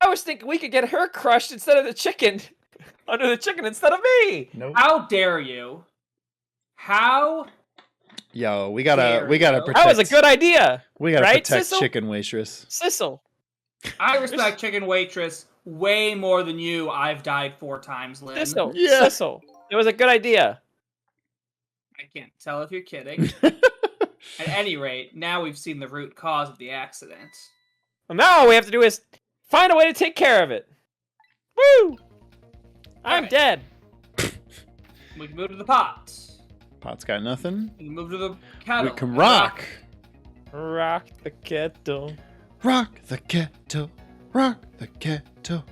I was thinking we could get her crushed instead of the chicken. Under the chicken instead of me. Nope. How dare you? How? Yo, we There gotta we go. protect. That was a good idea. We gotta right, protect Sissel? chicken waitress. Sissel. I respect chicken waitress way more than you. I've died 4 times, Lynn. Sissel. Yeah. Sissel. It was a good idea. I can't tell if you're kidding. At any rate, now we've seen the root cause of the accident. Well, now all we have to do is find a way to take care of it. Woo! I'm Alright. dead. We can move to the pot. Pot's got nothing. We can move to the kettle. We can and rock. Rock the kettle. Rock the kettle. Rock the kettle.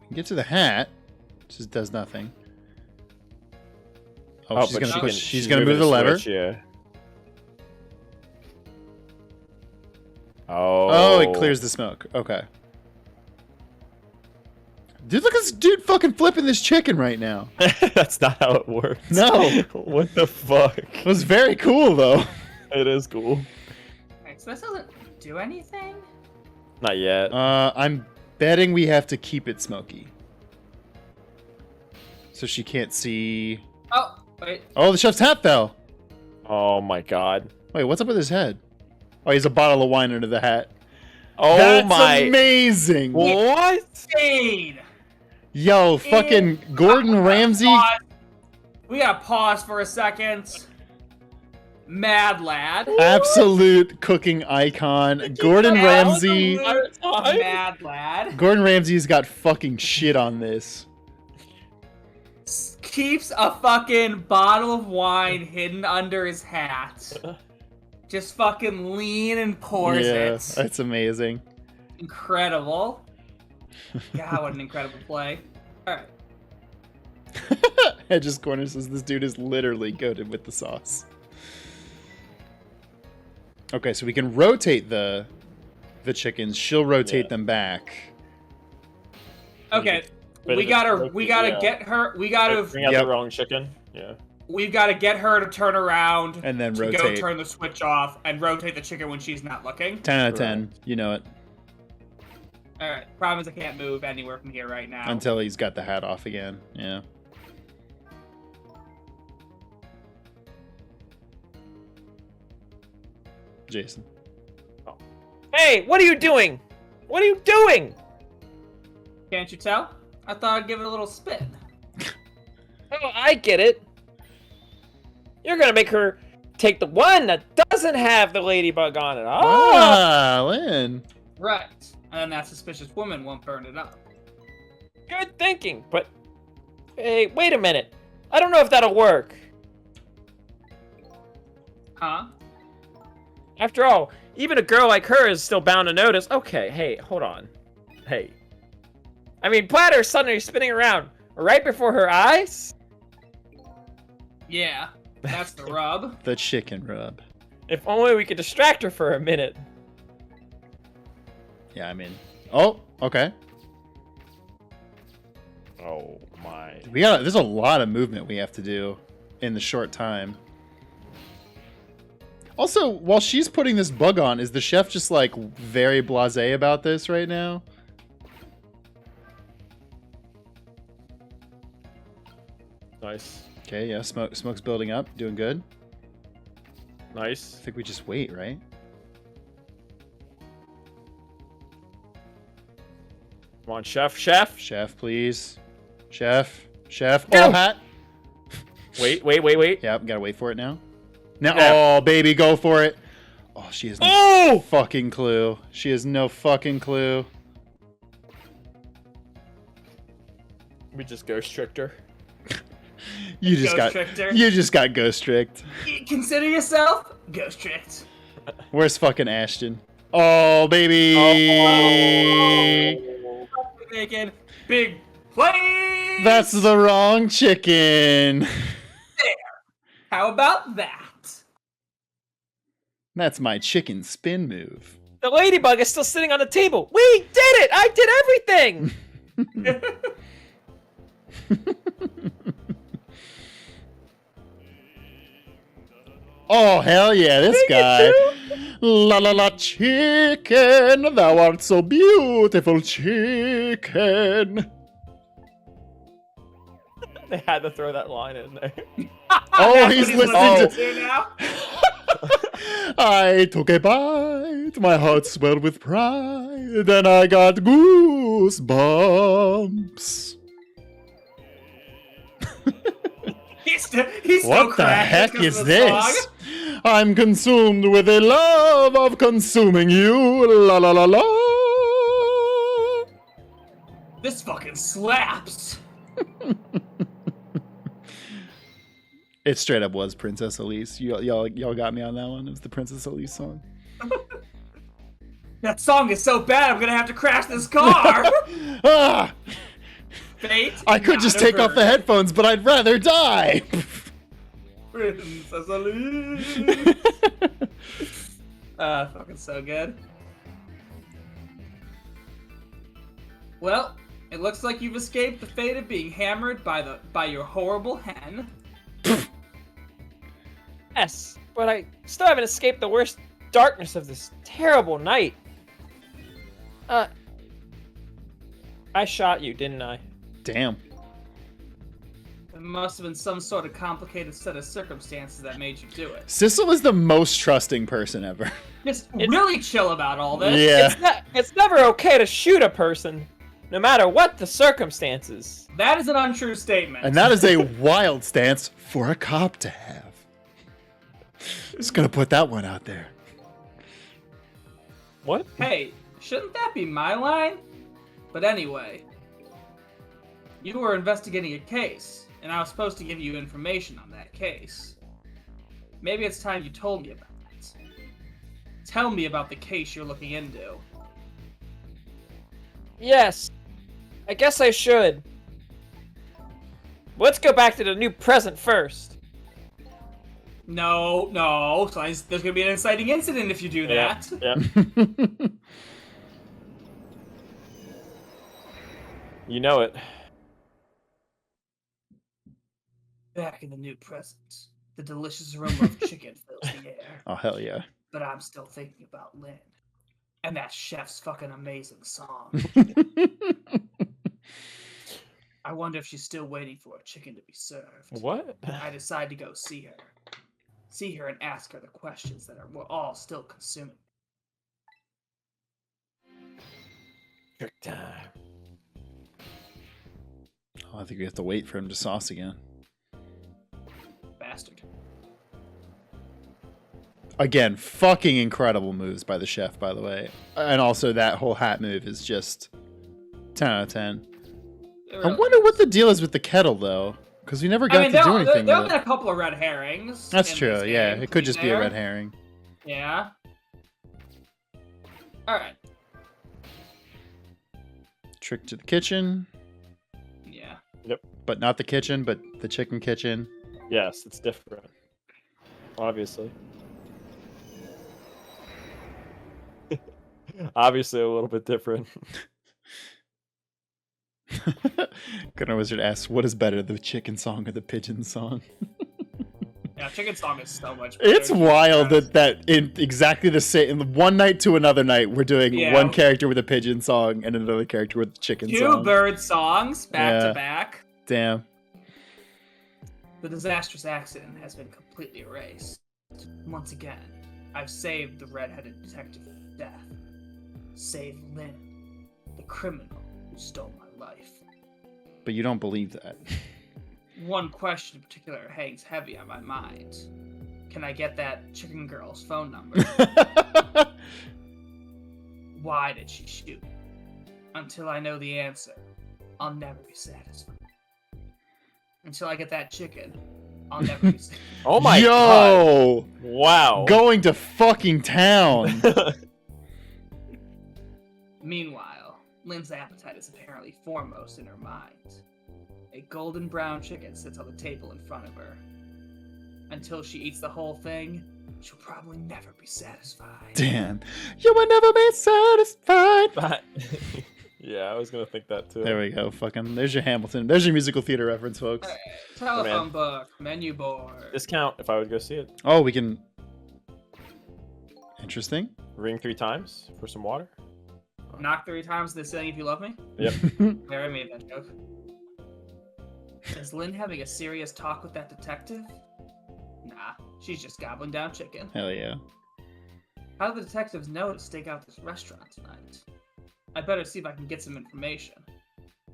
We can get to the hat. Just does nothing. Oh, she's but gonna she push. can- She's gonna move moving the lever. switch, yeah. Oh. Oh, it clears the smoke. Okay. Dude, look at this dude fucking flipping this chicken right now. That's not how it works. No. What the fuck? It was very cool though. It is cool. Okay, so this doesn't do anything? Not yet. I'm betting we have to keep it smoky. So she can't see. Oh, wait. Oh, the chef's hat fell. Oh my god. Wait, what's up with his head? Oh, he has a bottle of wine under the hat. Oh That's my. amazing. What? Insane! Yo, fucking Gordon Ramsay. Pause. We gotta pause for a second. Mad lad. Absolute cooking icon. Gordon Ramsay. Mad lad. Gordon Ramsay's got fucking shit on this. Keeps a fucking bottle of wine hidden under his hat. Just fucking lean and pours Yeah, it. that's amazing. Incredible. God, what an incredible play. Alright. Hedges Corner says this dude is literally goated with the sauce. Okay, so we can rotate the chickens. She'll rotate Yeah. them back. Okay. But We it's gotta rotate, get her Bring out Yep. the wrong chicken. Yeah. we've gotta get her to turn around And then to go rotate. turn the switch off and rotate the chicken when she's not looking. 10 out of 10. You know it. Alright. Problem is I can't move anywhere from here right now. Until he's got the hat off again. Yeah. Jason. Hey, what are you doing? What are you doing? Can't you tell? I thought I'd give it a little spin. Oh, I get it. You're gonna make her take the one that doesn't have the ladybug on it. Oh, Ah, Lynn. Right. And then that suspicious woman won't burn it up. good thinking. But hey, wait a minute. I don't know if that'll work. Huh? After all, even a girl like her is still bound to notice. Okay, hey, hold on. Hey. I mean, Platter's suddenly spinning around right before her eyes? Yeah. That's the rub. The chicken rub. If only we could distract her for a minute. Yeah, I mean. Oh, okay. Oh my. There's a lot of movement we have to do in the short time. Also, while she's putting this bug on, is the chef just like very blasé about this right now? Nice. Okay, yeah, smoke's building up, doing good. Nice. I think we just wait, right? Come on, chef. Chef. Chef, please. Chef. Go! Oh, hat. Wait. Yep, gotta wait for it now. Now, Yeah. oh, baby, go for it. Oh, she has no Oh! fucking clue. She has no fucking clue. We just ghost tricked her. You just Ghost tricked her. you just got ghost tricked. Consider yourself ghost tricked. Where's fucking Ashton? Oh, baby. Making big plays. That's the wrong chicken. How about that? That's my chicken spin move. The ladybug is still sitting on the table. We did it! I did everything! Oh, hell yeah, this guy. La la la, chicken, thou art so beautiful, chicken. They had to throw that line in there. Oh, That's he's what listening to now. I took a bite, my heart swelled with pride, and I got goosebumps. He's still What the cracking heck because is of the song. this? I'm consumed with a love of consuming you. La la la la. This fucking slaps. It straight up was Princess Elise. Y'all got me on that one. It was the Princess Elise song. That song is so bad, I'm gonna have to crash this car. Ah! Fate. I could just take off the headphones, but I'd rather die. Princess Elise. Fucking so good. Well, it looks like you've escaped the fate of being hammered by your horrible hen. Yes, but I still haven't escaped the worst darkness of this terrible night. I shot you, didn't I? Damn. It must have been some sort of complicated set of circumstances that made you do it. Sissel is the most trusting person ever. Just really chill about all this. Yeah. It's never okay to shoot a person, no matter what the circumstances. That is an untrue statement. And that is a wild stance for a cop to have. Just gonna put that one out there. What? Hey, shouldn't that be my line? But anyway, you were investigating a case, and I was supposed to give you information on that case. Maybe it's time you told me about it. Tell me about the case you're looking into. Yes, I guess I should. Let's go back to the new present first. No. So there's gonna be an inciting incident if you do that. Yeah. You know it. Back in the new present, the delicious aroma of chicken fills the air. Oh, hell yeah. But I'm still thinking about Lynn. And that chef's fucking amazing song. I wonder if she's still waiting for a chicken to be served. What? I decide to go see her. See her and ask her the questions that we're all still consuming. Trick time. Oh, I think we have to wait for him to sauce again. Bastard. Again, fucking incredible moves by the chef, by the way. And also that whole hat move is just 10 out of 10. I wonder what the deal is with the kettle, though. Because we never got to do anything there with have been it. a couple of red herrings. That's in true, this yeah. game, It could to just be a fair. red herring. Yeah. Alright. Trick to the kitchen. Yeah. But not the kitchen, but the chicken kitchen. Yes, it's different. Obviously. Obviously a little bit different. Gunnar Wizard asks, what is better, the chicken song or the pigeon song? Yeah, Chicken Song is so much better. It's wild that in exactly the same, in one night to another night, we're doing Yeah. one character with a pigeon song and another character with a chicken Two song. bird songs back Yeah. to back. Damn. The disastrous accident has been completely erased. Once again, I've saved the red-headed detective from death. Saved Lynn, the criminal who stole my life. But you don't believe that. One question in particular hangs heavy on my mind. Can I get that chicken girl's phone number? Why did she shoot? Until I know the answer, I'll never be satisfied. Until I get that chicken, I'll never be satisfied. Oh my god. Yo! Wow. Going to fucking town. Meanwhile, Lynn's appetite is apparently foremost in her mind. A golden brown chicken sits on the table in front of her. Until she eats the whole thing, she'll probably never be satisfied. Damn. You will never be satisfied. Yeah, I was gonna think that too. There we go. Fucking. There's your Hamilton. There's your musical theater reference, folks. Alright, telephone book, menu board. Discount if I would go see it. Oh, we can. Interesting. Ring 3 times for some water. Knock 3 times the ceiling if you love me. Yep. There, I made that joke. Is Lynn having a serious talk with that detective? Nah, she's just gobbling down chicken. Hell yeah. How do the detectives know to stake out this restaurant tonight? I better see if I can get some information.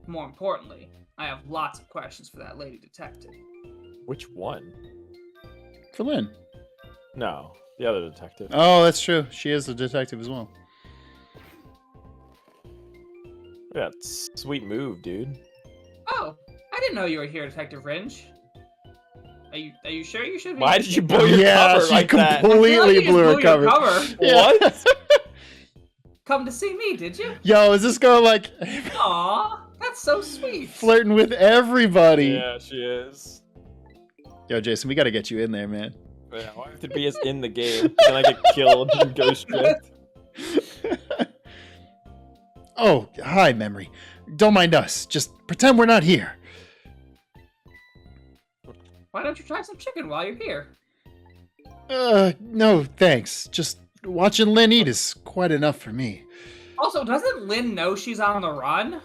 More importantly, I have lots of questions for that lady detective. Which one? For Lynn. No, the other detective. Oh, that's true. She is a detective as well. Yeah, sweet move, dude. Oh, I didn't know you were here, Detective Ringe. Are you sure you should be? Why did you blow your Yeah, cover she like that? completely blew her your cover. Yeah. What? Come to see me, did you? Yo, is this girl like Aw, that's so sweet. flirting with everybody? Yeah, she is. Yo, Jason, we gotta get you in there, man. Yeah, why have to be as in the game? Then I get killed and ghost tricked. Oh, hi, Memory. Don't mind us. Just pretend we're not here. Why don't you try some chicken while you're here? No, thanks. Just watching Lynn eat is quite enough for me. Also, doesn't Lynn know she's on the run?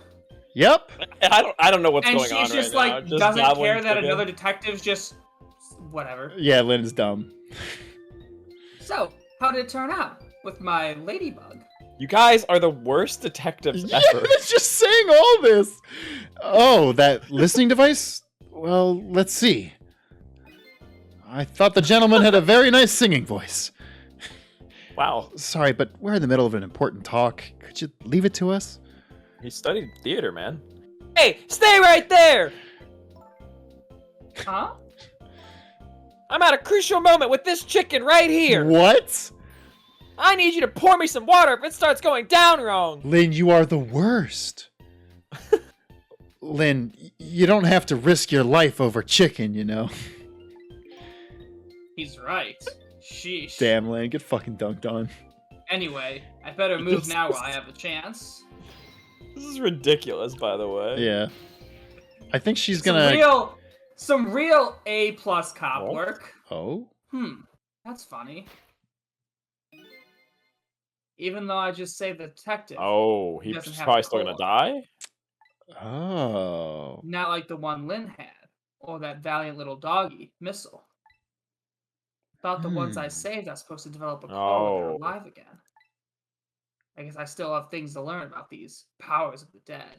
Yep. I don't know what's And going on she's just right now. like, Just doesn't gobbling care that chicken. another detective's just... whatever. Yeah, Lynn is dumb. So, how did it turn out with my ladybug? You guys are the worst detectives Yeah, ever. it's just saying all this. Oh, that listening device? Well, let's see. I thought the gentleman had a very nice singing voice. Wow, Sorry, but we're in the middle of an important talk. Could you leave it to us? he studied theater, man. Hey, stay right there! Huh? I'm at a crucial moment with this chicken right here. What? I need you to pour me some water if it starts going down wrong. Lynn, you are the worst. Lynn, you don't have to risk your life over chicken, you know? He's right. Sheesh. Damn, Lynn, get fucking dunked on. Anyway, I better move now while I have the chance. This is ridiculous, by the way. Yeah. I think she's gonna... Some real A+ cop Oh. work. Oh? That's funny. Even though I just saved the detective. Oh, he's Doesn't have probably a still gonna colon. die? Oh. Not like the one Lynn had. Or that valiant little doggy, Missile. Thought the ones I saved I was supposed to develop a call when they're Oh. alive again. I guess I still have things to learn about these powers of the dead.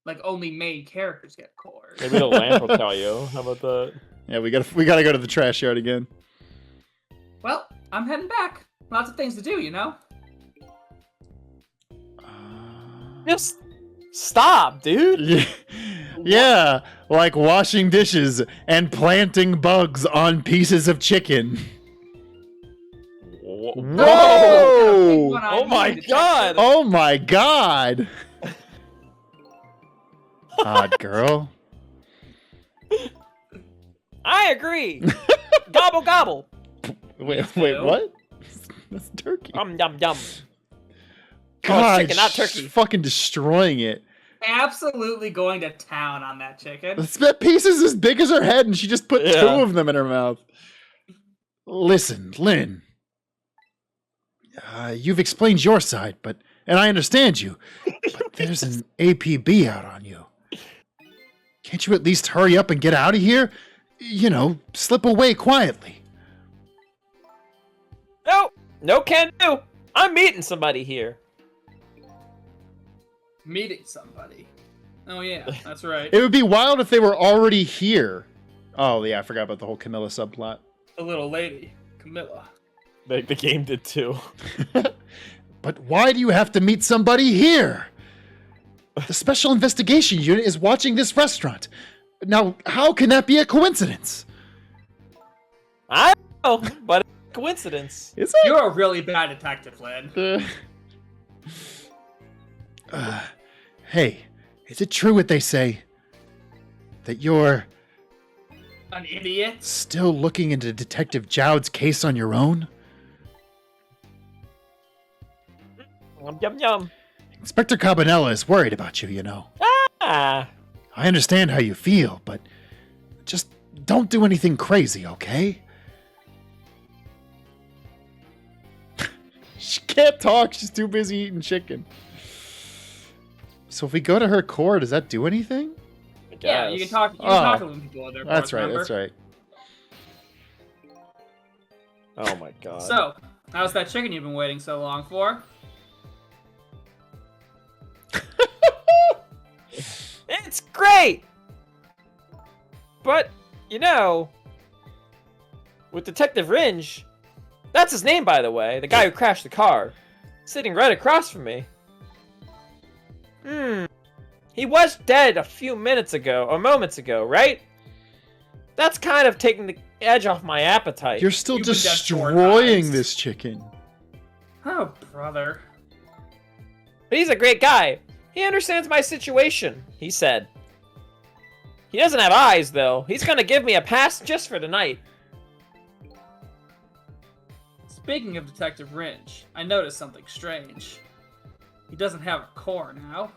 Like only main characters get cores. Maybe the lamp will tell you. How about that? Yeah, we gotta go to the trash yard again. Well, I'm heading back. Lots of things to do, you know? Just stop, dude. Yeah, yeah, like washing dishes and planting bugs on pieces of chicken. Whoa. Whoa! Oh my god! Oh my god! Odd girl. I agree. Gobble gobble. Wait, too. what? That's turkey. Yum, yum. God, it's chicken, not she's turkey. fucking destroying it. Absolutely going to town on that chicken. That piece is as big as her head, and she just put Yeah. 2 of them in her mouth. Listen, Lynn. You've explained your side, and I understand you. But there's an APB out on you. Can't you at least hurry up and get out of here? You know, slip away quietly. No can do. I'm meeting somebody here. Meeting somebody. Oh yeah, that's right. It would be wild if they were already here. Oh, yeah, I forgot about the whole Camilla subplot. The little lady, Camilla. The game did too. But why do you have to meet somebody here? The Special Investigation Unit is watching this restaurant. Now, how can that be a coincidence? I don't know, but it's a coincidence. Is it? You're a really bad detective, Lynn. Hey, is it true what they say? That you're An idiot. still looking into Detective Jowd's case on your own? Yum, yum. Inspector Cabanella is worried about you, you know. Ah. I understand how you feel, but just don't do anything crazy, okay? She can't talk. She's too busy eating chicken. So if we go to her core, does that do anything? I Yeah, you can guess. talk. You can talk to them people in their That's course, right. remember? That's right. Oh my god. So, how's that chicken you've been waiting so long for? It's great! But, you know, with Detective Ringe, that's his name, by the way, the guy who crashed the car, sitting right across from me. He was dead a few moments ago, right? That's kind of taking the edge off my appetite. You're still You've been dead 4 destroying times. this chicken. Oh, brother. But he's a great guy. He understands my situation, he said. He doesn't have eyes, though. He's gonna give me a pass just for tonight. Speaking of Detective Ringe, I noticed something strange. He doesn't have a core now.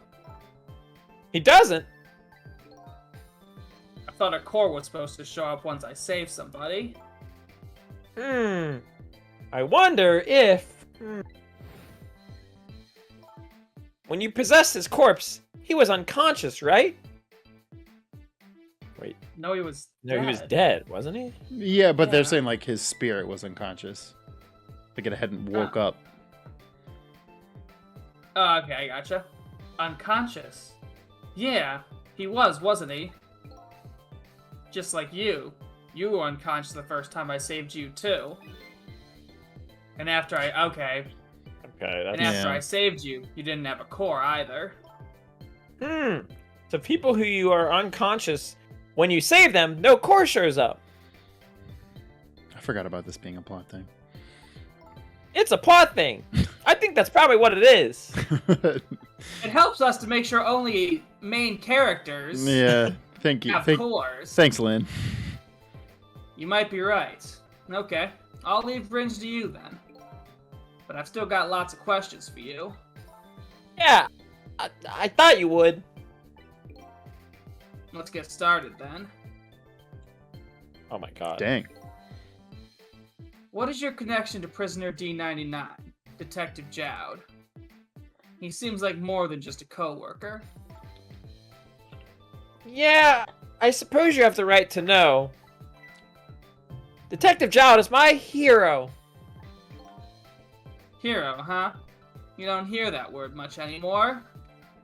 He doesn't? I thought a core was supposed to show up once I save somebody. I wonder if... When you possessed his corpse, he was unconscious, right? Wait, No, he was no, he was dead, wasn't he? Yeah, but they're Yeah. saying like his spirit was unconscious. Like it hadn't woke up. Oh, okay, I gotcha. Unconscious. Yeah, he was, wasn't he? Just like you. You were unconscious the first time I saved you, too. And after I... Okay. Okay, that's And after Yeah. I saved you, you didn't have a core either. So people who you are unconscious, when you save them, no core shows up. I forgot about this being a plot thing. It's a plot thing. I think that's probably what it is. It helps us to make sure only main characters Yeah, thank you. have Thank, cores. thanks, Lynn. You might be right. Okay, I'll leave Ringe to you then. But I've still got lots of questions for you. Yeah, I thought you would. Let's get started then. oh my god. Dang. What is your connection to prisoner D99, Detective Jowd? He seems like more than just a co-worker. Yeah, I suppose you have the right to know. Detective Jowd is my hero. Hero, huh? You don't hear that word much anymore.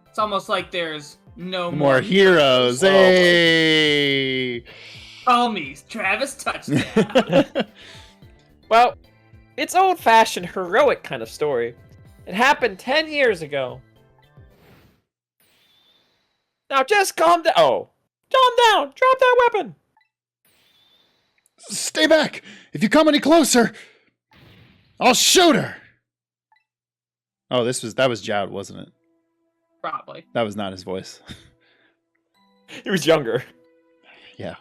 It's almost like there's no More heroes. Oh, boy. Hey. Call me Travis Touchdown. Well, it's old-fashioned heroic kind of story. It happened 10 years ago. Now just calm down. Oh, calm down. Drop that weapon. Stay back. If you come any closer, I'll shoot her. Oh, that was Jowd, wasn't it? Probably. That was not his voice. He was younger. Yeah.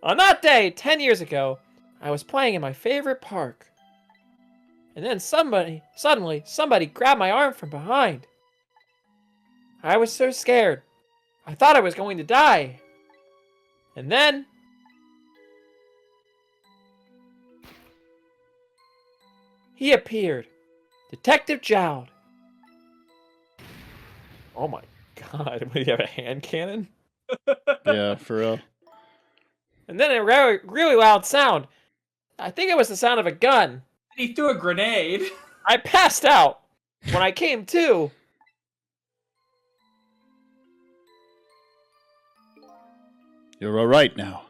On that day, 10 years ago, I was playing in my favorite park. And then suddenly, somebody grabbed my arm from behind. I was so scared. I thought I was going to die. And then... he appeared. Detective Jowd. Oh my god, do you have a hand cannon? Yeah, for real. And then a really loud sound. I think it was the sound of a gun. He threw a grenade. I passed out. When I came to, You're all right now.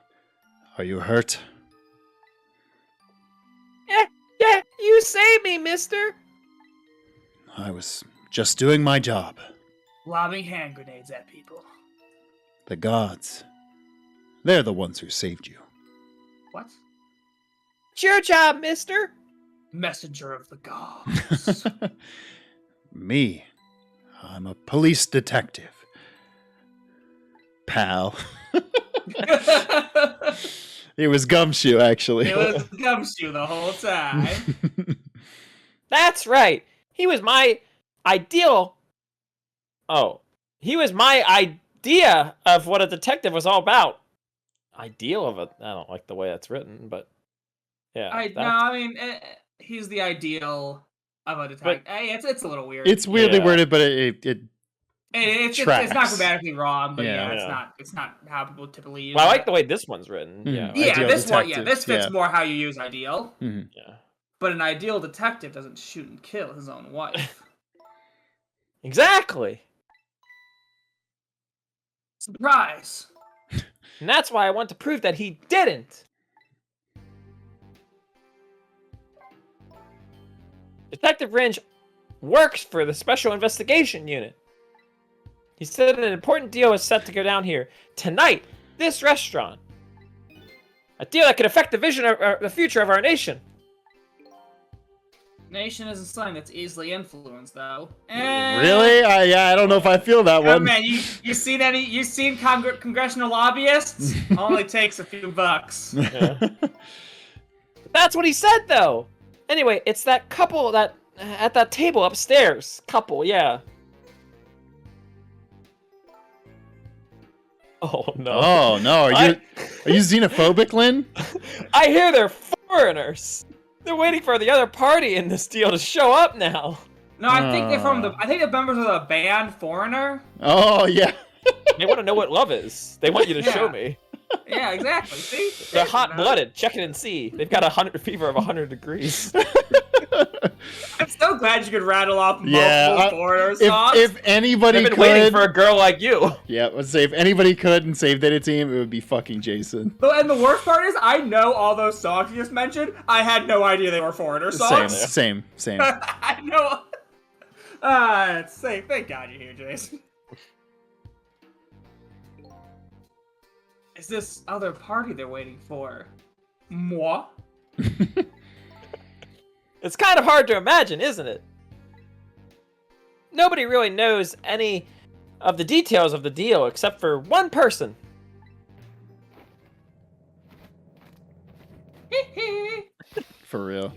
Are you hurt? yeah, you saved me, mister. I was just doing my job. Lobbing hand grenades at people. The gods. They're the ones who saved you. What? It's your job, mister. Messenger of the gods. Me. I'm a police detective. Pal. It was Gumshoe, actually. It was Gumshoe the whole time. That's right. He was my ideal. Oh, he was my idea of what a detective was all about. Ideal of it. I don't like the way that's written, but yeah. He's the ideal of a detective. It's a little weird. It's weirdly worded, but It's tracks. not grammatically wrong, but Yeah. it's not how people typically use Well, I it. like the way this one's written. Mhm. Yeah. Yeah, Ideal this one, detective, this fits yeah. more how you use ideal. Mhm. Yeah. But an ideal detective doesn't shoot and kill his own wife. Exactly. Surprise! And that's why I want to prove that he didn't. Detective Ringe works for the Special Investigation Unit. He said an important deal is set to go down here tonight. This restaurant. A deal that could affect the vision of the future of our nation. Nation isn't something that's easily influenced, though. Really? I don't know if I feel that Oh one. man, you seen congressional lobbyists? Only takes a few bucks. Yeah. That's what he said, though. Anyway, it's that couple that at that table upstairs. Couple, yeah. Oh no. Oh no, are you xenophobic, Lynn? I hear they're foreigners. They're waiting for the other party in this deal to show up now. No, I think they're members of the band Foreigner. Oh yeah. They want to know what love is. They want you to show Yeah. me. Yeah, exactly. See? They're hot-blooded. Check it and see. They've got a fever of 100 degrees. I'm so glad you could rattle off multiple Yeah, Foreigner songs. if anybody They've been could, waiting for a girl like you. yeah, let's say if anybody could and saved Data Team, it would be fucking Jason. And the worst part is, I know all those songs you just mentioned. I had no idea they were Foreigner songs. Same. I know. It's safe. Thank God you're here, Jason. Is this other party they're waiting for? Moi? It's kind of hard to imagine, isn't it? Nobody really knows any of the details of the deal except for one person. For real.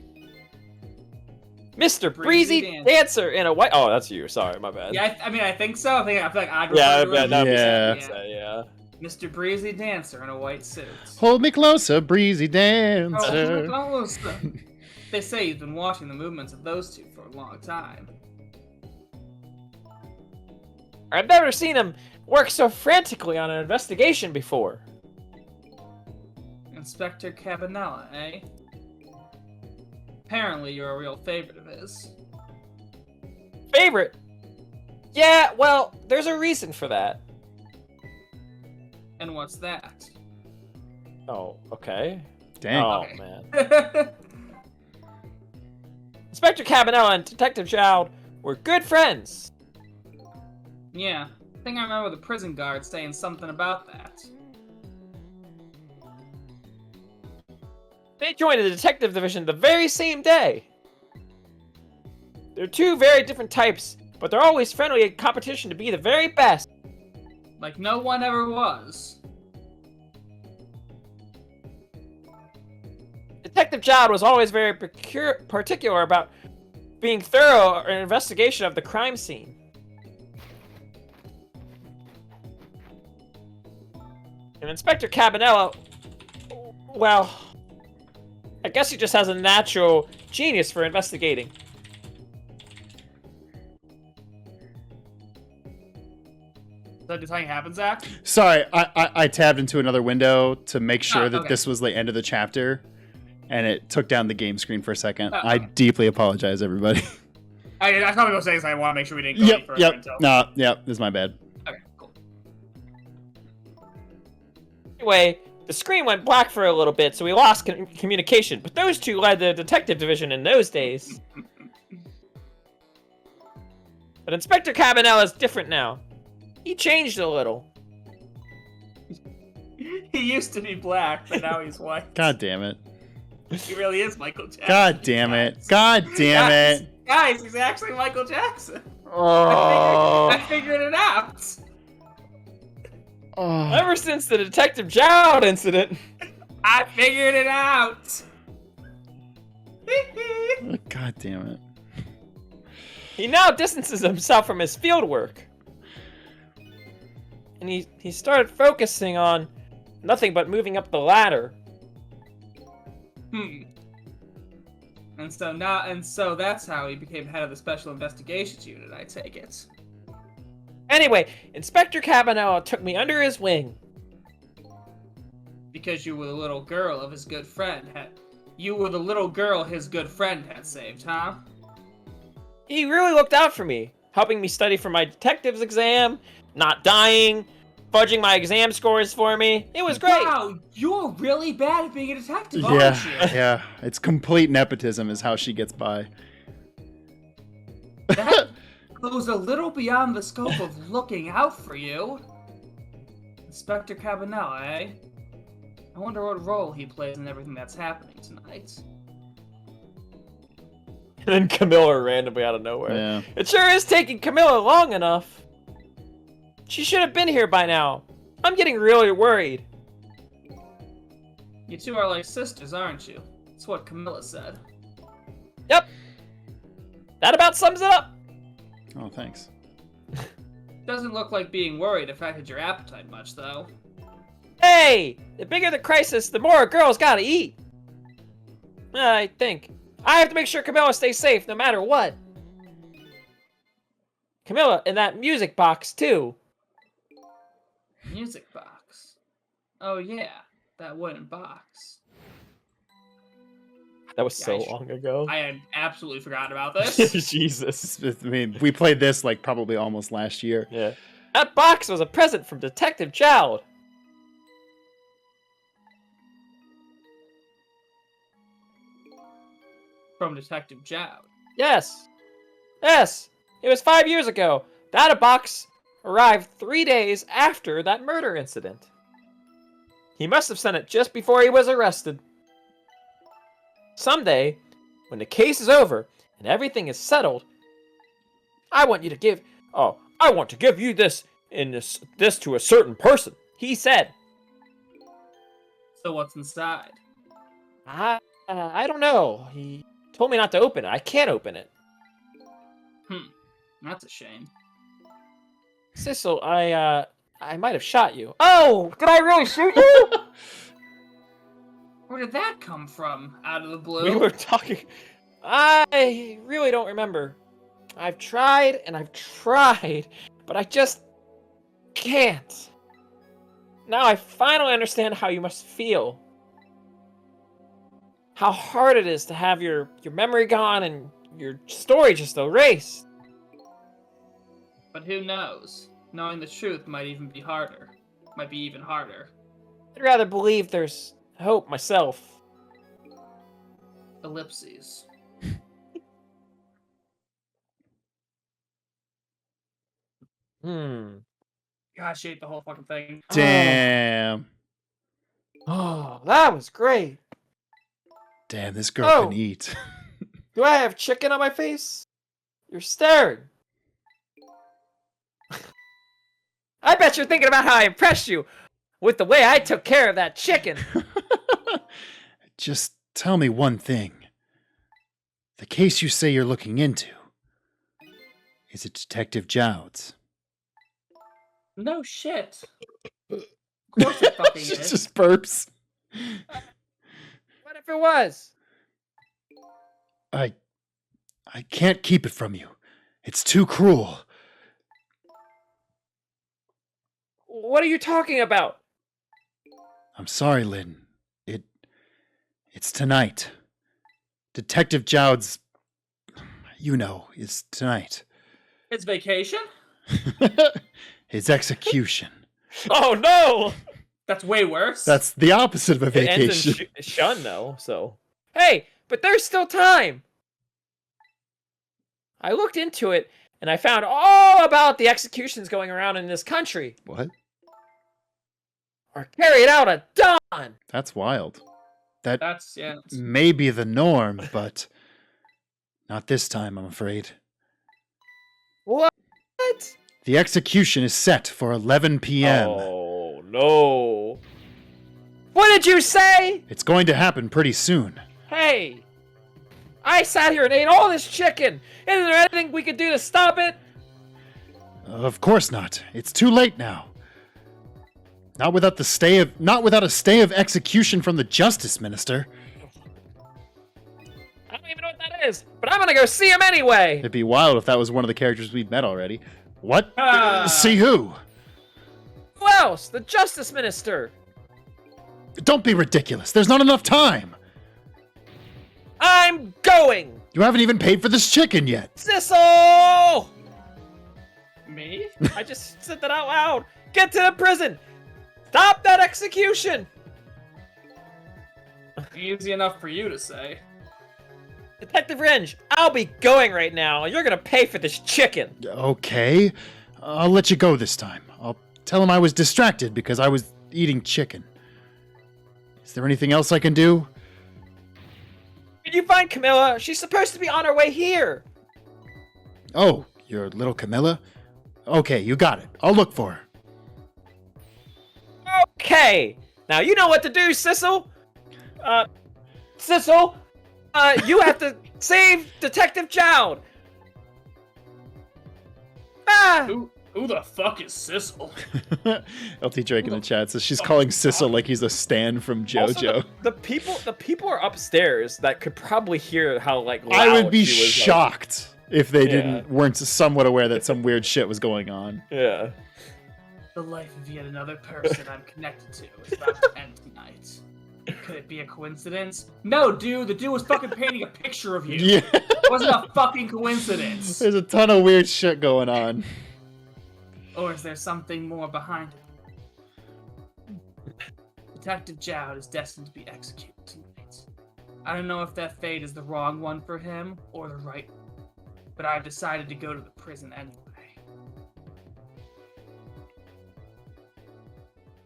Mr. Breezy Breezy Dancer in a white... Oh, that's you. Sorry, my bad. Yeah, I think so. I feel like I'd Yeah, refer to him. that'd be Yeah. sad to say, yeah. Mr. Breezy Dancer in a white suit. Hold me closer, breezy Oh, dancer. close. They say he's been watching the movements of those two for a long time. I've never seen him work so frantically on an investigation before. Inspector Cabanella, eh? Apparently you're a real favorite of his. Favorite? Yeah, well, there's a reason for that. And what's that? Oh, okay. Dang. Oh, Okay. man. Inspector Cabanella and Detective Jowd were good friends. Yeah, I think I remember the prison guard saying something about that. They joined the detective division the very same day. They're two very different types, but they're always friendly in competition to be the very best. Like no one ever was. Detective Jowd was always very particular about being thorough in an investigation of the crime scene. And Inspector Cabanello, well, I guess he just has a natural genius for investigating. Did something happen, Zach? Sorry, I tabbed into another window to make sure that okay. this was the end of the chapter, and it took down the game screen for a second. I Okay. deeply apologize, everybody. I thought we were saying, so I want to make sure we didn't go any further until. Yep, this is my bad. Okay, cool. Anyway, the screen went black for a little bit, so we lost communication. But those two led the detective division in those days. But Inspector Cabanel is different now. He changed a little. He used to be black, but now he's white. God damn it. He really is Michael Jackson. God damn it. God damn it. Guys, he's actually Michael Jackson. Oh. I figured it out. Oh. Ever since the Detective Jowd incident. I figured it out. God damn it. He now distances himself from his field work. And he started focusing on nothing but moving up the ladder. And so that's how he became head of the Special Investigations Unit, I take it. Anyway, Inspector Cabanel took me under his wing. Because you were the little girl of his good friend you were the little girl his good friend had saved, huh? He really looked out for me, helping me study for my detective's exam, not dying, fudging my exam scores for me. It was great. Wow, you're really bad at being a detective, Yeah, aren't you? yeah. It's complete nepotism is how she gets by. That goes a little beyond the scope of looking out for you. Inspector Cabanel, eh? I wonder what role he plays in everything that's happening tonight. And then Camilla randomly out of nowhere. Yeah. It sure is taking Camilla long enough. She should have been here by now. I'm getting really worried. You two are like sisters, aren't you? That's what Camilla said. Yep. That about sums it up. Oh, thanks. Doesn't look like being worried affected your appetite much, though. Hey! The bigger the crisis, the more a girl's gotta eat. I think. I have to make sure Camilla stays safe no matter what. Camilla in that music box, too. Music box. Oh yeah, that wooden box. That was Yeah, so long ago. I had absolutely forgotten about this. Jesus. I mean, we played this like probably almost last year. Yeah. That box was a present from Detective Jowd. From Detective Jowd. Yes. Yes. It was 5 years ago. That box arrived 3 days after that murder incident. He must have sent it just before he was arrested. Someday, when the case is over and everything is settled, I want to give you this to a certain person, he said. So what's inside? I don't know. He told me not to open it. I can't open it. That's a shame. Sissel, I might have shot you. Oh, did I really shoot you? Where did that come from? Out of the blue? We were talking. I really don't remember. I've tried and I've tried, but I just can't. Now I finally understand how you must feel. How hard it is to have your memory gone and your story just erased. But who knows? Knowing the truth might even be harder. Might be even harder. I'd rather believe there's hope myself. Ellipses. Gosh, I ate the whole fucking thing. Damn. Oh, that was great. Damn, this girl can eat. Do I have chicken on my face? You're staring. I bet you're thinking about how I impressed you with the way I took care of that chicken. Just tell me one thing. The case you say you're looking into, is it Detective Jowd's? No shit. Of course it fucking She is. just burps. What if it was? I can't keep it from you. It's too cruel. What are you talking about? I'm sorry, Lynn. It's tonight. Detective Jowd's, is tonight. It's vacation? His execution. Oh no! That's way worse. That's the opposite of a It ends vacation. in shun though, so. Hey, but there's still time! I looked into it, and I found all about the executions going around in this country. What? Are carried out at dawn! That's wild. That's yeah. May be the norm, but not this time, I'm afraid. What? The execution is set for 11 p.m. Oh, no. What did you say? It's going to happen pretty soon. Hey! I sat here and ate all this chicken! Isn't there anything we could do to stop it? Of course not. It's too late now. Not without a stay of execution from the Justice Minister. I don't even know what that is, but I'm gonna go see him anyway! It'd be wild if that was one of the characters we'd met already. What? Ah. See who? Who else? The Justice Minister! Don't be ridiculous. There's not enough time. I'm going! You haven't even paid for this chicken yet. Sissel! Me? I just said that out loud! Get to the prison! Stop that execution! Easy enough for you to say. Detective Renge, I'll be going right now. You're gonna pay for this chicken. Okay. I'll let you go this time. I'll tell him I was distracted because I was eating chicken. Is there anything else I can do? Did you find Camilla? She's supposed to be on her way here. Oh, your little Camilla? Okay, you got it. I'll look for her. Okay. Now you know what to do, Sissel. Sissel, you have to save Detective Jowd. Ah! Who the fuck is Sissel? LT Drake in the chat says she's calling Sissel like he's a Stan from JoJo. Also, the people are upstairs that could probably hear how loud I would be she was, shocked if they Yeah. weren't somewhat aware that some weird shit was going on. Yeah. The life of yet another person I'm connected to is about to end tonight. Could it be a coincidence? No, dude, the dude was fucking painting a picture of you. Yeah. It wasn't a fucking coincidence. There's a ton of weird shit going on. Or is there something more behind it? Detective Jowd is destined to be executed tonight. I don't know if that fate is the wrong one for him or the right one, but I've decided to go to the prison anyway.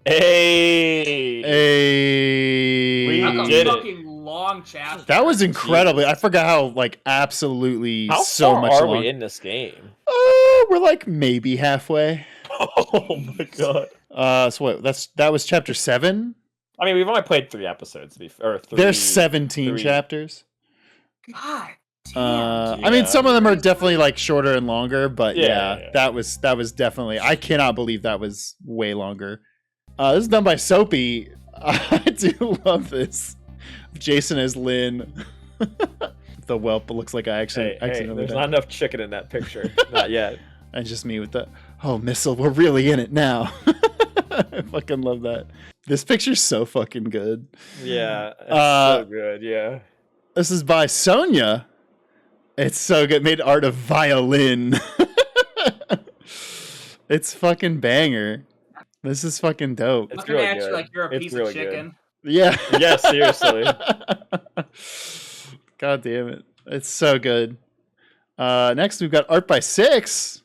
Hey! Hey. We That's did a it. fucking long chapter. That was incredibly. I forgot how absolutely How so far much are long. we in this game? We're like maybe halfway. Oh my god! So what? That was chapter 7. I mean, we've only played 3 episodes, or 3. There's 17 three. chapters. God damn. I mean, Yeah. some of them are definitely like shorter and longer, but Yeah, yeah, yeah. that was definitely. I cannot believe that was way longer. This is done by Soapy. I do love this. Jason as Lynn. The whelp looks like I Hey, accidentally. there's not enough chicken in that picture. Not yet. And just me with the, oh, Missile, we're really in it now. I fucking love that. This picture's so fucking good. Yeah, it's so good. Yeah. This is by Sonia. It's so good. Made art of violin. It's fucking banger. This is fucking dope. It's Looking really at you good. like you're a It's piece really of chicken. Yeah. Yeah, seriously. God damn it. It's so good. Next, we've got art by Six.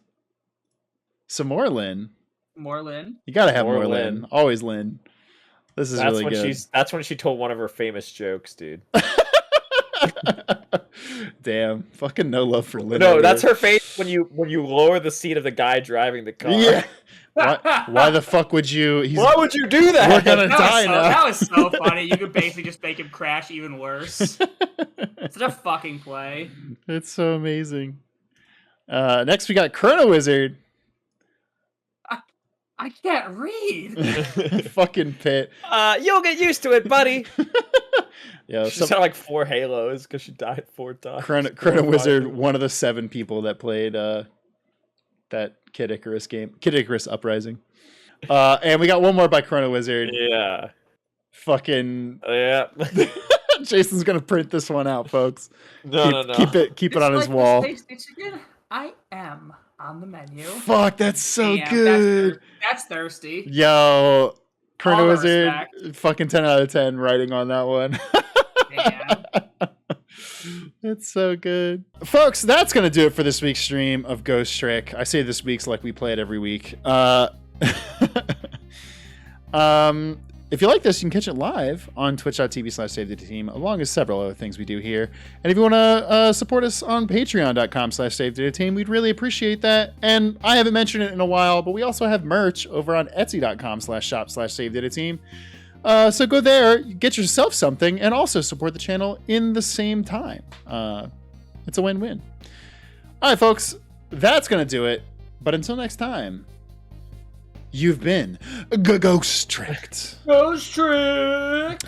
Some more Lynn. More Lynn. You gotta have More more Lynn. Lynn. Always Lynn. This is That's really when good. that's when she told one of her famous jokes, dude. Damn, fucking no love for Lynn. No, over that's here. her face when you lower the seat of the guy driving the car. Yeah. Why the fuck would you? Why would you do that? We're gonna That die was, now. that was so funny. You could basically just make him crash even worse. Such a fucking play. It's so amazing. Next, we got Chrono Wizard. I can't read. Fucking Pit. You'll get used to it, buddy. Yeah, She's got like 4 halos because she died 4 times. Chrono Wizard, one of the 7 people that played that Kid Icarus game, Kid Icarus Uprising. And we got one more by Chrono Wizard. Yeah. Fucking Yeah. Jason's gonna print this one out, folks. No. Keep it on his wall. Chicken, I am on the menu. Fuck, that's so Damn, good. That's thirsty. Yo, Chrono All the Wizard, respect. fucking 10 out of 10 writing on that one. Damn. It's so good. Folks, that's going to do it for this week's stream of Ghost Trick. I say this week's like we play it every week. If you like this, you can catch it live on twitch.tv/SaveDataTeam, along with several other things we do here. And if you want to support us on patreon.com/SaveDataTeam, we'd really appreciate that. And I haven't mentioned it in a while, but we also have merch over on etsy.com/shop/SaveDataTeam. So go there, get yourself something, and also support the channel in the same time. It's a win-win. All right, folks, that's going to do it. But until next time, you've been Ghost Tricked. Ghost Trick.